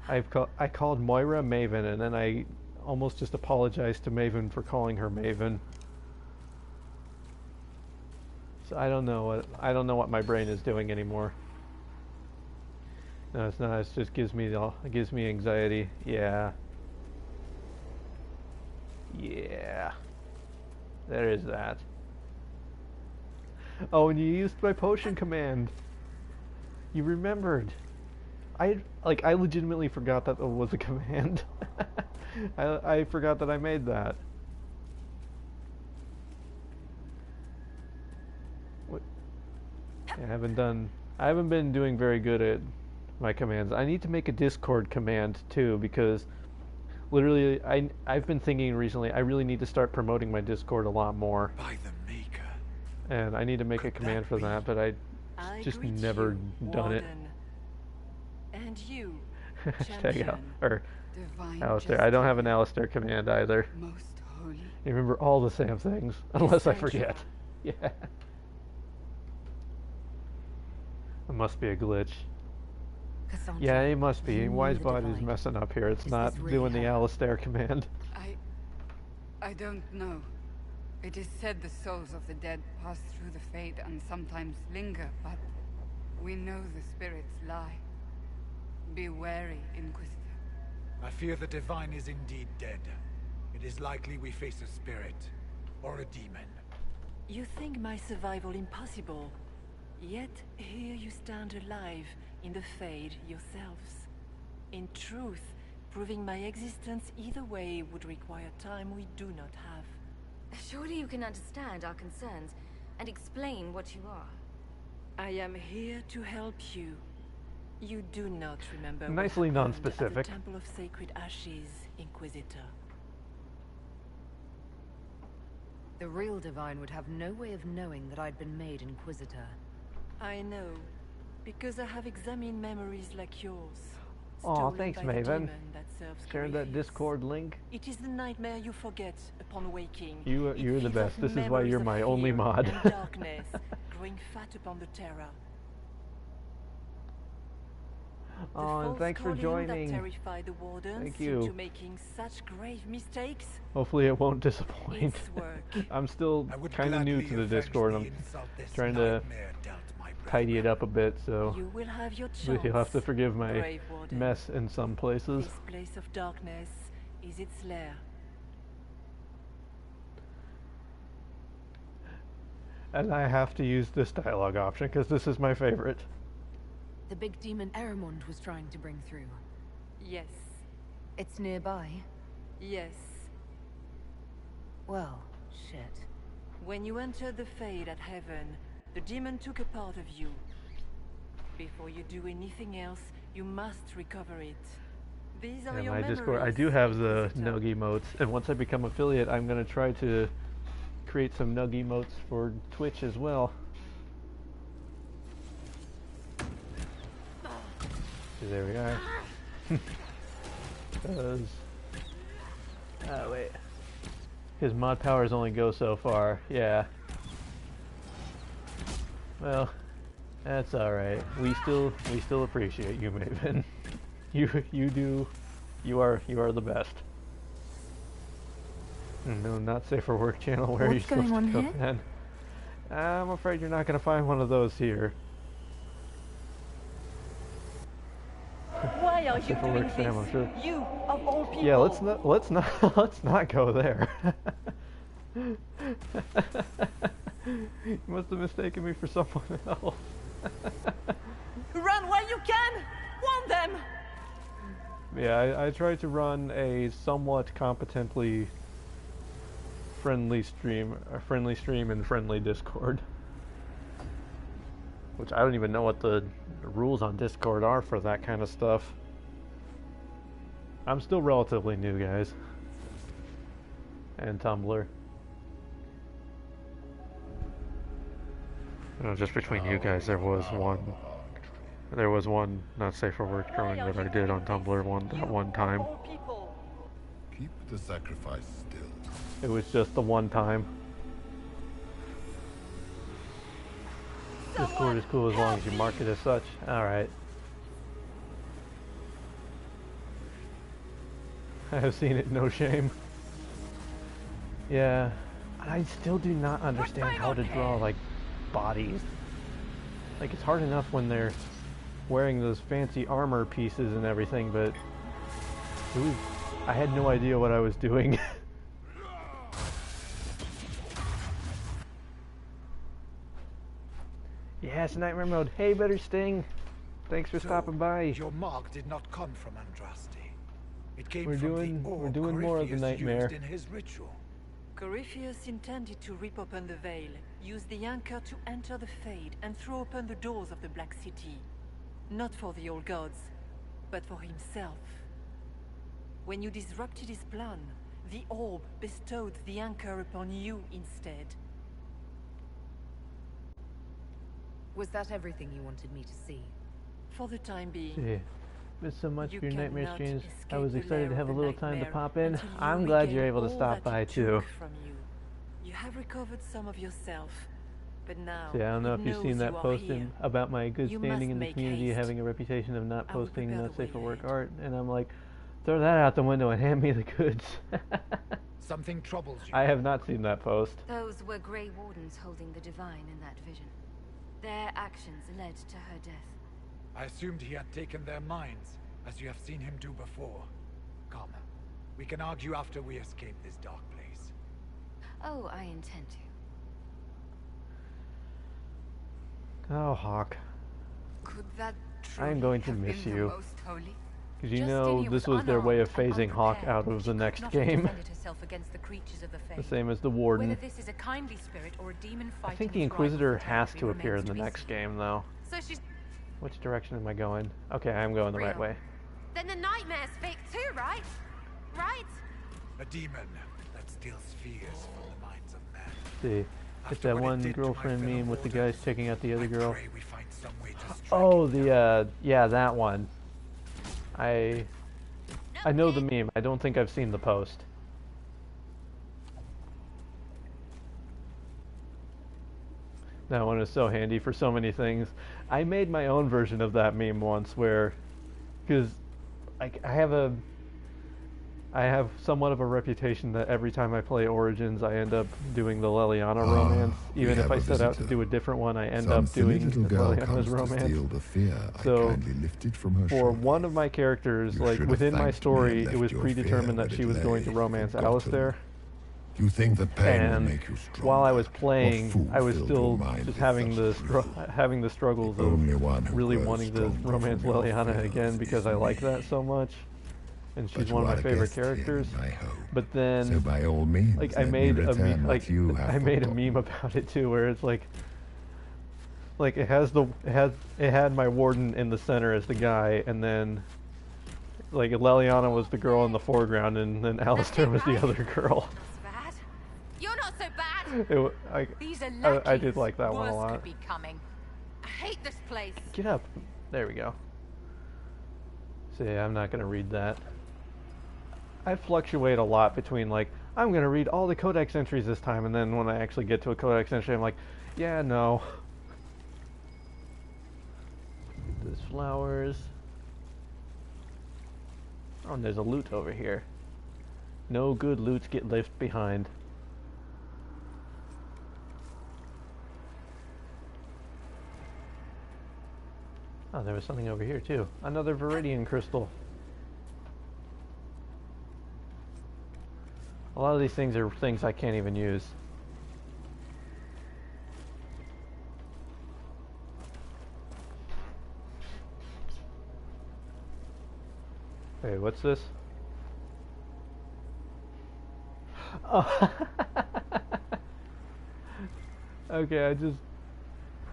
S1: I called Moira Maven, and then I almost just apologize to Maven for calling her Maven. So I don't know what my brain is doing anymore. No, it's not. It just gives me anxiety. Yeah. Yeah. There is that. Oh, and you used my potion command. You remembered. I legitimately forgot that was a command. I forgot that I made that. What? I haven't been doing very good at my commands. I need to make a Discord command too, because literally I've been thinking recently I really need to start promoting my Discord a lot more.
S14: By the Maker.
S1: And I need to make a command for that, but I just never done it.
S3: And you,
S1: Hashtag Alistair. I don't have an Alistair command either.
S4: Most holy.
S1: You remember all the same things, unless I forget. Yeah. It must be a glitch.
S3: Cassandra,
S1: Yeah, it must be. Wisebody's messing up here. It's not doing the Alistair command.
S4: I don't know. It is said the souls of the dead pass through the Fade and sometimes linger, but we know the spirits lie. Be wary, Inquisitor.
S14: I fear the Divine is indeed dead. It is likely we face a spirit, or a demon.
S15: You think my survival impossible, yet here you stand alive in the Fade yourselves. In truth, proving my existence either way would require time we do not have.
S10: Surely you can understand our concerns and explain what you are.
S15: I am here to help you. You do not remember
S1: Nicely
S15: what happened
S1: non-specific.
S15: at the Temple of Sacred Ashes, Inquisitor.
S3: The real Divine would have no way of knowing that I'd been made Inquisitor.
S15: I know, because I have examined memories like yours.
S1: Aw, thanks,
S15: stolen by the
S1: Maven.
S15: demon that serves
S1: Share that
S15: Corypheus.
S1: Discord link.
S15: It is the nightmare you forget upon waking.
S1: You're the
S15: It
S1: best.
S15: feeds
S1: This
S15: off
S1: is why you're
S15: memories
S1: my
S15: of
S1: only
S15: fear
S1: mod.
S15: and darkness, growing fat upon the terror. The
S1: Oh, and
S15: false
S1: thanks for
S15: calling
S1: joining.
S15: That terrified the wardens
S1: Thank you.
S15: into making such grave mistakes.
S1: Hopefully it won't disappoint.
S15: It's work.
S1: I'm still
S14: I would
S1: kind of new
S14: gladly
S1: to the
S14: avenge
S1: Discord.
S14: the
S1: I'm
S14: insult this
S1: trying to
S14: nightmare dealt my
S1: tidy it up a bit, so
S15: You will have your chance.
S1: you'll have to forgive my
S15: Brave warden.
S1: mess in some places.
S15: This place of darkness is its lair.
S1: And I have to use this dialogue option because this is my favorite.
S3: The big demon Eramond was trying to bring through.
S15: Yes.
S3: It's nearby.
S15: Yes.
S3: Well, shit.
S15: When you entered the Fade at Heaven, the demon took a part of you. Before you do anything else, you must recover it. These are
S1: And
S15: your
S1: my
S15: memories.
S1: Discord, I do have the
S15: Inquisitor.
S1: Nug emotes, and once I become affiliate, I'm gonna try to create some Nug emotes for Twitch as well. So there we are. Oh wait, his mod powers only go so far. Yeah. Well, that's all right. We still appreciate you, Maven. You are the best. No, not safe for work channel. Where are you
S3: What's going
S1: supposed to
S3: on
S1: go,
S3: here?
S1: man? I'm afraid you're not gonna find one of those here.
S15: Why are you
S1: Safe for
S15: doing
S1: work Sam, I'm
S15: this?
S1: sure.
S15: You, of all people.
S1: Yeah, let's not go there. You must have mistaken me for someone else.
S15: Run where you can! Warn them!
S1: Yeah, I tried to run a somewhat competently friendly stream and friendly Discord. Which I don't even know what the rules on Discord are for that kind of stuff. I'm still relatively new, guys. And Tumblr. You know, just between you guys, there was one not safe for work drawing that I did on Tumblr that one time.
S16: Keep the sacrifice still.
S1: It was just the one time. Discord is cool as long as you mark it as such. Alright. I have seen it, no shame. Yeah, I still do not understand how to draw, like, bodies. Like, it's hard enough when they're wearing those fancy armor pieces and everything, but I had no idea what I was doing. Yes, Nightmare Mode. Hey, Better Sting. Thanks for stopping by.
S17: Your mark did not come from Andraste. It came
S1: We're
S17: from
S1: doing more of the nightmare.
S17: Used in his ritual.
S15: Corypheus intended to rip open the veil, use the anchor to enter the Fade, and throw open the doors of the Black City. Not for the old gods, but for himself. When you disrupted his plan, the orb bestowed the anchor upon you instead.
S3: Was that everything you wanted me to see?
S15: For the time being.
S1: Yeah. Missed so much
S15: You
S1: for your nightmare
S15: cannot
S1: streams. I
S15: escape
S1: was
S15: the
S1: excited
S15: lair
S1: to have a
S15: of the
S1: little time to
S15: nightmare
S1: pop in.
S15: until you
S1: I'm glad you're
S15: regain
S1: able to
S15: all
S1: stop
S15: that
S1: by
S15: it
S1: too.
S15: took from you. You have recovered some of yourself, but now
S1: See, I don't know
S15: it
S1: if you've
S15: knows
S1: seen that
S15: you are
S1: post
S15: here.
S1: about my good
S15: You
S1: standing
S15: must
S1: in the
S15: make
S1: community,
S15: haste.
S1: having a reputation of not
S15: I will
S1: posting
S15: prepare
S1: not
S15: the
S1: safe for
S15: way
S1: work
S15: ahead.
S1: art, and I'm like, throw that out the window and hand me the goods.
S17: Something troubles you.
S1: I have not seen that post.
S12: Those were Grey Wardens holding the Divine in that vision. Their actions led to her death.
S17: I assumed he had taken their minds, as you have seen him do before. Come, we can argue after we escape this dark place.
S12: Oh, I intend to.
S1: Oh, Hawk.
S4: Could that
S1: I'm going to miss
S4: been the
S1: you.
S4: most holy?
S1: Because you know this was their way of phasing Hawk out of the next game. The same as the Warden.
S3: Whether this is a kindly spirit or a demon
S1: I think the Inquisitor has to appear in the next game, though.
S3: So she's...
S1: Which direction am I going? Okay, I'm going the right way.
S11: Then the nightmare's fake too, right? Right?
S17: A demon that steals fears from the minds of men.
S1: See, it's that one girlfriend meme with the guys checking out the other girl.
S17: Pray we find some way to strike
S1: Oh, yeah, that one. I know the meme. I don't think I've seen the post. That one is so handy for so many things. I made my own version of that meme once where, because I have somewhat of a reputation that every time I play Origins, I end up doing the Leliana romance. Even if I set out to do a different one, I end up doing Leliana's romance. So, for one of my characters, like within my story, it was predetermined that she was going to romance Alistair.
S16: You think the pain will make you stronger?
S1: While I was playing, I was still just having the struggles of really wanting to romance Leliana again because I like that so much. And she's one of my favorite characters. But then,
S16: so by all means,
S1: like I made a meme about it too, where it's like it had my Warden in the center as the guy, and then like Leliana was the girl in the foreground, and then Alistair was the other girl.
S11: Bad. You're not so bad.
S3: These are
S1: I did like that one a
S3: Worse
S1: lot.
S3: could be coming. I hate this place.
S1: Get up. There we go. See, I'm not gonna read that. I fluctuate a lot between like, I'm gonna read all the codex entries this time, and then when I actually get to a codex entry, I'm like, yeah, no. There's flowers. Oh, and there's a loot over here. No good loots get left behind. Oh, there was something over here too. Another Viridian crystal. A lot of these things are things I can't even use. Hey, what's this? Oh. Okay,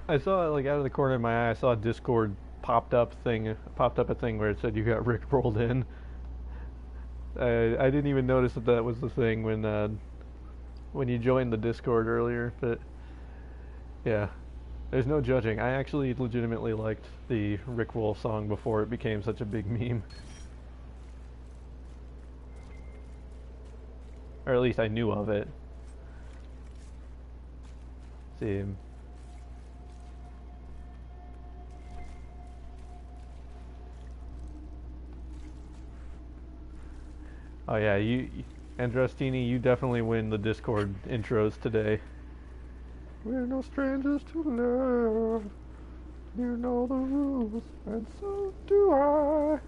S1: I saw it like out of the corner of my eye. I saw a Discord popped up a thing where it said you got rickrolled in. I didn't even notice that was the thing when you joined the Discord earlier, but yeah, there's no judging. I actually legitimately liked the Rickroll song before it became such a big meme. Or at least I knew of it. See. Oh yeah, Andrastini, you definitely win the Discord intros today. We're no strangers to love. You know the rules, and so do I.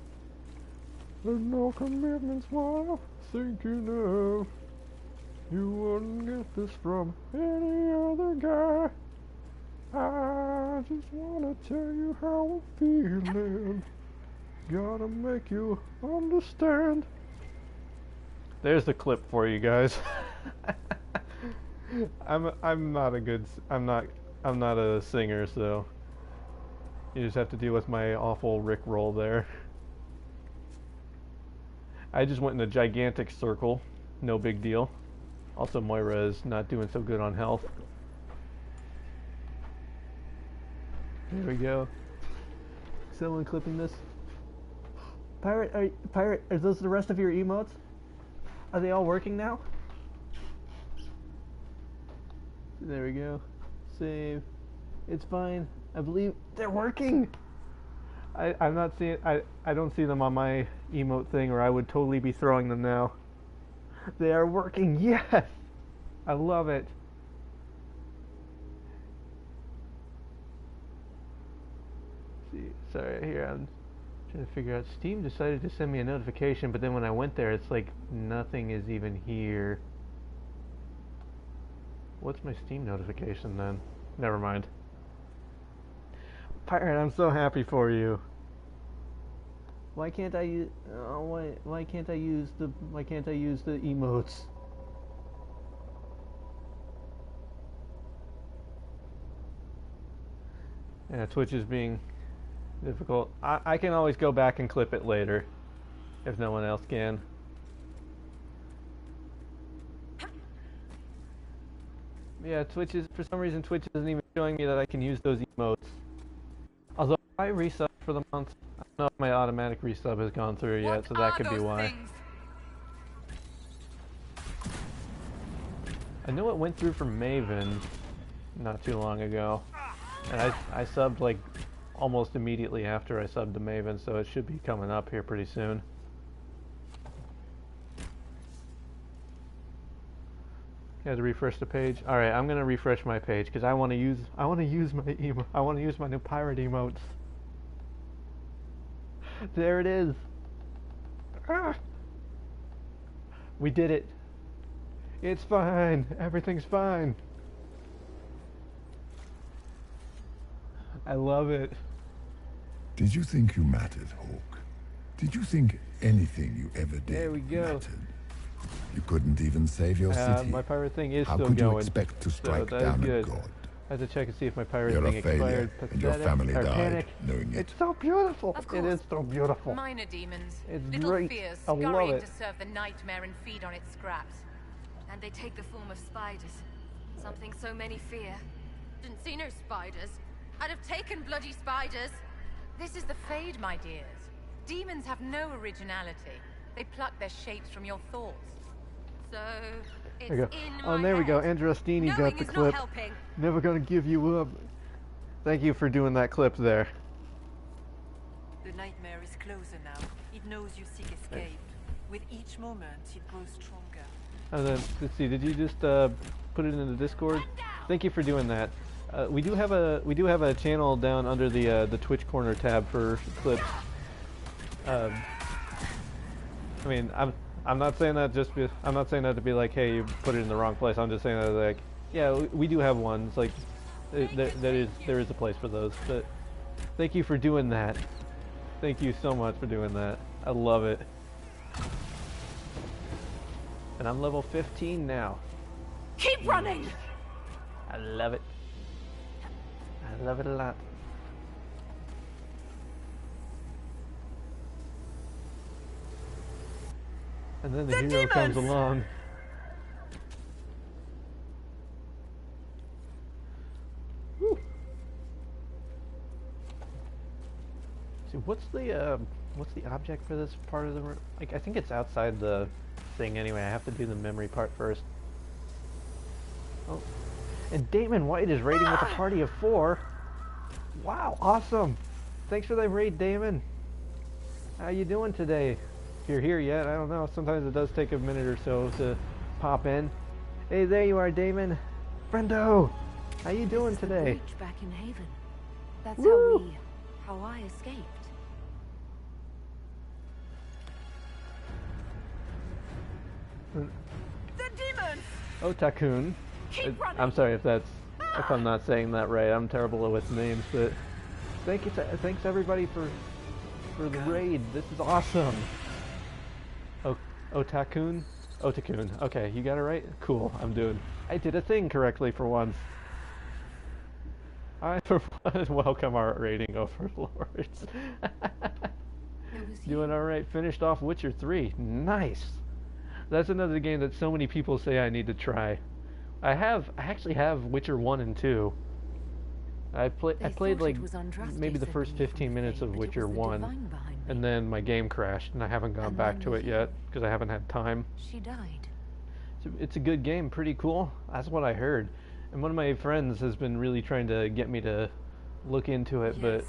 S1: There's no commitments while thinking of. You wouldn't get this from any other guy. I just wanna tell you how I'm feeling. Gotta make you understand. There's the clip for you guys. I'm not a singer, so you just have to deal with my awful Rick roll there. I just went in a gigantic circle, no big deal. Also, Moira is not doing so good on health. There we go. Someone clipping this. Pirate, are those the rest of your emotes? Are they all working now? There we go. Save. It's fine. I believe they're working. I'm not seeing. I don't see them on my emote thing, or I would totally be throwing them now. They are working. Yes. I love it. See, sorry. Here I'm trying to figure out. Steam decided to send me a notification, but then when I went there, it's like nothing is even here. What's my Steam notification then? Never mind. Pirate, I'm so happy for you. Why can't I use? Oh, why can't I use the? Why can't I use the emotes? Yeah, Twitch is being difficult. I can always go back and clip it later, if no one else can. Yeah, Twitch is, for some reason, Twitch isn't even showing me that I can use those emotes. Although I resubbed for the month, I don't know if my automatic resub has gone through yet, so that could be why. Things? I know it went through for Maven not too long ago, and I subbed like almost immediately after I subbed to Maven, so it should be coming up here pretty soon. You had to refresh the page. All right, I'm gonna refresh my page because I want to use my new pirate emotes. There it is. Ah! We did it. It's fine. Everything's fine. I love it.
S16: Did you think you mattered, Hawk? Did you think anything you ever did mattered? You couldn't even save your city.
S1: My pirate thing is
S16: How
S1: still
S16: could
S1: going.
S16: You expect to strike down a god?
S1: I have to check and see if my pirate
S16: You're
S1: thing
S16: a failure,
S1: expired.
S16: and your family died
S1: panic.
S16: knowing it.
S1: It's so beautiful.
S3: Of course.
S1: It is so beautiful.
S3: Minor demons.
S1: It's
S3: little
S1: great.
S3: fears
S1: I love
S3: scurrying
S1: it.
S3: to serve the nightmare and feed on its scraps.
S11: And they take the form of spiders. Something so many fear.
S12: Didn't see no spiders. I'd have taken bloody spiders.
S3: This is the Fade, my dears. Demons have no originality. They pluck their shapes from your thoughts.
S12: So, it's
S1: There we go.
S12: in
S1: Oh,
S12: my
S1: there we go.
S12: head.
S1: Andrastini got
S12: Knowing
S1: the
S12: is not
S1: clip.
S12: helping.
S1: Never gonna give you up. Thank you for doing that clip there.
S15: The nightmare is closer now. It knows you seek escape. With each moment, it grows stronger.
S1: And then, let's see. Did you just put it in the Discord? Thank you for doing that. We do have a channel down under the Twitch Corner tab for clips. I mean, I'm not saying that I'm not saying that to be like, hey, you put it in the wrong place. I'm just saying that like, yeah, we do have one. It's like there is a place for those. But thank you for doing that. Thank you so much for doing that. I love it. And I'm level 15 now.
S11: Keep running!
S1: I love it. I love it a lot. And then the hero comes along. Woo. See, what's the object for this part of the room? Like, I think it's outside the thing anyway. I have to do the memory part first. Oh, and Damon White is raiding with a party of 4. Wow, awesome! Thanks for the raid, Damon. How you doing today? If you're here yet, I don't know. Sometimes it does take a minute or so to pop in. Hey, there you are, Damon. Friendo, how you doing today?
S10: Breach back in Haven. That's
S1: Woo!
S10: how I escaped.
S11: The demons!
S1: Otakun.
S11: Keep running!
S1: I'm sorry if I'm not saying that right. I'm terrible with names, but thanks everybody for the raid. This is awesome. Otakun. Okay, you got it right? Cool, I did a thing correctly for once. I welcome our raiding overlords. Doing alright, finished off Witcher 3. Nice! That's another game that so many people say I need to try. I actually have Witcher 1 and 2. I played like maybe the first 15 minutes of Witcher 1, and then my game crashed, and I haven't gone back to it yet because I haven't had time.
S10: She died.
S1: It's a good game, pretty cool. That's what I heard. And one of my friends has been really trying to get me to look into it, but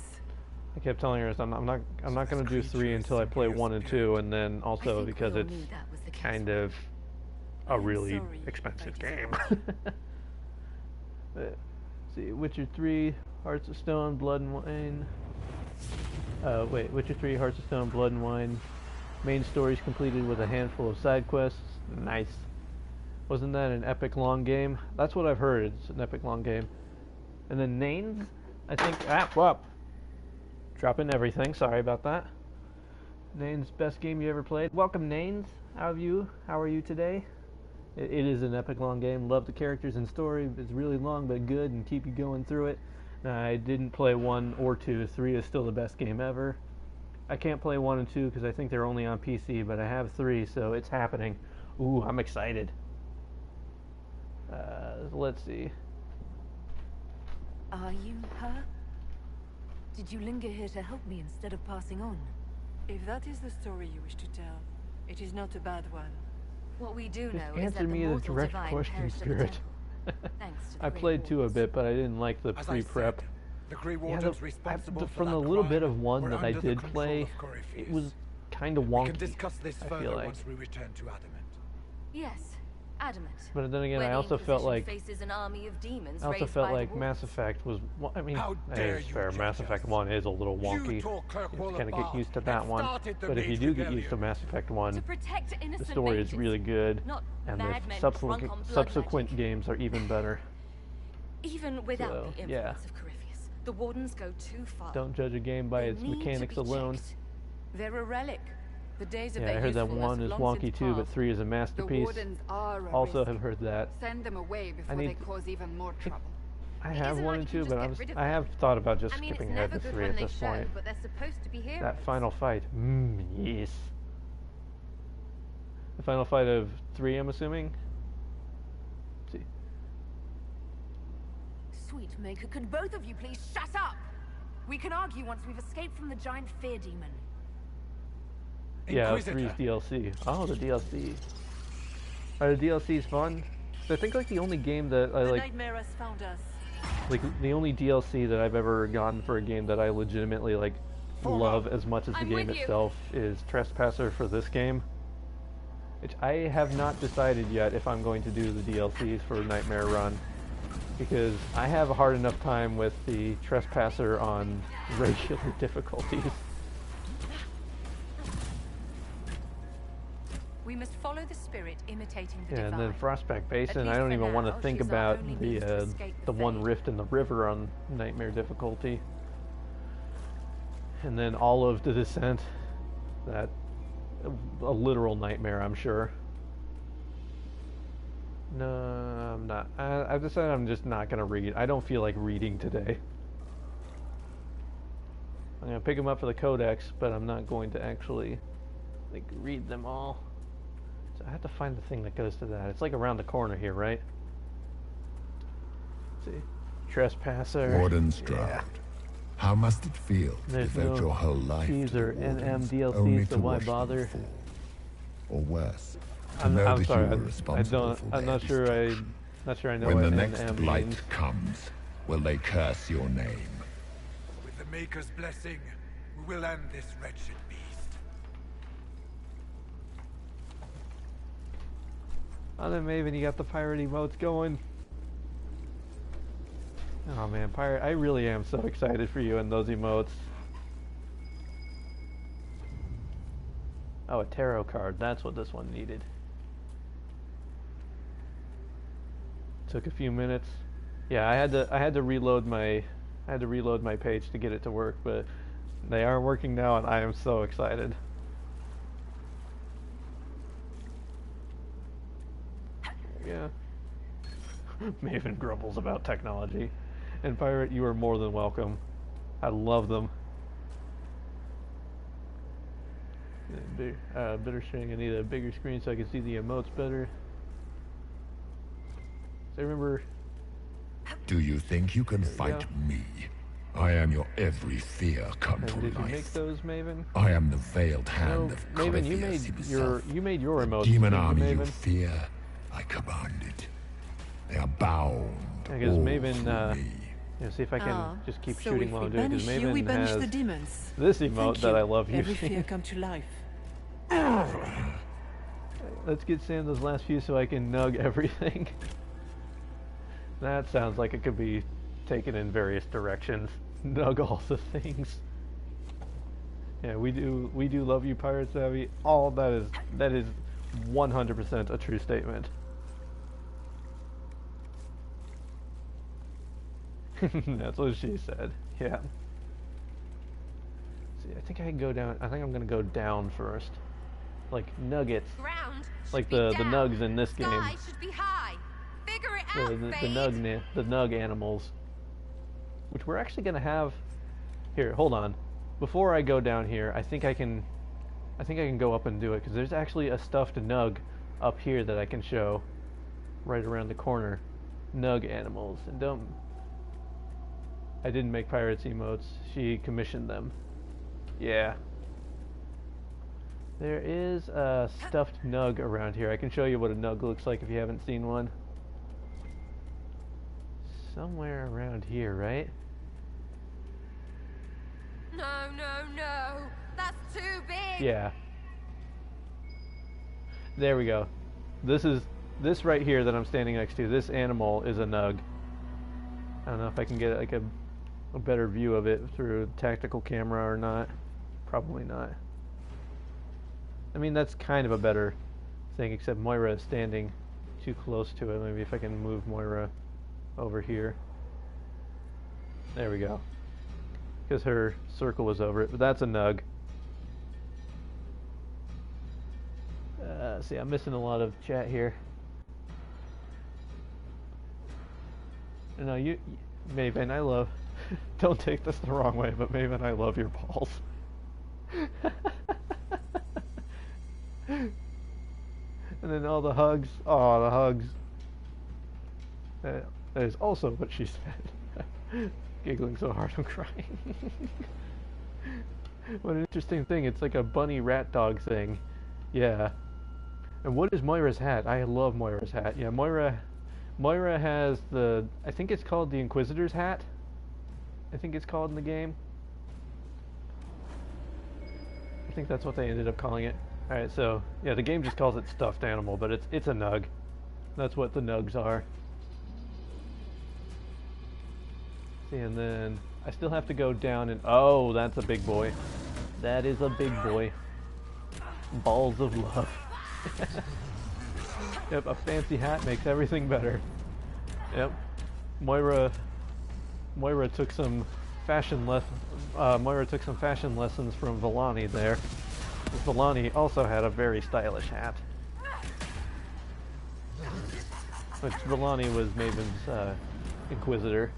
S1: I kept telling her I'm not going to do 3 until I play 1 and 2, and then also because it's kind of a really expensive game. Let's see, Witcher 3, Hearts of Stone, Blood and Wine. Witcher 3, Hearts of Stone, Blood and Wine. Main stories completed with a handful of side quests. Nice. Wasn't that an epic long game? That's what I've heard. It's an epic long game. And then Nanes, I think. Dropping everything. Sorry about that. Nanes, best game you ever played. Welcome, Nanes. How are you today? It is an epic long game. Love the characters and story. It's really long but good and keep you going through it. I didn't play 1 or 2. 3 is still the best game ever. I can't play 1 and 2 because I think they're only on PC, but I have 3, so it's happening. Ooh, I'm excited. Let's see.
S10: Are you her? Did you linger here to help me instead of passing on?
S15: If that is the story you wish to tell, it is not a bad one.
S3: What we do know
S1: Just answer me the direct question, Spirit. I played 2 a bit, but I didn't like the pre-prep. From the little bit of 1 that I did play, it was kind of wonky.
S17: We can discuss this further once we return to Adamant.
S3: Yes, Adamant.
S1: But then again, I also felt like Mass Effect was. I mean, it's fair. Mass Effect 1 is a little wonky. You kind of get used to that one. But if you do get used to Mass Effect 1, the story is really good, and the subsequent games are even better.
S3: Even without the influence of Corypheus, the Wardens go too far.
S1: Don't judge a game by its mechanics alone.
S3: They're a relic. The days of
S1: I heard that 1 is wonky too, but 3 is a masterpiece. Also have heard that.
S4: Send them away before they cause even more trouble.
S1: I have 1 and 2, but I have thought about just skipping ahead to 3 at this point.
S3: But they're supposed to be heroes.
S1: That final fight. Yes. The final fight of 3, I'm assuming? Let's see.
S11: Sweet Maker, could both of you please shut up? We can argue once we've escaped from the giant fear demon.
S1: Yeah, 3's DLC. Oh, the DLC. Are the DLCs fun? I think like the only game that I like...
S15: Nightmare has found us.
S1: Like, the only DLC that I've ever gotten for a game that I legitimately, like, love as much as the game itself is Trespasser for this game. Which I have not decided yet if I'm going to do the DLCs for Nightmare Run. Because I have a hard enough time with the Trespasser on regular difficulties.
S3: We must follow the spirit, imitating the divine.
S1: And then Frostback Basin, I don't even want to think about the one rift in the river on Nightmare difficulty. And then all of the Descent, that a literal nightmare, I'm sure. No, I'm not. I've decided I'm just not going to read. I don't feel like reading today. I'm going to pick them up for the codex, but I'm not going to actually like read them all. So I have to find the thing that goes to that. It's like around the corner here, right? Let's see. Trespasser.
S16: Warden's Draft. How must it feel to devote your whole life
S1: to
S16: the
S1: NM
S16: Wardens,
S1: DLCs,
S16: only
S1: so
S16: to
S1: why
S16: watch them
S1: bother?
S16: fall? Or worse, to
S1: I'm
S16: know that
S1: sorry,
S16: you were responsible for
S1: I'm
S16: their
S1: not sure I know
S16: When
S1: what
S16: the next
S1: NM
S16: blight
S1: means.
S16: comes, will they curse your name?
S17: With the Maker's blessing, we will end this wretched beast.
S1: Oh, then Maven, you got the pirate emotes going. Oh man, pirate, I really am so excited for you and those emotes. Oh, a tarot card. That's what this one needed. Took a few minutes. Yeah, I had to reload my page to get it to work, but they are working now and I am so excited. Yeah. Maven grumbles about technology. And Pirate, you are more than welcome. I love them. Bitter string, I need a bigger screen so I can see the emotes better. So I remember...
S16: Do you think you can fight me? I am your every fear come to
S1: Did
S16: life.
S1: You make those, Maven?
S16: I am the veiled hand of
S1: Maven, you made your emotes.
S16: Demon army you
S1: Maven?
S16: fear, I command it. They are bound.
S1: I guess Maven,
S16: me.
S1: See if I can just keep
S15: so
S1: shooting
S15: if
S1: while
S15: we
S1: I'm doing it, because
S15: banish you, we
S1: Maven
S15: banish
S1: has
S15: the demons.
S1: this emote that I love
S15: Every
S1: using.
S15: fear come to life.
S1: Let's get Santa's last few so I can nug everything. That sounds like it could be taken in various directions. Nug all the things. Yeah, we do love you, Pirate Savvy. All that is 100% a true statement. That's what she said. Yeah. See, I think I can go down. I think I'm gonna go down first, like nuggets.
S11: Ground
S1: like the nugs in this game.
S11: Sky should be high. Figure it out,
S1: the nug animals, which we're actually gonna have. Here, hold on. Before I go down here, I think I can go up and do it because there's actually a stuffed nug up here that I can show, right around the corner. Nug animals, and I didn't make Pirates emotes. She commissioned them. Yeah. There is a stuffed nug around here. I can show you what a nug looks like if you haven't seen one. Somewhere around here, right?
S11: No. That's too big.
S1: Yeah. There we go. This right here that I'm standing next to, this animal is a nug. I don't know if I can get like a better view of it through a tactical camera or not. Probably not. I mean, that's kind of a better thing, except Moira is standing too close to it. Maybe if I can move Moira over here. There we go. Because her circle was over it, but that's a nug. See, I'm missing a lot of chat here. No, Maven, I love... Don't take this the wrong way, but Maven, I love your balls. And then all the hugs. Oh, the hugs. That is also what she said. Giggling so hard I'm crying. What an interesting thing. It's like a bunny rat dog thing. Yeah. And what is Moira's hat? I love Moira's hat. Yeah, Moira has the... I think it's called the Inquisitor's hat. I think it's called in the game. I think that's what they ended up calling it. Alright, so, yeah, the game just calls it stuffed animal, but it's a nug. That's what the nugs are. See, and then I still have to go down and... Oh, that's a big boy. That is a big boy. Balls of love. Yep, a fancy hat makes everything better. Yep. Moira took some fashion lessons from Villani there. Villani also had a very stylish hat. Which Villani was Maven's Inquisitor.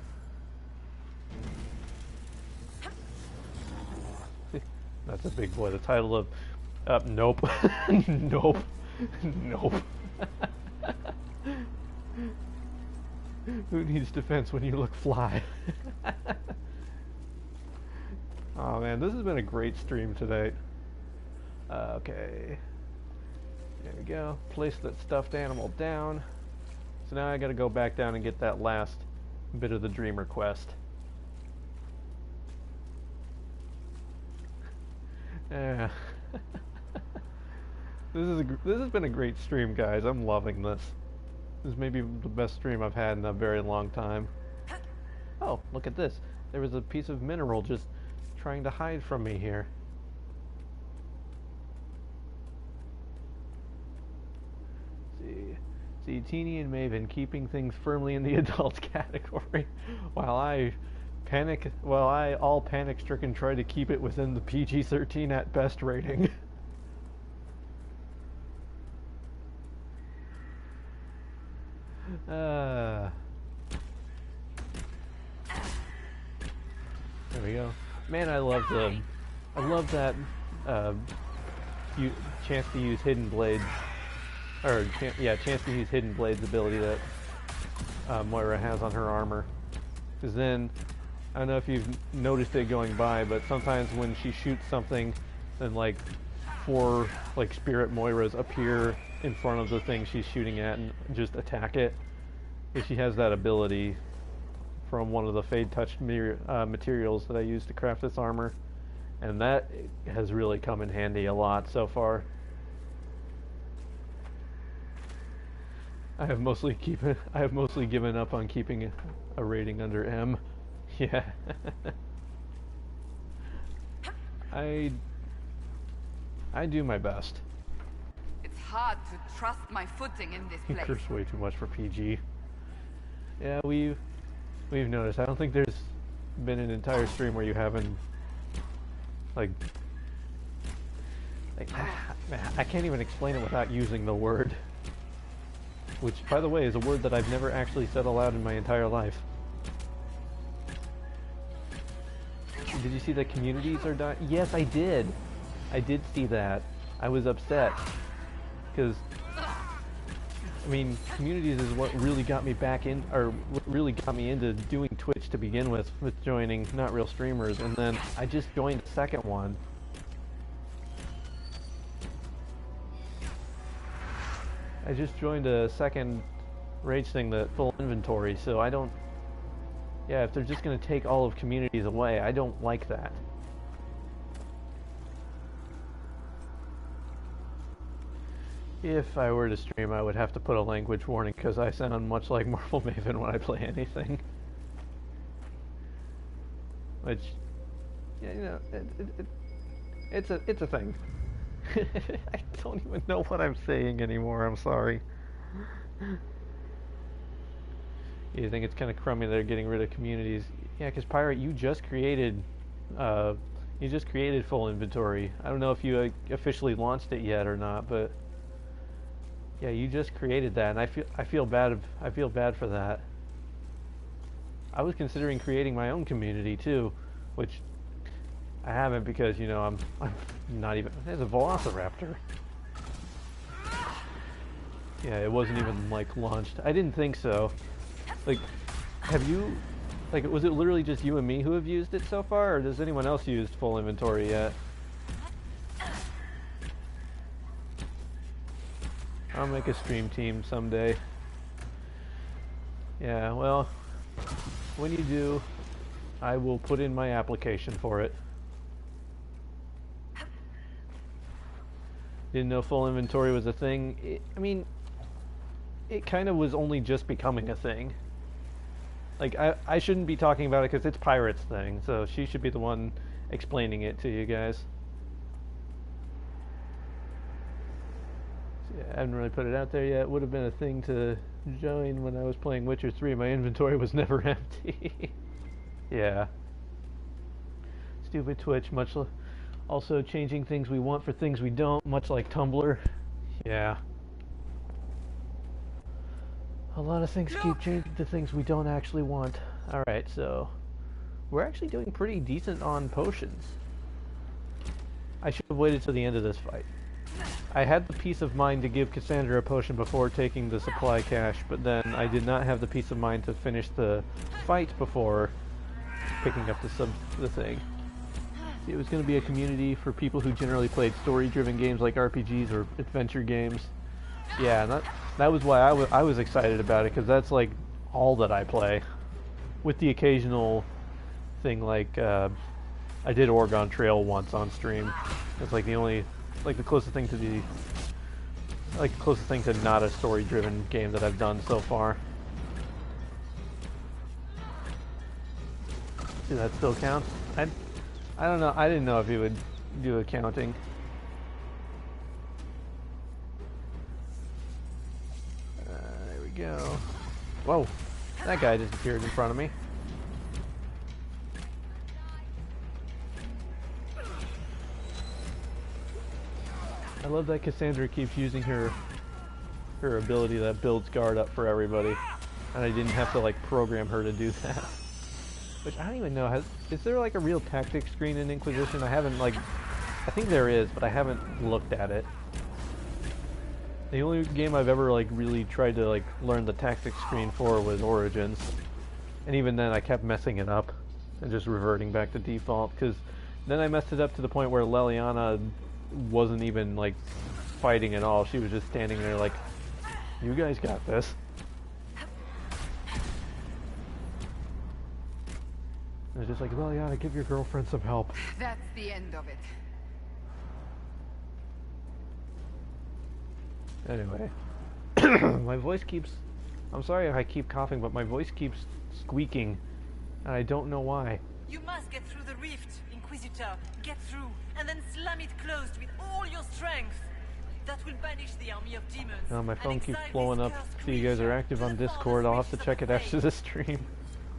S1: That's a big boy. The title of... nope. Nope. Nope. Who needs defense when you look fly? Oh man, this has been a great stream today. Okay. There we go. Place that stuffed animal down. So now I gotta go back down and get that last bit of the Dreamer quest. Yeah. This has been a great stream, guys. I'm loving this. This is maybe the best stream I've had in a very long time. Oh, look at this. There was a piece of mineral just trying to hide from me here. See, Teeny and Maven keeping things firmly in the adult category, while I all panic-stricken try to keep it within the PG-13 at best rating. There we go. Man, I love that chance to use Hidden Blades, or chance to use Hidden Blades ability that Moira has on her armor. Because then, I don't know if you've noticed it going by, but sometimes when she shoots something, then like 4 like spirit Moiras appear in front of the thing she's shooting at and just attack it. Because she has that ability from one of the Fade Touched materials that I used to craft this armor, and that has really come in handy a lot so far. I have mostly given up on keeping a rating under M. Yeah. I do my best.
S4: It's hard to trust my footing in this
S1: You
S4: place.
S1: curse way too much for PG. Yeah, we've noticed. I don't think there's been an entire stream where you haven't like I can't even explain it without using the word. Which, by the way, is a word that I've never actually said aloud in my entire life. Did you see that communities are dying? Yes, I did. I did see that. I was upset. Because, I mean, communities is what really got me back in, or what really got me into doing Twitch to begin with joining Not Real Streamers, and then I just joined the second one. I just joined a second Rage thing, the full inventory, so I don't... Yeah, if they're just going to take all of communities away, I don't like that. If I were to stream, I would have to put a language warning, because I sound much like Marvel Maven when I play anything. Which, yeah, you know, it's a thing. I don't even know what I'm saying anymore, I'm sorry. You think it's kind of crummy they're getting rid of communities. Yeah, because Pirate, you just created full inventory. I don't know if you officially launched it yet or not, but yeah, you just created that, and I feel bad for that. I was considering creating my own community too, which I haven't because, you know, I'm not even... There's a Velociraptor. Yeah, it wasn't even, like, launched. I didn't think so. Like, have you... Like, was it literally just you and me who have used it so far, or does anyone else use full inventory yet? I'll make a stream team someday. Yeah, well, when you do, I will put in my application for it. Didn't know full inventory was a thing. I mean, it kind of was only just becoming a thing. Like, I shouldn't be talking about it because it's Pirate's thing, so she should be the one explaining it to you guys. So yeah, I haven't really put it out there yet. Would have been a thing to join when I was playing Witcher 3. My inventory was never empty. Yeah. Stupid Twitch, also changing things we want for things we don't, much like Tumblr. Yeah. A lot of things keep changing to things we don't actually want. Alright, so we're actually doing pretty decent on potions. I should have waited till the end of this fight. I had the peace of mind to give Cassandra a potion before taking the supply cache, but then I did not have the peace of mind to finish the fight before picking up the thing. It was going to be a community for people who generally played story-driven games like RPGs or adventure games. Yeah, and that was why I was excited about it, because that's like all that I play. With the occasional thing like, I did Oregon Trail once on stream. It's like the closest thing to the like the closest thing to not a story-driven game that I've done so far. See, that still counts? I don't know. I didn't know if he would do accounting. There we go. Whoa, that guy just appeared in front of me. I love that Cassandra keeps using her ability that builds guard up for everybody, and I didn't have to like program her to do that. Which I don't even know. Is there like a real tactics screen in Inquisition? I haven't like. I think there is, but I haven't looked at it. The only game I've ever like really tried to like learn the tactics screen for was Origins, and even then I kept messing it up and just reverting back to default, because then I messed it up to the point where Leliana wasn't even like fighting at all. She was just standing there like, "You guys got this." And it's just like, Leliana, give your girlfriend some help.
S4: That's the end of it.
S1: Anyway, my voice keeps... I'm sorry if I keep coughing, but my voice keeps squeaking, and I don't know why.
S15: You must get through the rift, Inquisitor. Get through, and then slam it closed with all your strength. That will banish the army of demons.
S1: My phone keeps blowing up. So you guys are active on Discord. I'll have to check it after the stream.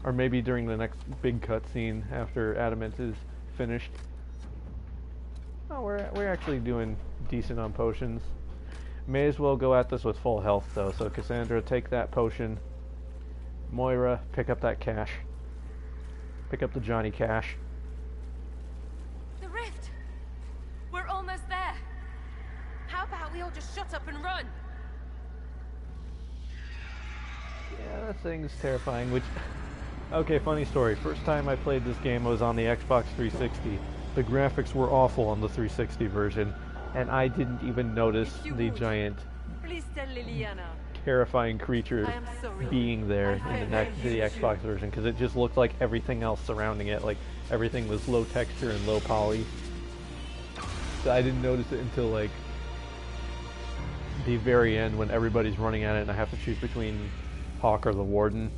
S1: Or maybe during the next big cutscene after Adamant is finished. Oh, we're actually doing decent on potions. May as well go at this with full health though. So Cassandra, take that potion. Moira, pick up that cash. Pick up the Johnny Cash.
S12: The rift! We're almost there! How about we all just shut up and run?
S1: Yeah, that thing's terrifying, which... Okay, funny story. First time I played this game was on the Xbox 360. The graphics were awful on the 360 version, and I didn't even notice the giant, terrifying creature being there in the Xbox version, because it just looked like everything else surrounding it. Like, everything was low texture and low poly. So I didn't notice it until, like, the very end when everybody's running at it and I have to choose between Hawk or the Warden.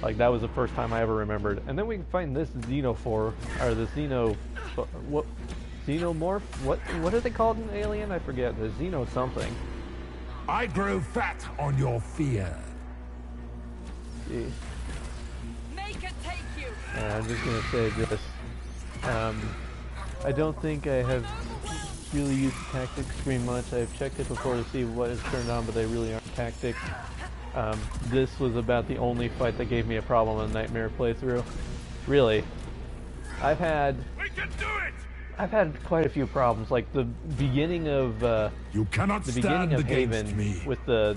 S1: Like, that was the first time I ever remembered. And then we find this Xenophore, or the what, Xenomorph? What are they called in Alien? I forget. The Xeno something.
S16: I grow fat on your fear.
S1: Jeez.
S12: Make it take you!
S1: I'm just gonna say this. I don't think I have really used the tactics screen much. I've checked it before to see what is turned on, but they really aren't tactics. This was about the only fight that gave me a problem in the Nightmare playthrough. Really. I've had quite a few problems. Like the beginning of Haven with the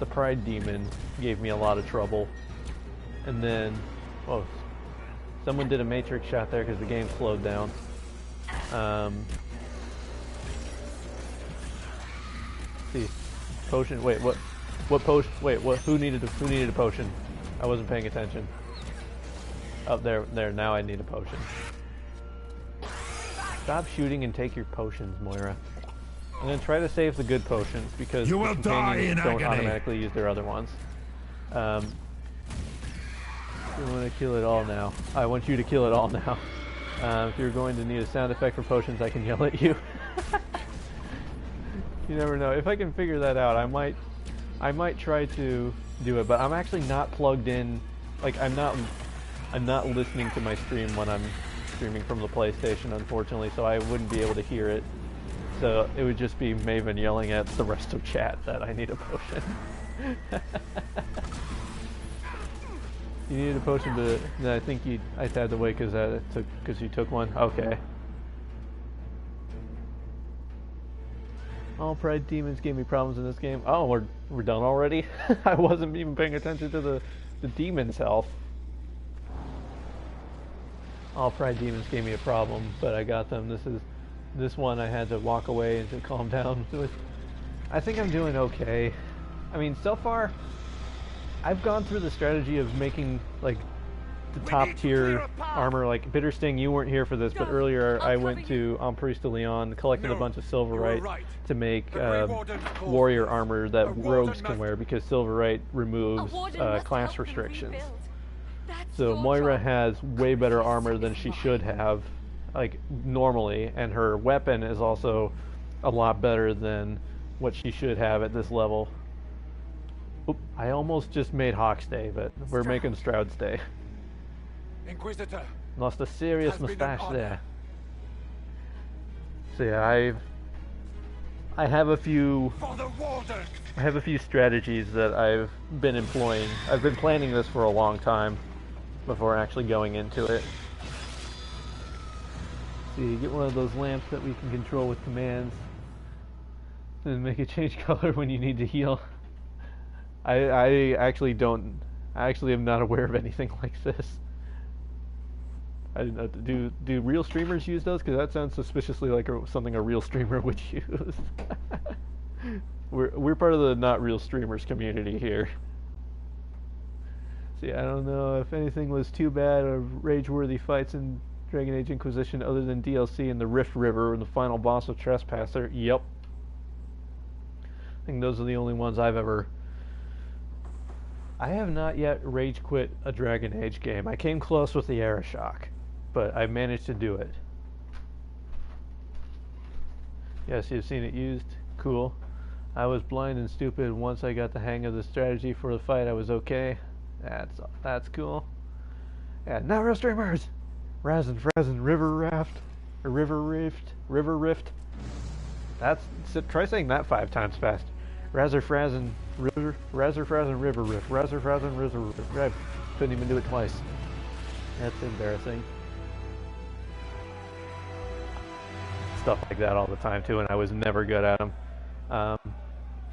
S1: Pride Demon gave me a lot of trouble. And then, whoa, someone did a Matrix shot there because the game slowed down. See, potion. Wait, what? What potion? Wait, what? Who needed a potion? I wasn't paying attention. Oh, there. Now I need a potion. Stop shooting and take your potions, Moira. And then try to save the good potions because the companions don't automatically use their other ones. You want to kill it all now. I want you to kill it all now. If you're going to need a sound effect for potions, I can yell at you. You never know. If I can figure that out, I might try to do it, but I'm actually not plugged in. Like, I'm not listening to my stream when I'm streaming from the PlayStation, unfortunately, so I wouldn't be able to hear it. So it would just be Maven yelling at the rest of chat that I need a potion. You needed a potion, but I think I tabbed away because you took one. Okay. All Pride Demons gave me problems in this game. Oh, we're done already? I wasn't even paying attention to the demon's health. All Pride Demons gave me a problem, but I got them. This one I had to walk away and to calm down. I think I'm doing okay. I mean, so far, I've gone through the strategy of making, like, the top tier armor. Like Bitter Sting, you weren't here for this, but earlier I went to Emprise de Leon, collected a bunch of Silverite to make warrior armor that rogues can wear because Silverite removes class restrictions. So Moira has way better armor than she should have, like normally, and her weapon is also a lot better than what she should have at this level. Oop, I almost just made Hawk's Day, but we're making Stroud's Day.
S14: Inquisitor.
S1: Lost a serious mustache there. So yeah, I have a few strategies that I've been employing. I've been planning this for a long time before actually going into it. So you get one of those lamps that we can control with commands and make it change color when you need to heal. I actually am not aware of anything like this. I didn't know. Do real streamers use those? Because that sounds suspiciously like something a real streamer would use. We're part of the not real streamers community here. See, I don't know if anything was too bad of rage-worthy fights in Dragon Age Inquisition other than DLC and the Rift River and the final boss of Trespasser. Yep. I think those are the only ones I've ever... I have not yet rage quit a Dragon Age game. I came close with the Aeroshock, but I managed to do it. Yes, you've seen it used. Cool. I was blind and stupid. Once I got the hang of the strategy for the fight, I was okay. That's cool. Yeah, now real streamers! Razin, Frazin, River Raft, or River Rift. Try saying that 5 times fast. Razor Frazin, River Rift. Razor Frazin, River Rift. I couldn't even do it twice. That's embarrassing. Stuff like that all the time too, and I was never good at them.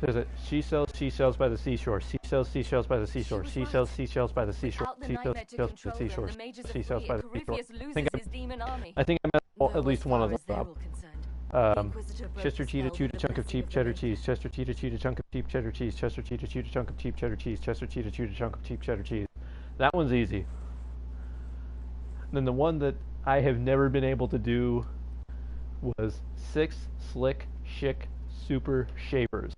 S1: There's a she sells seashells by the seashore. She sells seashells by the seashore. She sells seashells by the seashore. She sells seashells by the seashore. She sells by the seashore. I think I messed at least one of them up. Chester cheetah chewed a chunk of cheap cheddar cheese. Chester cheetah chewed a chunk of cheap cheddar cheese. Chester cheetah chewed a chunk of cheap cheddar cheese. Chester cheetah chewed a chunk of cheap cheddar cheese. That one's easy. Then the one that I have never been able to do was 6 slick, chic, super shavers.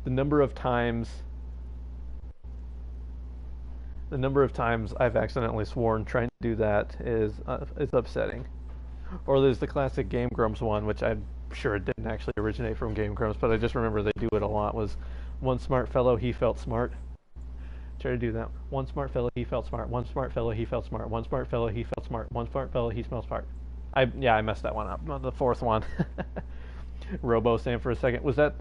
S1: The number of times I've accidentally sworn trying to do that is upsetting. Or there's the classic Game Grumps one, which I'm sure it didn't actually originate from Game Grumps, but I just remember they do it a lot, was one smart fellow, he felt smart. Try to do that. One smart fellow, he felt smart. One smart fellow, he felt smart. One smart fellow, he felt smart. One smart fellow, he smelled smart. I messed that one up. The 4th one. Robo Sam for a second. Was that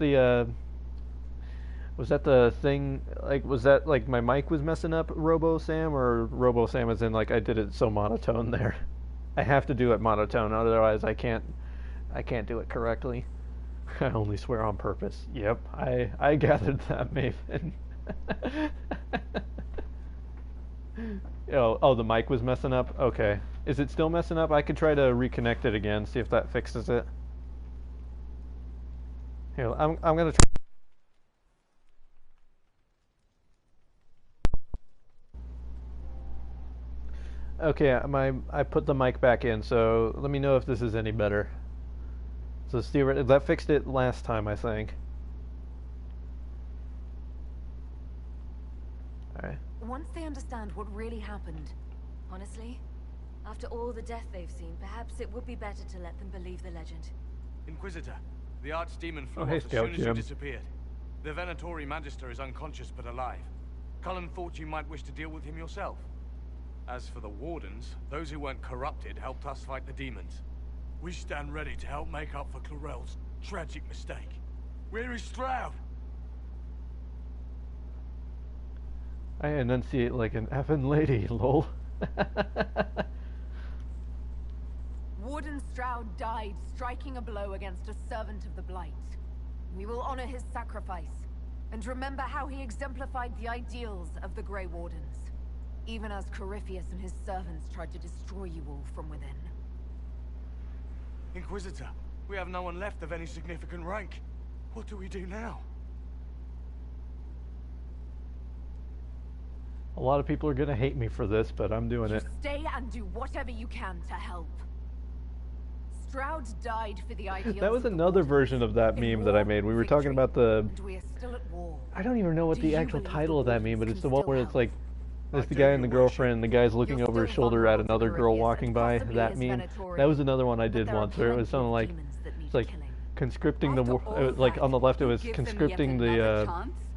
S1: the thing, like, was that like my mic was messing up, Robo Sam, or Robo Sam as in like I did it so monotone there? I have to do it monotone, otherwise I can't do it correctly. I only swear on purpose. Yep, I gathered that, Maven. Oh, the mic was messing up? Okay. Is it still messing up? I could try to reconnect it again, see if that fixes it. Here, I'm gonna try. Okay, I put the mic back in, so let me know if this is any better. So Steve, that fixed it last time, I think. Alright.
S10: Once they understand what really happened, honestly, after all the death they've seen, perhaps it would be better to let them believe the legend.
S2: Inquisitor, the archdemon flew
S1: hey,
S2: off as
S1: Scout
S2: soon as you
S1: Jim.
S2: disappeared. The Venatori Magister is unconscious but alive. Cullen thought you might wish to deal with him yourself. As for the Wardens, those who weren't corrupted helped us fight the demons.
S13: We stand ready to help make up for Clarel's tragic mistake. Where is Stroud?
S1: I enunciate like an effing lady, lol.
S11: Warden Stroud died striking a blow against a servant of the Blight. We will honor his sacrifice, and remember how he exemplified the ideals of the Grey Wardens, even as Corypheus and his servants tried to destroy you all from within.
S2: Inquisitor, we have no one left of any significant rank. What do we do now?
S1: A lot of people are gonna hate me for this, but I'm doing it.
S11: Stay and do whatever you can to help. Stroud died for the ideals.
S1: That was another version of that meme that I made. We were talking about the... I don't even know what the actual title of that meme, but it's the one where it's like, there's the guy and the girlfriend, and the guy's looking over his shoulder at another girl walking by. That meme. That was another one I did once, where it was something like, it's like, conscripting the... like, on the left it was conscripting the...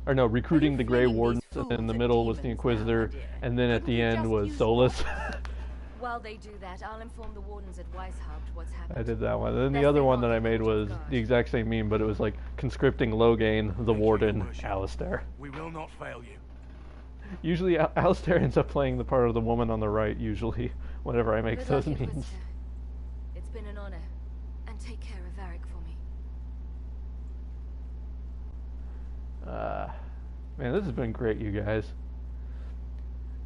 S1: or no, recruiting the Grey Wardens, and in the middle was the Inquisitor, and then at the end was Solus.
S12: While they do that, I'll inform the wardens at Weishaupt what's happened.
S1: I did that one. And then the other one that I made was the exact same meme, but it was like conscripting Loghain, the Warden, Alistair.
S2: We will not fail you.
S1: Usually Alistair ends up playing the part of the woman on the right, usually, whenever I make those memes.
S12: It's been an honor. And take care of Varric for me.
S1: Man, this has been great, you guys.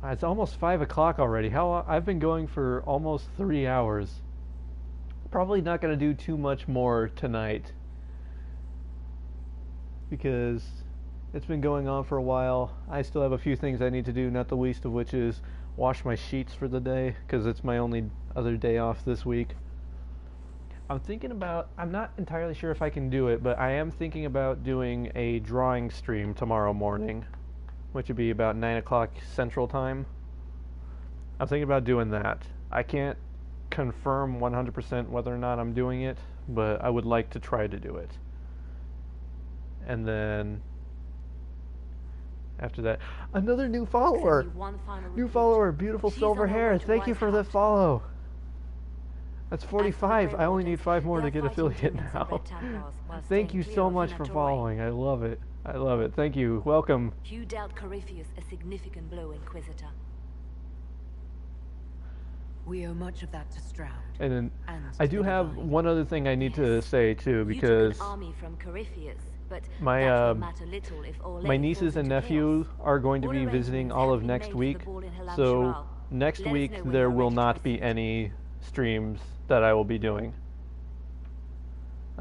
S1: It's almost 5 o'clock already. I've been going for almost 3 hours. Probably not going to do too much more tonight, because it's been going on for a while. I still have a few things I need to do, not the least of which is wash my sheets for the day, because it's my only other day off this week. I'm not entirely sure if I can do it, but I am thinking about doing a drawing stream tomorrow morning, which would be about 9 o'clock Central Time. I'm thinking about doing that. I can't confirm 100% whether or not I'm doing it, but I would like to try to do it. And then after that, another new follower! New follower, beautiful silver hair. Thank you for the follow. That's 45. I only need 5 more to get affiliate now. Thank you so much for following. I love it. I love it. Thank you. Welcome.
S10: You dealt Corypheus a significant blow, Inquisitor.
S11: We owe much of that to Stroud.
S1: And then I do have one other thing I need to say too, because
S10: army from Corypheus, but
S1: my nieces and nephew are going to be visiting all of next week. So next week there will not be any streams that I will be doing.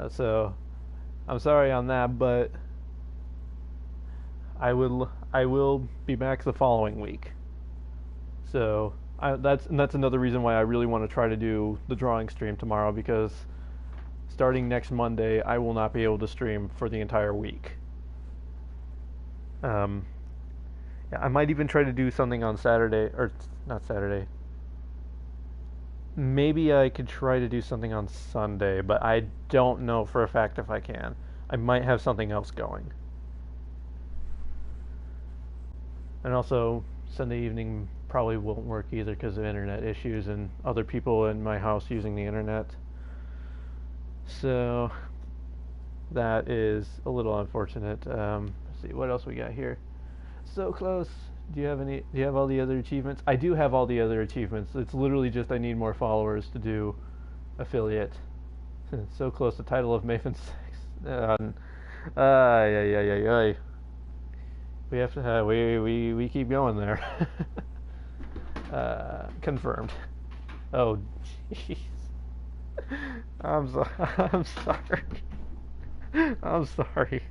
S1: So I'm sorry on that, but I will be back the following week. So that's another reason why I really want to try to do the drawing stream tomorrow, because starting next Monday I will not be able to stream for the entire week. Yeah, I might even try to do something on Saturday, or not Saturday. Maybe I could try to do something on Sunday, but I don't know for a fact if I can. I might have something else going. And also, Sunday evening probably won't work either because of internet issues and other people in my house using the internet. So, that is a little unfortunate. Let's see, what else we got here? So close. Do you have all the other achievements? I do have all the other achievements. It's literally just I need more followers to do affiliate. So close. The title of Maven 6. We have to we keep going there. Confirmed. Oh jeez. I'm sorry. I'm sorry.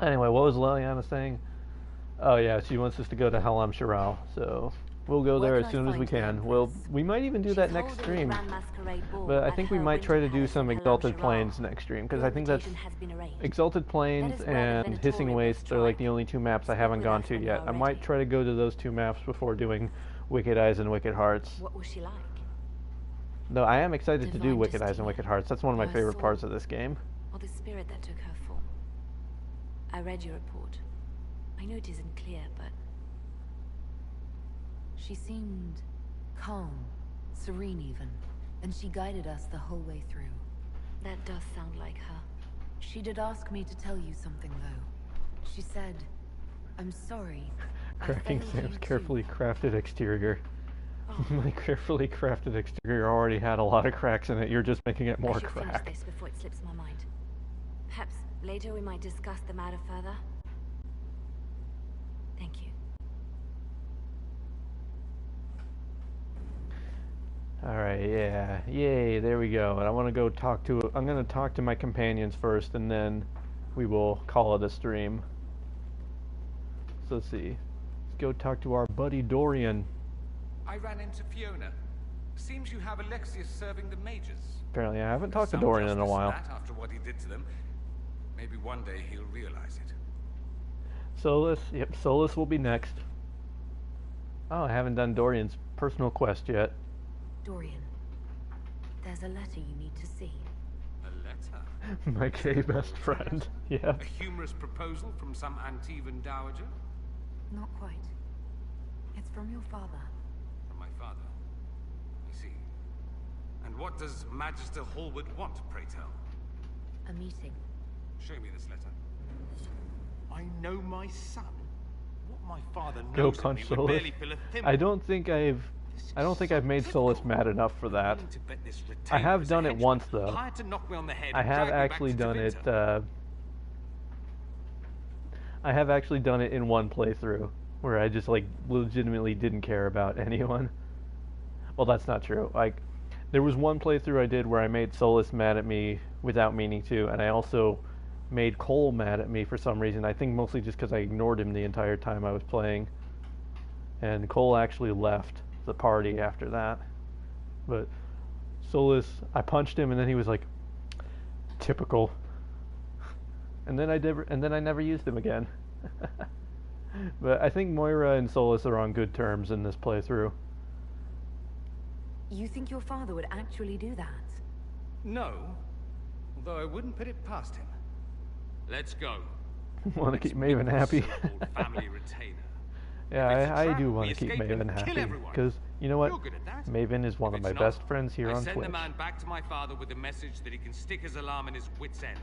S1: Anyway, what was Liliana saying? Oh yeah, she wants us to go to Halam Shiral, so we'll go there as soon as we can. We might even do that next stream, but I think we might try to do some Exalted Plains next stream, because I think that's Exalted Plains and Hissing Waste are like the only 2 maps I haven't gone to yet. I might try to go to those 2 maps before doing Wicked Eyes and Wicked Hearts.
S10: What was she like?
S1: No, I am excited to do Wicked Eyes and Wicked Hearts. That's one of my favorite parts of this game.
S10: Or the spirit that took her form. I read your report. I know it isn't clear, but...
S11: She seemed calm, serene even, and she guided us the whole way through.
S10: That does sound like her.
S11: She did ask me to tell you something, though. She said, I'm sorry.
S1: Cracking Sam's carefully crafted exterior. My carefully crafted exterior already had a lot of cracks in it. You're just making it more cracked.
S10: I should finish this before it slips my mind. Perhaps later we might discuss the matter further. Thank you.
S1: Alright, yeah. Yay, there we go. And I want to go talk to... I'm going to talk to my companions first, and then we will call it a stream. So let's see. Let's go talk to our buddy Dorian.
S7: I ran into Fiona. Seems you have Alexius serving the mages.
S1: Apparently I haven't talked to
S7: Some
S1: Dorian in a
S7: justice
S1: while.
S7: that after what he did to them. Maybe one day he'll realize it.
S1: Solus, yep, Solus will be next. Oh, I haven't done Dorian's personal quest yet.
S10: Dorian, there's a letter you need to see.
S7: A letter?
S1: My gay best friend, yeah.
S7: A humorous proposal from some Antivan dowager?
S11: Not quite. It's from your father.
S7: From my father? I see. And what does Magister Hallward want, pray tell?
S10: A meeting.
S7: Show me this letter.
S13: I know my son. What my father knows
S1: Go
S13: of
S1: punch
S13: me would
S1: Solus.
S13: barely fill a thimble.
S1: I don't think I've made Solus mad enough for that. I have done it once though.
S7: Hired to knock me on the head
S1: I
S7: and
S1: have
S7: drag me back
S1: actually
S7: to
S1: done it.
S7: Tevinter.
S1: I have actually done it in one playthrough where I just like legitimately didn't care about anyone. Well, that's not true. Like, there was one playthrough I did where I made Solus mad at me without meaning to, and I also made Cole mad at me for some reason. I think mostly just because I ignored him the entire time I was playing. And Cole actually left the party after that. But Solus, I punched him, and then he was like, "Typical." And then I never used him again. But I think Moira and Solus are on good terms in this playthrough.
S10: You think your father would actually do that?
S7: No, although I wouldn't put it past him. Let's go.
S1: Want to keep Maven happy.
S7: Family retainer.
S1: Yeah, I do
S7: we
S1: want to keep
S7: escape and
S1: Maven
S7: kill
S1: happy.
S7: everyone.
S1: Because, you know what?
S7: You're good at that.
S1: Maven is one
S7: If
S1: of my
S7: it's
S1: best
S7: not,
S1: friends here
S7: I
S1: on
S7: send
S1: Twitch.
S7: the man back to my father with a message that he can stick his alarm in his wit's end.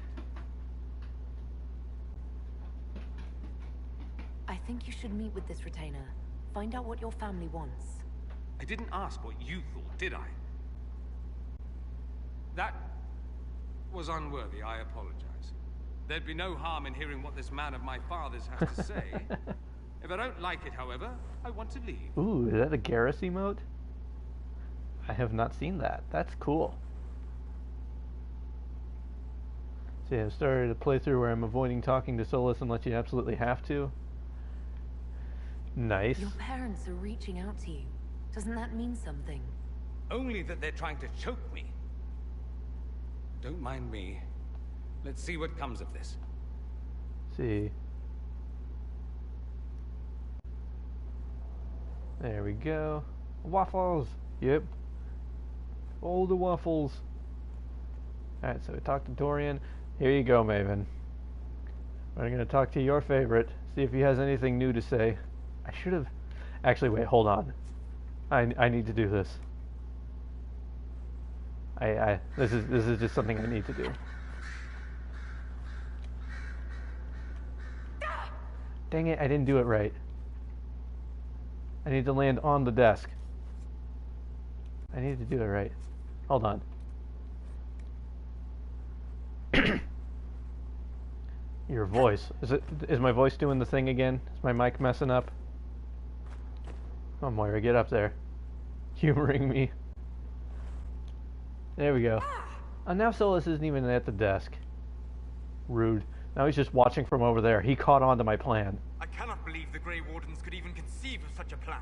S10: I think you should meet with this retainer. Find out what your family wants.
S7: I didn't ask what you thought, did I? That was unworthy, I apologize. There'd be no harm in hearing what this man of my father's has to say. If I don't like it, however, I want to leave.
S1: Ooh, is that a Garrus emote? I have not seen that. That's cool. So yeah, I've started a playthrough where I'm avoiding talking to Solus unless you absolutely have to. Nice.
S10: Your parents are reaching out to you. Doesn't that mean something?
S7: Only that they're trying to choke me. Don't mind me. Let's see what comes of this.
S1: See. There we go. Waffles! Yep. All the waffles. Alright, so we talked to Dorian. Here you go, Maven. We're going to talk to your favorite. See if he has anything new to say. I should have... Actually, wait, hold on. I need to do this. This is just something I need to do. Dang it, I didn't do it right. I need to land on the desk. I need to do it right. Hold on. Your voice. Is my voice doing the thing again? Is my mic messing up? Come on, Moira, get up there. Humoring me. There we go. Oh, now Solus isn't even at the desk. Rude. Now he's just watching from over there. He caught on to my plan.
S18: I cannot believe the Grey Wardens could even conceive of such a plan.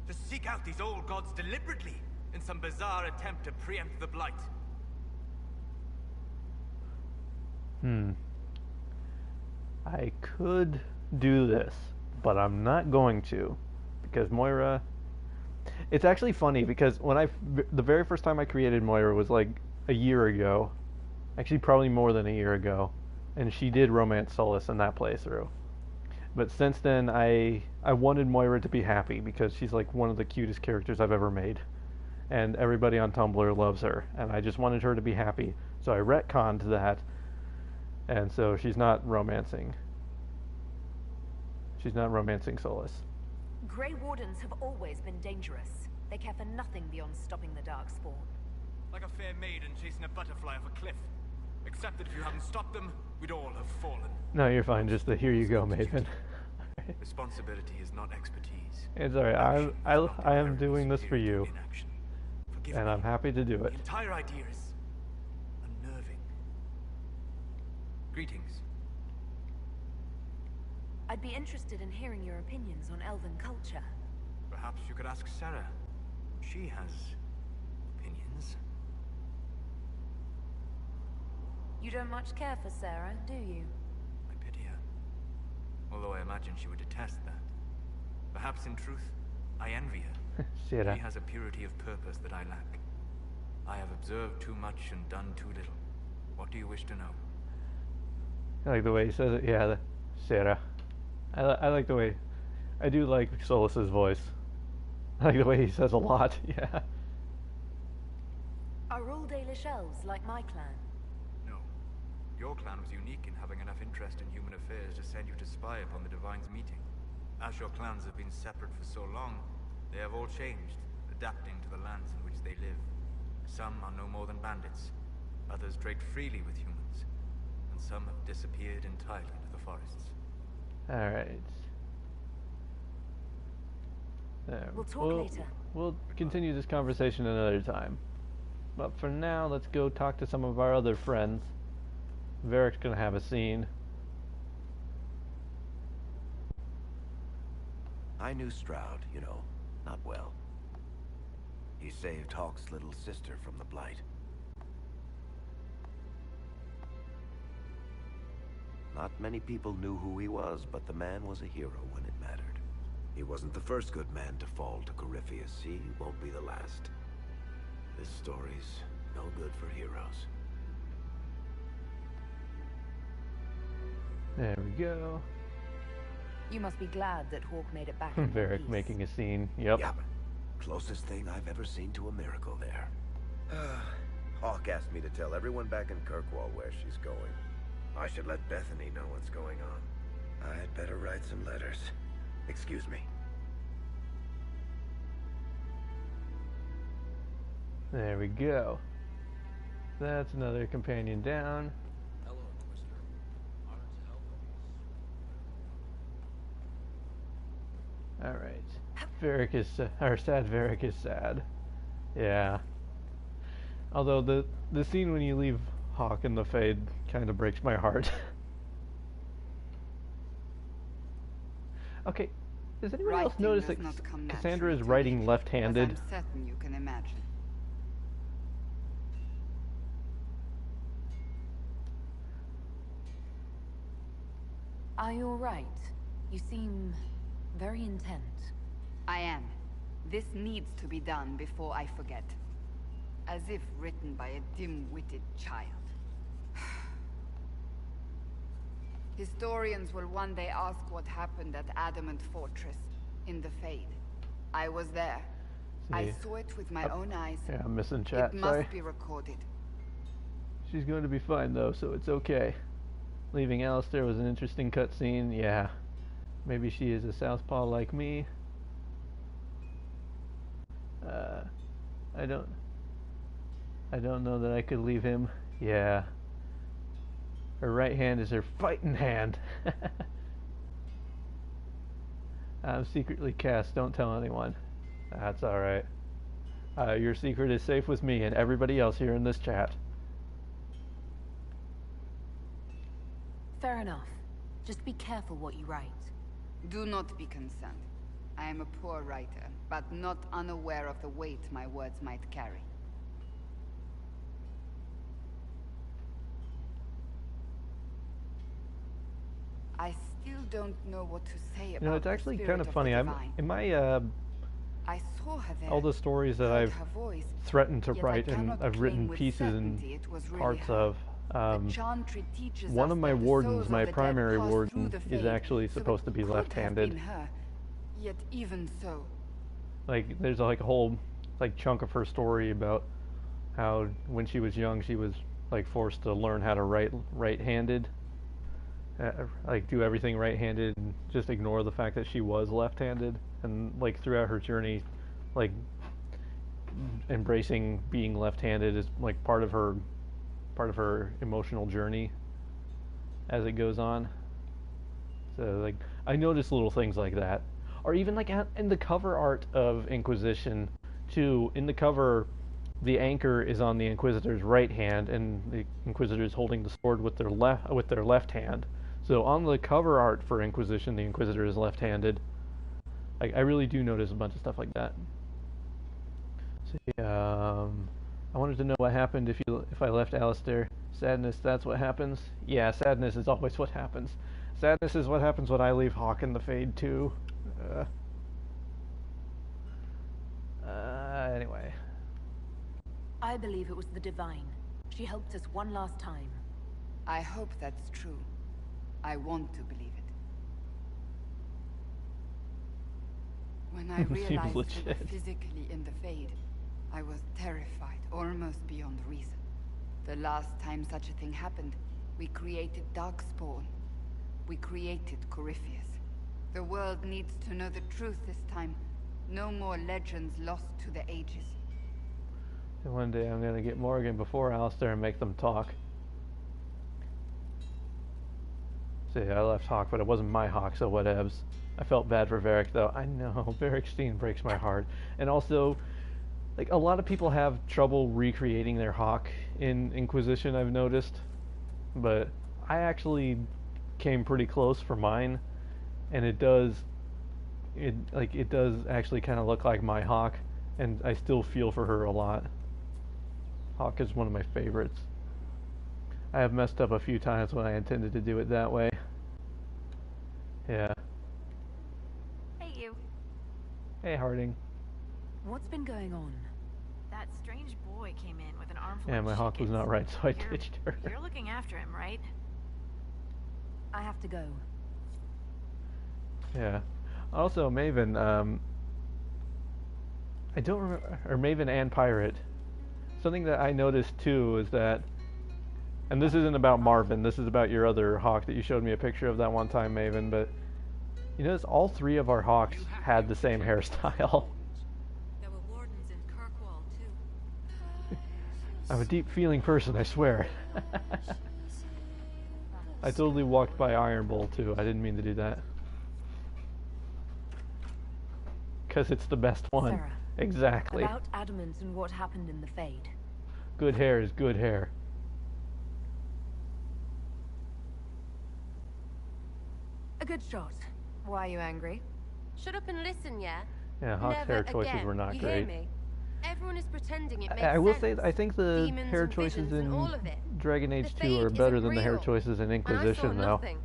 S18: To seek out these old gods deliberately in some bizarre attempt to preempt the Blight.
S1: I could do this, but I'm not going to. Because Moira... It's actually funny because when the very first time I created Moira was like a year ago. Actually, probably more than a year ago. And she did romance Solus in that playthrough. But since then, I wanted Moira to be happy because she's like one of the cutest characters I've ever made. And everybody on Tumblr loves her. And I just wanted her to be happy. So I retconned that. And so she's not romancing. She's not romancing Solus.
S11: Grey Wardens have always been dangerous. They care for nothing beyond stopping the Darkspawn.
S18: Like a fair maiden chasing a butterfly off a cliff. Except that if you hadn't stopped them, we'd all have fallen.
S1: No, you're fine. Just the here you go, Maven.
S18: Responsibility is not expertise.
S1: It's alright. I am doing this for you. And I'm happy to do it.
S18: The entire idea is unnerving.
S7: Greetings.
S10: I'd be interested in hearing your opinions on elven culture.
S18: Perhaps you could ask Sarah. She has opinions.
S10: You don't much care for Sarah, do you?
S18: I pity her. Although I imagine she would detest that. Perhaps in truth, I envy her.
S1: Sarah.
S18: She has a purity of purpose that I lack. I have observed too much and done too little. What do you wish to know?
S1: I like the way he says it. Yeah, Sarah. I like the way... I do like Solus's voice. I like the way he says a lot. Yeah.
S10: Are all Dalish elves like my clan?
S18: No. Your clan was unique in having enough interest in human affairs to send you to spy upon the Divine's meeting. As your clans have been separate for so long, they have all changed, adapting to the lands in which they live. Some are no more than bandits. Others trade freely with humans. And some have disappeared entirely into the forests.
S1: Alright.
S10: We'll talk later.
S1: We'll continue this conversation another time. But for now, let's go talk to some of our other friends. Varric's gonna have a scene.
S19: I knew Stroud, you know, not well. He saved Hawk's little sister from the Blight. Not many people knew who he was, but the man was a hero when it mattered. He wasn't the first good man to fall to Corypheus. He won't be the last. This story's no good for heroes.
S1: There we go.
S10: You must be glad that Hawk made it back.
S1: Varric making a scene. Yep.
S19: Closest thing I've ever seen to a miracle there. Hawk asked me to tell everyone back in Kirkwall where she's going. I should let Bethany know what's going on. I'd better write some letters. Excuse me.
S1: There we go. That's another companion down.
S20: Hello, Inquisitor. Honored to help.
S1: Alright. Varric is... or sad Varric is sad. Yeah. Although the scene when you leave Hawk in the Fade kind of breaks my heart. Okay, does anyone else notice that Cassandra is writing left-handed?
S4: I'm certain you can imagine.
S11: Are you alright? You seem very intent.
S4: I am. This needs to be done before I forget. As if written by a dim-witted child. Historians will one day ask what happened at Adamant Fortress, in the Fade. I was there. I saw it with my own eyes.
S1: Yeah, I'm missing chat,
S4: It
S1: sorry.
S4: must be recorded.
S1: She's going to be fine though, so it's okay. Leaving Alistair was an interesting cutscene, yeah. Maybe she is a southpaw like me. I don't know that I could leave him. Yeah. Her right hand is her fighting hand. I'm secretly cast, don't tell anyone. That's alright. Your secret is safe with me and everybody else here in this chat.
S11: Fair enough. Just be careful what you write.
S4: Do not be concerned. I am a poor writer, but not unaware of the weight my words might carry. I still don't know what to say about
S1: You know, it's actually kind of funny. In my
S4: I saw her there,
S1: all the stories that I've
S4: her voice,
S1: threatened to
S4: yet
S1: write
S4: I
S1: and
S4: cannot
S1: I've written
S4: claim with
S1: pieces and
S4: certainty it was really
S1: parts
S4: her.
S1: of,
S4: The Chantry teaches
S1: one
S4: us
S1: of my
S4: that the
S1: wardens,
S4: souls
S1: my
S4: of the dead
S1: primary
S4: pass
S1: warden,
S4: through the
S1: is
S4: Fade,
S1: actually
S4: so
S1: supposed
S4: it
S1: to be
S4: could have
S1: left-handed.
S4: been her. Yet even so,
S1: Like, there's like a whole like chunk of her story about how when she was young she was like forced to learn how to write right-handed, like do everything right-handed and just ignore the fact that she was left-handed, and like throughout her journey, like embracing being left-handed is like part of her emotional journey as it goes on. So like I notice little things like that. Or even like in the cover art of Inquisition too, in the cover the anchor is on the Inquisitor's right hand and the Inquisitor is holding the sword with their left hand. So on the cover art for Inquisition, the Inquisitor is left-handed. I really do notice a bunch of stuff like that. See, I wanted to know what happened if I left Alistair. Sadness, that's what happens? Yeah, sadness is always what happens. Sadness is what happens when I leave Hawk in the Fade too. Anyway.
S11: I believe it was the Divine. She helped us one last time.
S4: I hope that's true. I want to believe it. When I realized we were physically in the Fade, I was terrified, almost beyond reason. The last time such a thing happened, we created Darkspawn. We created Corypheus. The world needs to know the truth this time. No more legends lost to the ages.
S1: And one day I'm gonna get Morgan before Alistair and make them talk. See, I left Hawk, but it wasn't my Hawk, so whatevs. I felt bad for Varric, though. I know, Varric Steen breaks my heart. And also, like, a lot of people have trouble recreating their Hawk in Inquisition, I've noticed. But I actually came pretty close for mine, and it does actually kind of look like my Hawk, and I still feel for her a lot. Hawk is one of my favorites. I have messed up a few times when I intended to do it that way. Yeah.
S5: Hey, you.
S1: Hey, Harding.
S11: What's been going on?
S5: That strange boy came in with an armful
S1: Yeah,
S5: of
S1: my Hawk was not right, so I ditched her.
S5: You're looking after him, right?
S11: I have to go.
S1: Yeah. Also, Maven, I don't remember, or Maven and Pirate. Something that I noticed too is that, and this isn't about Marvin, this is about your other Hawk that you showed me a picture of that one time, Maven, but you notice all three of our Hawks had the same hairstyle.
S6: There were wardens in Kirkwall, too.
S1: I'm a deep-feeling person, I swear. I totally walked by Iron Bowl too, I didn't mean to do that. Because it's the best one.
S11: Sarah,
S1: exactly.
S11: About Adamant and what happened in the Fade.
S1: Good hair is good hair.
S11: A good shot. Why are you angry?
S12: Shut up and listen, yeah?
S1: Yeah, Hawk's
S12: Never
S1: hair choices
S12: again.
S1: were not
S12: you
S1: great.
S12: Hear me? Everyone is pretending it makes
S1: I will
S12: sense.
S1: say, I think the
S12: Demons
S1: hair
S12: and
S1: choices
S12: visions and
S1: in
S12: all of it.
S1: Dragon Age
S12: The
S1: 2 are
S12: Fade
S1: better
S12: isn't
S1: than the hair
S12: real.
S1: choices in
S12: And I saw
S1: Inquisition, though.
S12: nothing.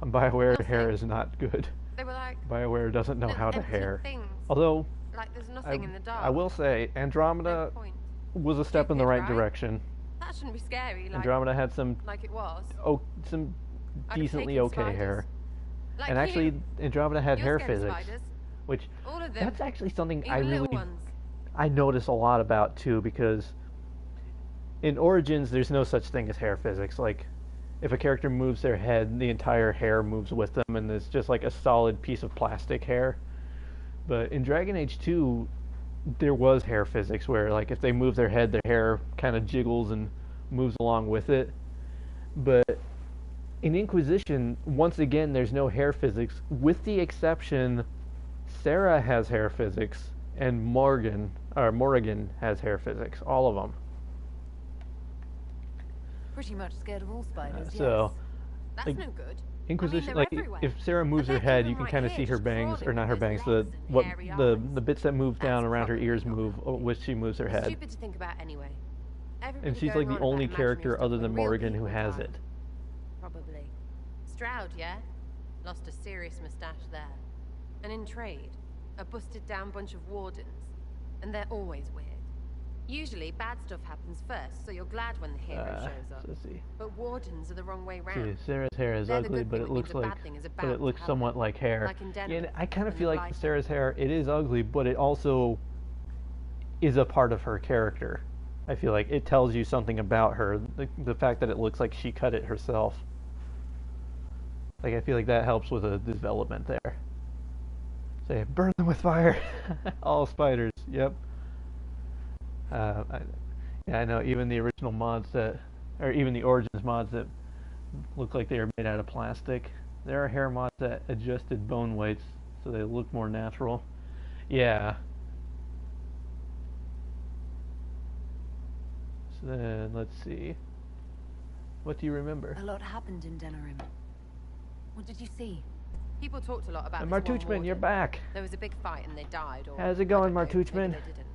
S1: BioWare hair is not good.
S12: They were like
S1: BioWare doesn't know how to
S12: empty
S1: hair.
S12: things.
S1: Although,
S12: Like there's nothing in the dark.
S1: I will say, Andromeda was a step in the
S12: Stupid,
S1: right
S12: right?
S1: direction.
S12: That shouldn't be scary. Like,
S1: Andromeda had some
S12: like it was.
S1: some
S12: I'd have
S1: decently
S12: taken
S1: okay
S12: spiders.
S1: hair.
S12: Like
S1: And actually,
S12: you.
S1: Andromeda had
S12: You're
S1: hair
S12: scared of
S1: physics,
S12: spiders.
S1: which
S12: All of them.
S1: that's actually something
S12: Even
S1: I
S12: little
S1: really
S12: ones.
S1: I notice a lot about too, because in Origins there's no such thing as hair physics. Like, if a character moves their head, the entire hair moves with them, and it's just like a solid piece of plastic hair. But in Dragon Age 2, there was hair physics where, like, if they move their head, their hair kind of jiggles and moves along with it. But in Inquisition, once again, there's no hair physics, with the exception Sarah has hair physics and Morgan has hair physics. All of them.
S11: Pretty much scared of all spiders,
S1: So,
S12: That's
S1: like,
S12: no good.
S1: Inquisition,
S12: they're
S1: like,
S12: everywhere.
S1: if Sarah moves her head, you can kind of see her bangs, or not her bangs, the bits that move down around her ears move when she moves her head.
S12: Stupid to think about anyway.
S1: And
S12: Everybody
S1: she's
S12: going
S1: like the
S12: on
S1: only
S12: about
S1: character
S12: imaginary
S1: other
S12: stuff
S1: than
S12: when real
S1: Morgan who
S12: people
S1: has
S12: die.
S1: it.
S12: Probably. Stroud, yeah? Lost a serious moustache there. And in trade, a busted down bunch of wardens. And they're always weird. Usually bad stuff happens first, so you're glad when the hero shows up.
S1: See.
S12: But wardens are the wrong way round.
S1: See, Sarah's hair is
S12: They're the
S1: ugly,
S12: good
S1: but
S12: thing,
S1: it
S12: which
S1: looks
S12: means a
S1: like,
S12: bad thing is
S1: but
S12: about
S1: it looks
S12: to
S1: somewhat
S12: happen.
S1: like hair.
S12: Like in
S1: Yeah,
S12: Denver,
S1: and I kind of
S12: when
S1: feel
S12: the
S1: like
S12: blight
S1: Sarah's hair, it is ugly, but it also is a part of her character. I feel like it tells you something about her. The fact that it looks like she cut it herself. Like, I feel like that helps with a development there. Say, burn them with fire. All spiders. Yep. Yeah, I know. Even the original mods or even the Origins mods that look like they are made out of plastic. There are hair mods that adjusted bone weights so they look more natural. Yeah. So then, let's see. What do you remember?
S11: A lot happened in Denerim. What did you see?
S3: People talked a lot about
S1: And
S3: this one
S1: Martuchman, you're
S3: warden.
S1: back.
S3: There was a big fight and they died, or
S1: How's it going,
S3: I don't know,
S1: Martuchman?
S3: maybe they didn't.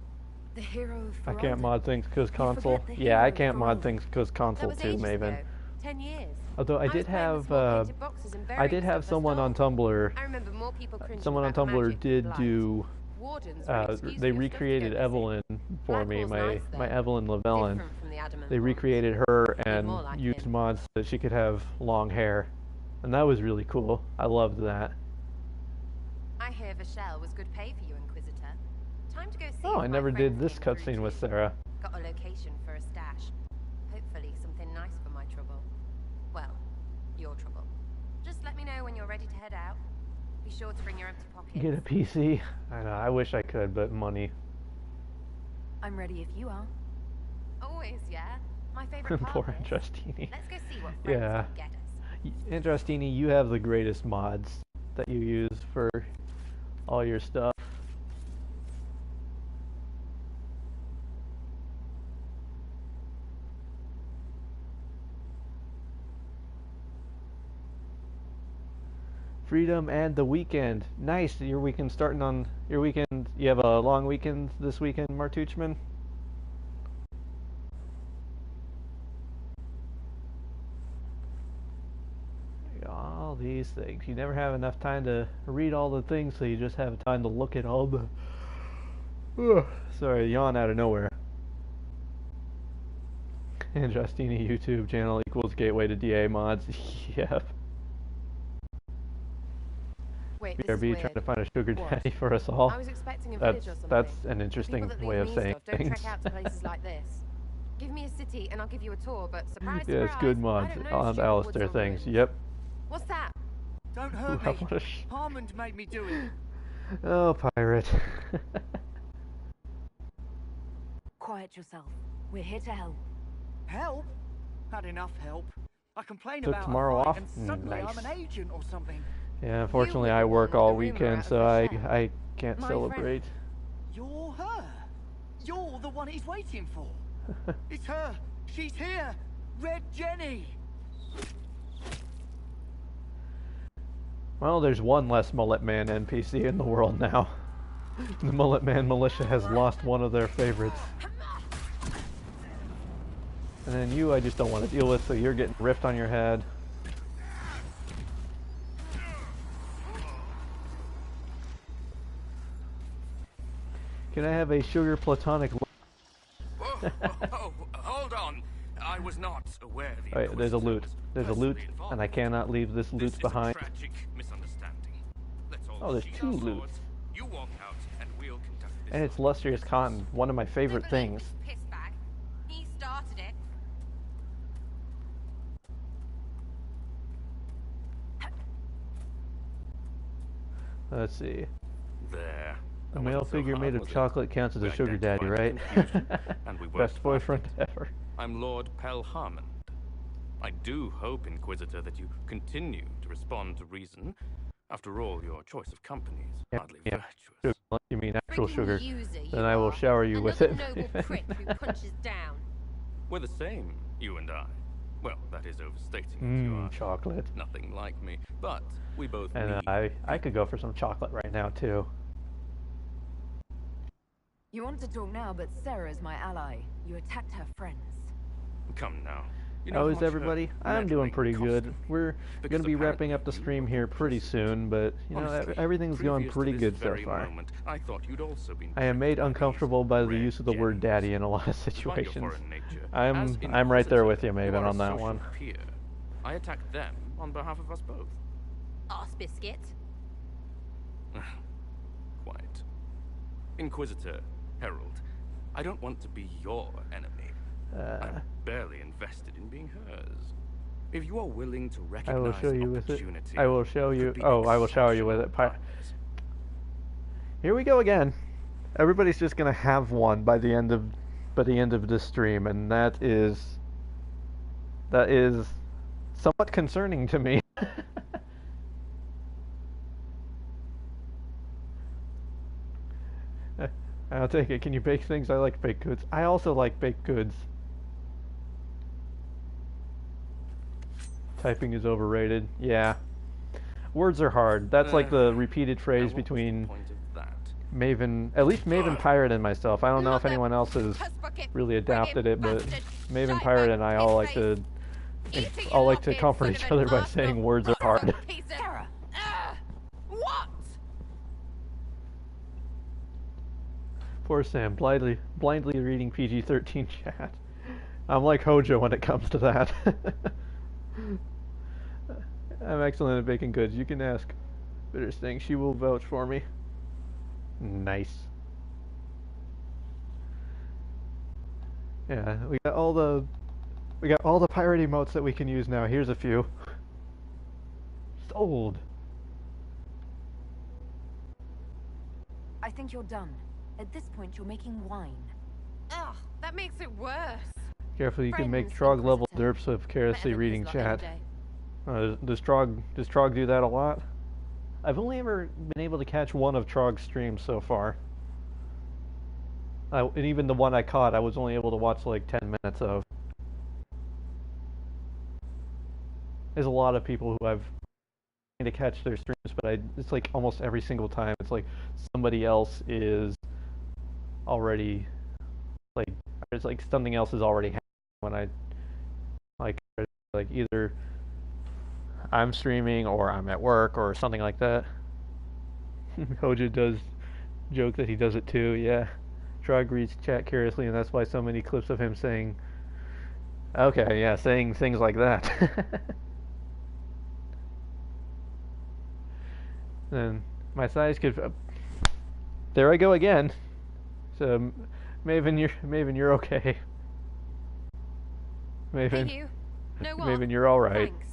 S11: The hero of
S1: I
S11: Ferelden.
S1: can't mod things because console.
S11: forget the
S1: Yeah, I
S11: hero
S1: can't mod
S11: Ferelden.
S1: things because console
S3: That was
S1: too,
S3: ages
S1: Maven.
S3: ago. 10 years.
S1: Although I
S3: was
S1: did
S3: playing with
S1: have
S3: small painted boxes and
S1: I
S3: burying
S1: did have
S3: stuff as
S1: someone on
S3: dolls.
S1: Tumblr.
S3: I remember more people cringing
S1: Someone on
S3: about
S1: Tumblr
S3: magic
S1: did
S3: than
S1: do.
S3: Wardens were an excuse for
S1: They
S3: your stuff to
S1: recreated
S3: go missing.
S1: Evelyn for me,
S3: Blackwall's
S1: my
S3: nice,
S1: my
S3: though.
S1: Evelyn Llewellyn.
S3: Different from the adamant
S1: They
S3: ones.
S1: recreated her and
S3: more like
S1: used
S3: him.
S1: mods so that she could have long hair, and that was really cool. I loved that.
S3: I hear Vashel was good pay for you, Inquisitor. Time to go see
S1: Oh,
S3: what
S1: I
S3: my
S1: never did
S3: friends
S1: this
S3: came through
S1: cutscene
S3: to.
S1: with Sarah.
S3: Got a location for a stash. Hopefully something nice for my trouble. Well, your trouble. Just let me know when you're ready to head out. Be sure to bring your empty pockets.
S1: Get a PC. I know. I wish I could, but money.
S11: I'm ready if you are.
S3: Always, yeah. My favorite part
S1: Poor
S3: of this.
S1: Andrastini.
S3: Let's go see what friends
S1: Yeah.
S3: can get us.
S1: Andrastini, you have the greatest mods that you use for all your stuff. Freedom and the weekend. Nice. Your weekend starting on your weekend. You have a long weekend this weekend, Martuchman? All these things. You never have enough time to read all the things, so you just have time to look at all the... Ugh, sorry, yawn out of nowhere. Andrastini YouTube channel equals gateway to DA mods. Yep.
S3: Wait, this is
S1: BRB
S3: weird.
S1: trying to find a sugar
S3: What?
S1: daddy for us all.
S3: I was expecting a
S1: That's
S3: village or something.
S1: that's an interesting
S3: People that
S1: way
S3: leave
S1: of
S3: me
S1: saying
S3: stuff don't
S1: things.
S3: trek out to places like this. Give me a city and I'll give you a tour, but surprise,
S1: Yeah, it's good
S3: surprise,
S1: mods
S3: I don't know
S1: on
S3: stupid
S1: Alistair
S3: woods or
S1: things.
S3: ruins.
S1: Yep.
S3: What's that?
S13: Don't
S1: Ooh,
S13: hurt
S1: I
S13: me.
S1: wanna
S13: Harmond made me do it.
S1: Oh, pirate.
S11: Quiet yourself. We're here to help.
S13: Help? Had enough help. I complain
S1: Took
S13: about
S1: tomorrow
S13: a fight
S1: off?
S13: and suddenly
S1: Nice.
S13: I'm an agent or something.
S1: Yeah, unfortunately I
S3: the
S1: work
S3: one
S1: all
S3: with the rumor
S1: weekend,
S3: out
S1: so
S3: of the
S1: I can't
S3: My
S1: celebrate.
S13: You're her. You're the one he's waiting for. It's her. She's here. Red Jenny.
S1: Well, there's one less Mullet Man NPC in the world now. The Mullet Man militia has lost one of their favorites. And then you I just don't want to deal with, so you're getting ripped on your head. Can I have a sugar platonic
S13: Oh, hold on. I was not aware of the
S1: Wait, there's a loot. There's a loot,
S13: personally involved.
S1: and I cannot leave this loot
S13: This is a
S1: behind.
S13: tragic misunderstanding. Let's all
S1: Oh, there's
S13: sheathe
S1: two
S13: our
S1: loots.
S13: swords. You walk out, and we'll conduct this.
S1: And it's lustrous cotton, one of my favorite things.
S3: Piss bag. He started it.
S1: Let's see.
S13: There.
S1: A male figure made of chocolate counts as a sugar daddy, right?
S13: And we
S1: Best boyfriend ever.
S13: I'm Lord Pel Harmond. I do hope, Inquisitor, that you continue to respond to reason. After all, your choice of company is hardly virtuous.
S1: Sugar, you mean actual
S3: Freaking
S1: sugar?
S3: user,
S1: Then
S3: you
S1: I will
S3: are.
S1: shower you with it.
S3: Another noble prick who punches down.
S13: We're the same, you and I. Well, that is overstating it. You are
S1: Chocolate.
S13: nothing like me, but we both
S1: And
S13: need...
S1: I could go for some chocolate right now too.
S11: You want to talk now, but Sarah's my ally. You attacked her friends.
S13: Come now. You
S1: How
S13: know
S1: is
S13: how much
S1: everybody?
S13: her
S1: I'm doing
S13: meddling
S1: pretty
S13: cost
S1: good.
S13: me?
S1: We're
S13: Because
S1: going to be
S13: apparently
S1: wrapping up the
S13: you
S1: stream
S13: were
S1: here pretty soon, but you know
S13: Honestly,
S1: everything's going
S13: previous to
S1: pretty
S13: this
S1: good so
S13: very
S1: far.
S13: moment, I thought you'd also been
S1: I am made uncomfortable by the
S13: Red
S1: use of the word
S13: Jenny.
S1: daddy in a lot of
S13: Despite your
S1: situations.
S13: foreign nature,
S1: I'm right there with you,
S13: Inquisitor,
S1: Maven,
S13: are
S1: on
S13: a
S1: that
S13: social
S1: one.
S13: Peer. I attacked them on behalf of us both.
S3: Arse biscuit.
S13: Quite. Inquisitor, Herald, I don't want to be your enemy. I'm barely invested in being hers. If you are willing to recognize
S1: I will show you with it.
S13: opportunity,
S1: I will show you.
S13: could be
S1: Oh, I will shower you with it. Here we go again. Everybody's just gonna have one by the end of this stream, and that is somewhat concerning to me. I'll take it. Can you bake things? I like baked goods. I also like baked goods. Typing is overrated. Yeah. Words are hard. That's like the repeated phrase between Maven, at least Maven Pirate and myself. I don't know if anyone else has really adapted it, but Maven Pirate and I all like to comfort each other by saying words are hard.
S12: What?
S1: Poor Sam, blindly reading PG-13 chat. I'm like Hojo when it comes to that. I'm excellent at baking goods. You can ask Bittersting. She will vouch for me. Nice. Yeah, we got all the pirate emotes that we can use now. Here's a few. Sold.
S11: I think you're done. At this point, you're making wine.
S3: Ugh, that makes it worse.
S1: Careful, you can make Trog level derps with carelessly reading chat. Does Trog do that a lot? I've only ever been able to catch one of Trog's streams so far. And even the one I caught, I was only able to watch like 10 minutes of. There's a lot of people who I've tried to catch their streams, but it's like almost every single time it's like somebody else is already it's like something else is already happening when I like either I'm streaming or I'm at work or something like that. Hoja does joke that he does it too, yeah. Trog reads chat curiously, and that's why so many clips of him saying, okay, yeah, saying things like that. And my size could... there I go again. So, Maven, you're okay. Maven,
S3: Hey, you. Know what?
S1: Maven, you're all right.
S3: Thanks.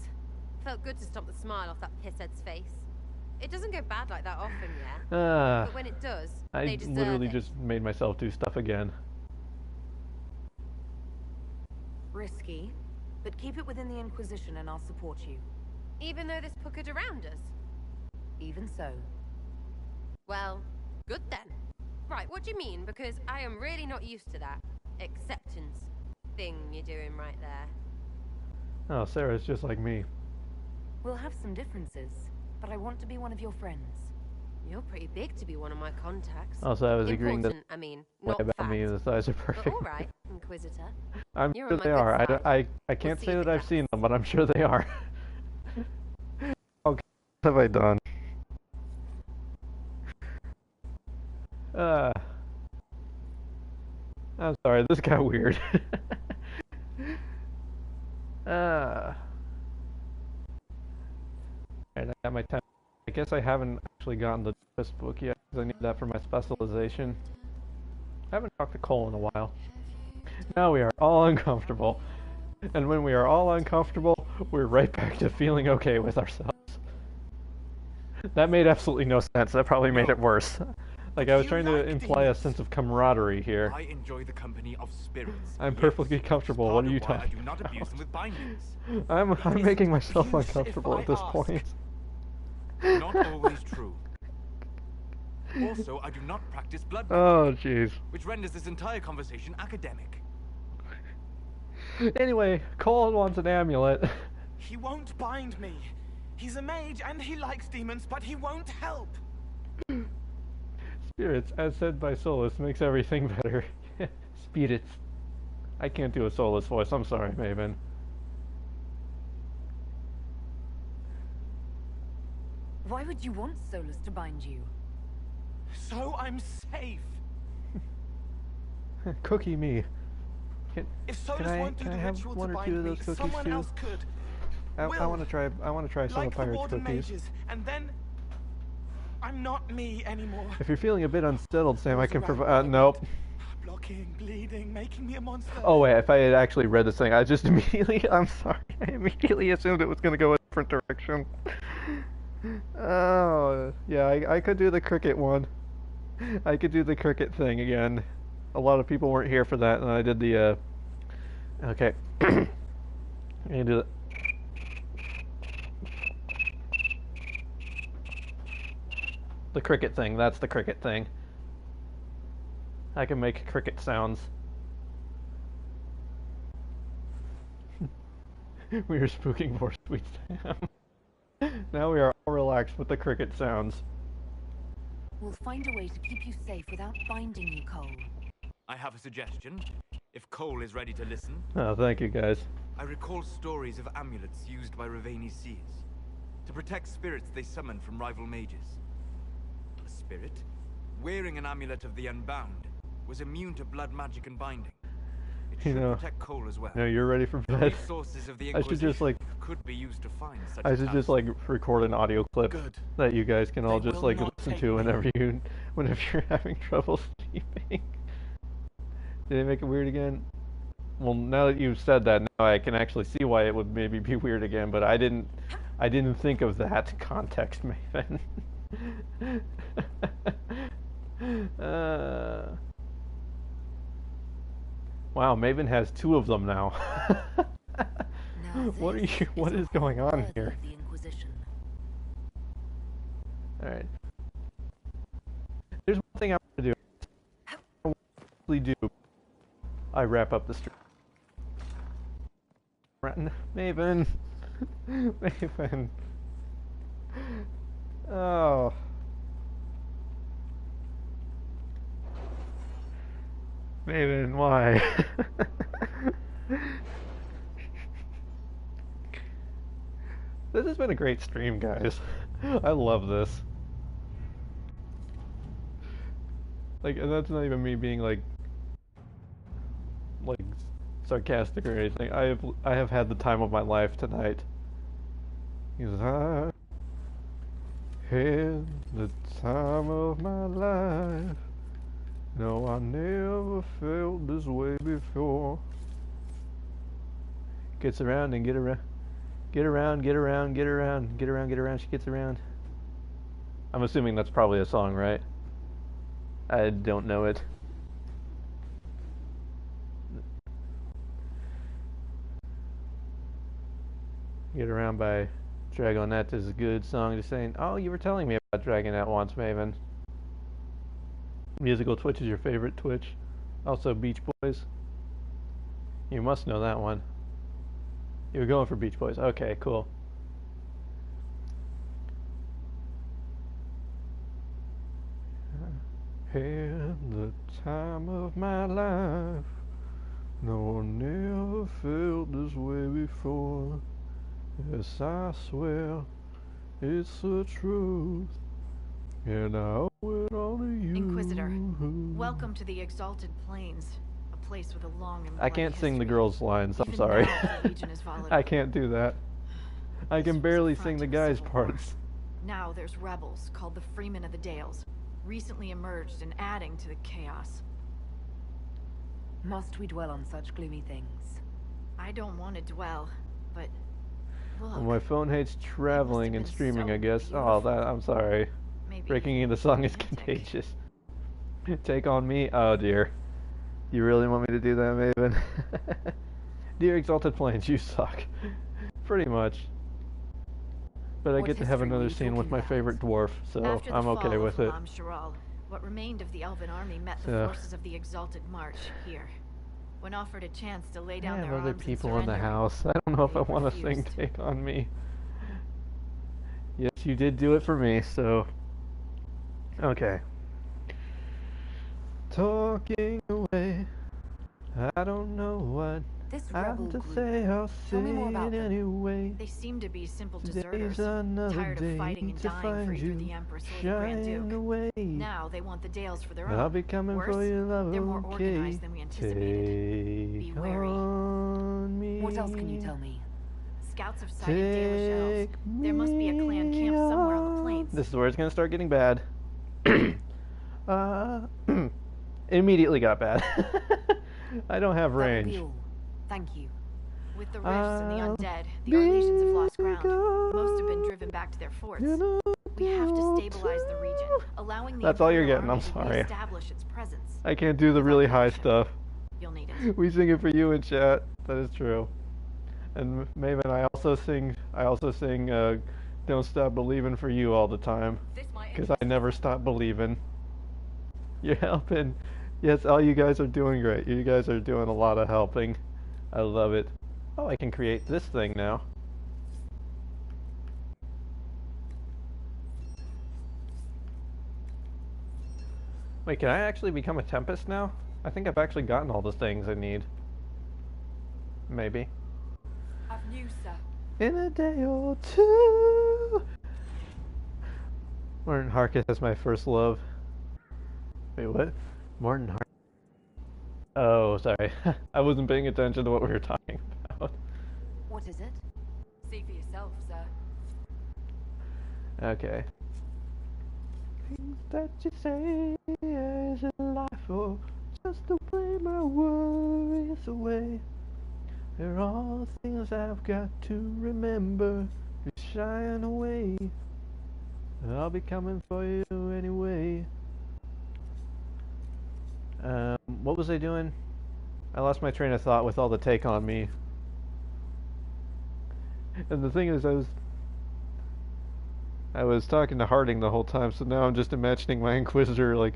S3: Felt good to stop the smile off that pisshead's face. It doesn't go bad like that often, yeah. But when it does, they deserve
S1: literally
S3: it.
S1: just made myself do stuff again.
S11: Risky, but keep it within the Inquisition and I'll support you.
S3: Even though this puckered around us?
S11: Even so.
S3: Well, good then. Right, what do you mean? Because I am really not used to that acceptance thing you're doing right there.
S1: Oh, Sarah's just like me.
S11: We'll have some differences, but I want to be one of your friends.
S3: You're pretty big to be one of my contacts.
S1: Also, I was agreeing that
S3: I mean, not
S1: about
S3: fact.
S1: me and the size are perfect.
S3: But all right, Inquisitor.
S1: I'm
S3: You're
S1: sure
S3: on my
S1: they
S3: good
S1: are.
S3: side.
S1: I can't
S3: We'll
S1: say
S3: see
S1: that
S3: if
S1: I've
S3: it
S1: seen them, but I'm sure they are. Okay, what have I done? I'm sorry, this got weird. Alright, I got my time. I guess I haven't actually gotten the quest book yet, because I need that for my specialization. I haven't talked to Cole in a while. Now we are all uncomfortable. And when we are all uncomfortable, we're right back to feeling okay with ourselves. That made absolutely no sense. That probably made it worse. Like, I was trying to imply a sense of camaraderie here.
S2: I enjoy the company of spirits.
S1: I'm perfectly comfortable. What are you talking
S2: I do not abuse them with bindings.
S1: I'm making myself uncomfortable at this point.
S2: Not always true. Also, I do not practice blood
S1: Oh, jeez.
S2: which renders this entire conversation academic.
S1: Anyway, Cole wants an amulet.
S21: He won't bind me. He's a mage and he likes demons, but he won't help.
S1: Spirits, as said by Solus, makes everything better. Spirits. I can't do a Solus voice. I'm sorry, Maven.
S11: Why would you want Solus to bind you?
S21: So I'm safe.
S1: Cookie me.
S21: If Solus
S1: can
S21: won't do the
S1: have
S21: ritual
S1: one
S21: to
S1: or two
S21: bind
S1: of
S21: me,
S1: those cookies
S21: someone
S1: too?
S21: else could.
S1: I want to try. I want to try some
S21: Like
S1: of
S21: the
S1: Pirate's
S21: Warden
S1: cookies.
S21: mages, and then I'm not me anymore.
S1: If you're feeling a bit unsettled, Sam, I can provide. Nope.
S21: Blocking, bleeding, making me a monster.
S1: Oh wait, if I had actually read this thing, I just immediately. I'm sorry. I immediately assumed it was going to go a different direction. Oh yeah, I could do the cricket one. I could do the cricket thing again. A lot of people weren't here for that, and I did the. Okay. I can do it. The cricket thing. That's the cricket thing. I can make cricket sounds. We are spooking for Sweet Sam. Now we are all relaxed with the cricket sounds.
S11: We'll find a way to keep you safe without binding you, Cole.
S18: I have a suggestion, if Cole is ready to listen.
S1: Oh, thank you guys.
S18: I recall stories of amulets used by Ravani's seers to protect spirits they summoned from rival mages. A spirit, wearing an amulet of the Unbound, was immune to blood magic and binding. It should protect Cole as well.
S1: No, you're ready for bed.
S18: Resources of the
S1: I should just like
S18: could be used to find such
S1: I should just like record an audio clip that you guys can all
S18: They
S1: just
S18: will
S1: like
S18: not
S1: listen
S18: take
S1: to
S18: me.
S1: whenever you're having trouble sleeping. Did they make it weird again? Well, now that you've said that, now I can actually see why it would maybe be weird again, but I didn't think of that context, Maven. Wow, Maven has 2 of them now. What is going on here?
S10: The Inquisition.
S1: Alright. There's one thing I want to do. I wrap up the stream. Maven. Maven. Oh. Maven, why? This has been a great stream, guys. I love this. Like, and that's not even me being like sarcastic or anything. I have had the time of my life tonight. Because I had the time of my life. No, I never felt this way before. Gets around and get around. Get around, get around, get around, get around, get around, she gets around. I'm assuming that's probably a song, right? I don't know it. Get Around by Dragonette is a good song to sing. Oh, you were telling me about Dragonette once, Maven. Musical Twitch is your favorite Twitch. Also Beach Boys. You must know that one. You were going for Beach Boys. Okay, cool. Had the time of my life. No, I never felt this way before. Yes, I swear it's the truth. And I owe it all to you.
S5: Inquisitor, welcome to the Exalted Plains. A place with a long and
S1: I can't
S5: bloody
S1: sing the
S5: history.
S1: girls' lines, I'm
S5: Even
S1: sorry.
S5: now, the Legion is volatile.
S1: I can't do that. I can barely sing the guys' parts.
S5: Now there's rebels called the Freemen of the Dales, recently emerged and adding to the chaos.
S11: Must we dwell on such gloomy things?
S5: I don't want to dwell, but look.
S1: Well, my phone hates traveling and streaming,
S5: so
S1: I guess. Oh, that I'm sorry.
S5: Maybe
S1: Breaking into song is contagious. Take on me? Oh dear. You really want me to do that, Maven? Dear Exalted Plains, you suck. Pretty much. But I get to have another scene with my favorite dwarf, so
S5: After the
S1: I'm okay
S5: fall
S1: with
S5: of
S1: it.
S5: Alam Sharal, what remained of the Elven army met the
S1: So-
S5: forces of the Exalted March here. When offered a chance to lay
S1: I
S5: down
S1: have
S5: their
S1: other
S5: arms
S1: people
S5: and
S1: in the
S5: surrender,
S1: house. I don't know if I
S5: they
S1: want to sing
S5: refused.
S1: Take On Me. Yes, you did do it for me, so... Okay. Talking away, I don't know what
S11: This
S1: I'm
S11: rebel
S1: to
S11: group.
S1: say, I'll
S11: Tell
S1: say
S11: me more about
S1: it
S11: them.
S1: anyway.
S5: They seem to be simple
S1: Today's
S5: deserters,
S1: another
S5: tired
S1: day
S5: of fighting and
S1: to
S5: dying for
S1: find
S5: either
S1: you
S5: the Empress or the Grand
S1: shine
S5: Duke.
S1: away.
S5: Now they want the Dales for their own.
S1: I'll be coming
S5: Worse,
S1: for your love,
S5: they're more
S1: okay.
S5: organized than we anticipated. Be
S1: Take
S5: wary.
S1: on me.
S11: What else can you tell me?
S5: Scouts have sighted Dalish elves. There must be a clan camp somewhere on the plains.
S1: This is where it's going to start getting bad. Immediately got bad. I don't have
S11: That will be
S1: range.
S11: all. Thank you.
S5: With the rifts and the undead, the Arlesians have lost ground. Most have been driven back to their forts. We have to stabilize the region, allowing the
S1: That's all you're
S5: Imperial
S1: getting, I'm
S5: Army to
S1: sorry.
S5: reestablish its presence.
S1: I can't do the really high stuff.
S5: You'll need it.
S1: We sing it for you in chat. That is true. And Maven, I also sing Don't Stop Believing for you all the time. Because I never stop believing. You're helping. Yes, all you guys are doing great. You guys are doing a lot of helping. I love it. Oh, I can create this thing now. Wait, can I actually become a Tempest now? I think I've actually gotten all the things I need. Maybe.
S6: I've news, sir.
S1: In a day or two. Morton Harkett has my first love. Wait, what? Morton Harkett. Oh, sorry. I wasn't paying attention to what we were talking about.
S6: What is it? See for yourself, sir.
S1: Okay. Things that you say is a life, or just to play my worries away. They're all things I've got to remember. You're shying away. I'll be coming for you anyway. What was I doing? I lost my train of thought with all the take on me. And the thing is, I was talking to Harding the whole time, so now I'm just imagining my Inquisitor, like,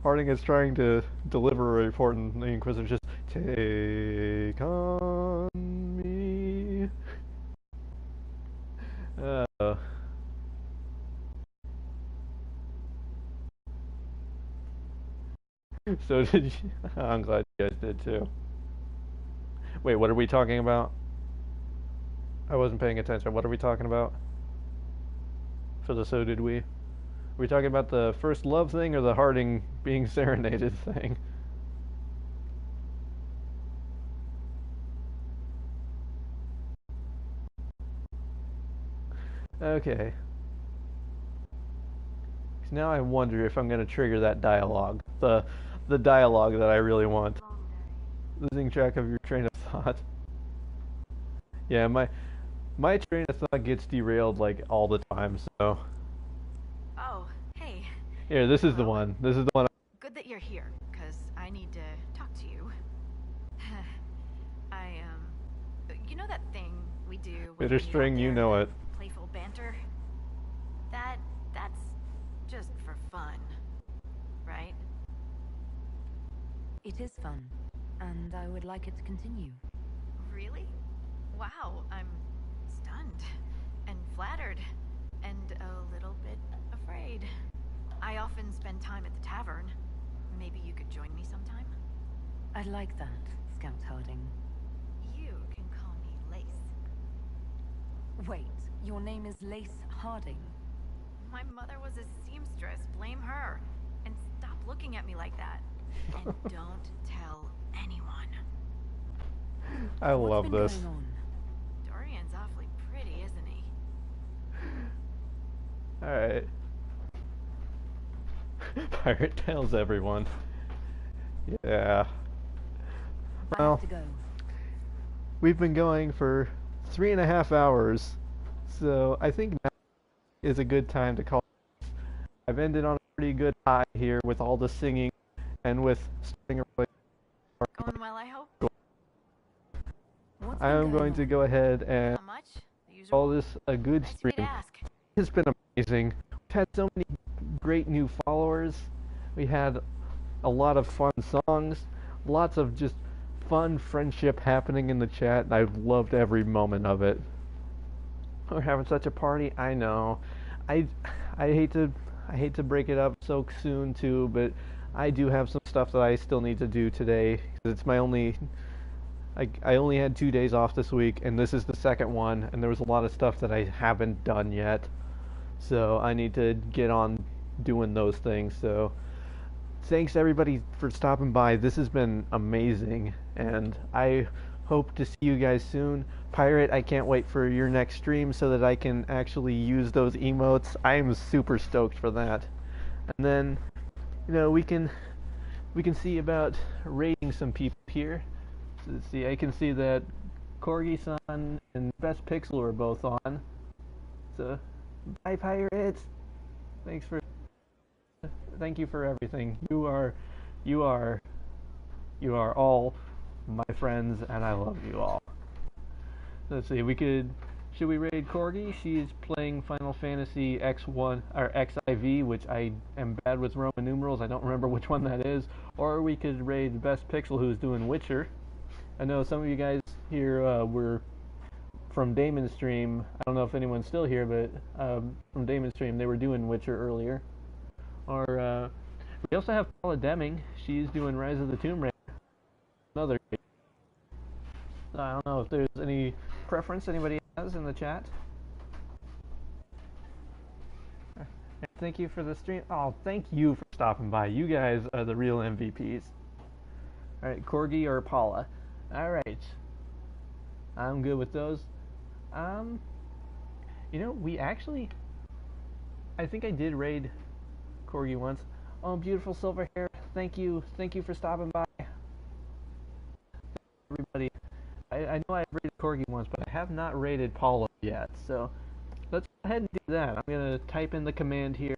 S1: Harding is trying to deliver a report, and the Inquisitor's just, take on me. So did you? I'm glad you guys did too. Wait, what are we talking about? I wasn't paying attention. What are we talking about? For the so did we? Are we talking about the first love thing or the Harding being serenaded thing? Okay. Now I wonder if I'm going to trigger that dialogue. The dialogue that I really want. Losing track of your train of thought. Yeah, my train of thought gets derailed like all the time, so.
S5: Oh, hey.
S1: Here, this is the one. This is the one.
S5: Good that you're here, because I need to talk to you. You know that thing we do when
S1: Bitter string, you know it.
S5: Playful banter? That's just for fun, right?
S10: It is fun, and I would like it to continue.
S5: Really? Wow, I'm stunned and flattered and a little bit afraid. I often spend time at the tavern. Maybe you could join me sometime?
S10: I'd like that, Scout Harding.
S5: You can call me Lace.
S10: Wait, your name is Lace Harding?
S5: My mother was a seamstress, blame her. And stop looking at me like that. And don't tell anyone.
S1: I love this.
S10: Going on?
S5: Dorian's awfully pretty, isn't he?
S1: Alright. Pirate tells everyone. Yeah. Well, we've been going for 3.5 hours, so I think now is a good time to call. I've ended on a pretty good high here with all the singing and with starting a
S5: going well, I hope.
S1: I'm going to go ahead and call this a good stream. It's been amazing. We've had so many great new followers. We had a lot of fun songs, lots of just fun friendship happening in the chat, and I've loved every moment of it. We're having such a party. I know. I hate to break it up so soon too, but I do have some stuff that I still need to do today. It's my only. I only had 2 days off this week, and this is the second one, and there was a lot of stuff that I haven't done yet. So I need to get on doing those things. So thanks everybody for stopping by. This has been amazing, and I hope to see you guys soon. Pirate, I can't wait for your next stream so that I can actually use those emotes. I am super stoked for that. And then, you know, we can see about raiding some people here. So let's see, I can see that Corgi-san and Best Pixel are both on. So, bye Pirates. Thank you for everything. You are all my friends, and I love you all. Let's see, should we raid Corgi? She's playing Final Fantasy X1 or XIV, which I am bad with Roman numerals. I don't remember which one that is. Or we could raid Best Pixel, who's doing Witcher. I know some of you guys here were from Damon's stream. I don't know if anyone's still here, but from Damon's stream, they were doing Witcher earlier. Or we also have Paula Deming. She's doing Rise of the Tomb Raider. Another. I don't know if there's any preference anybody has in the chat. Thank you for the stream. Oh, thank you for stopping by. You guys are the real MVPs. Alright, Corgi or Paula. Alright. I'm good with those. You know, we actually... I think I did raid Corgi once. Oh, beautiful silver hair. Thank you. Thank you for stopping by. Everybody. I know I raided Corgi once, but I have not raided Paula yet. So, let's go ahead and do that. I'm going to type in the command here.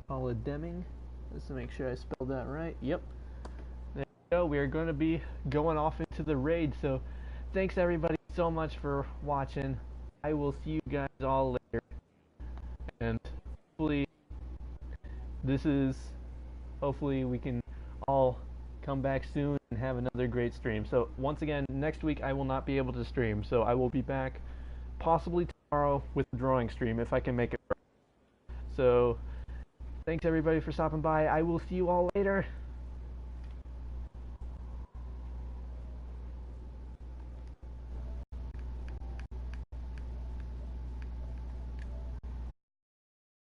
S1: Paula Deming. Just to make sure I spelled that right. Yep. There we go. We are going to be going off into the raid. So, thanks everybody so much for watching. I will see you guys all later. And hopefully, hopefully we can all come back soon and have another great stream. So once again, next week I will not be able to stream. So I will be back possibly tomorrow with the drawing stream if I can make it work. So thanks everybody for stopping by. I will see you all later.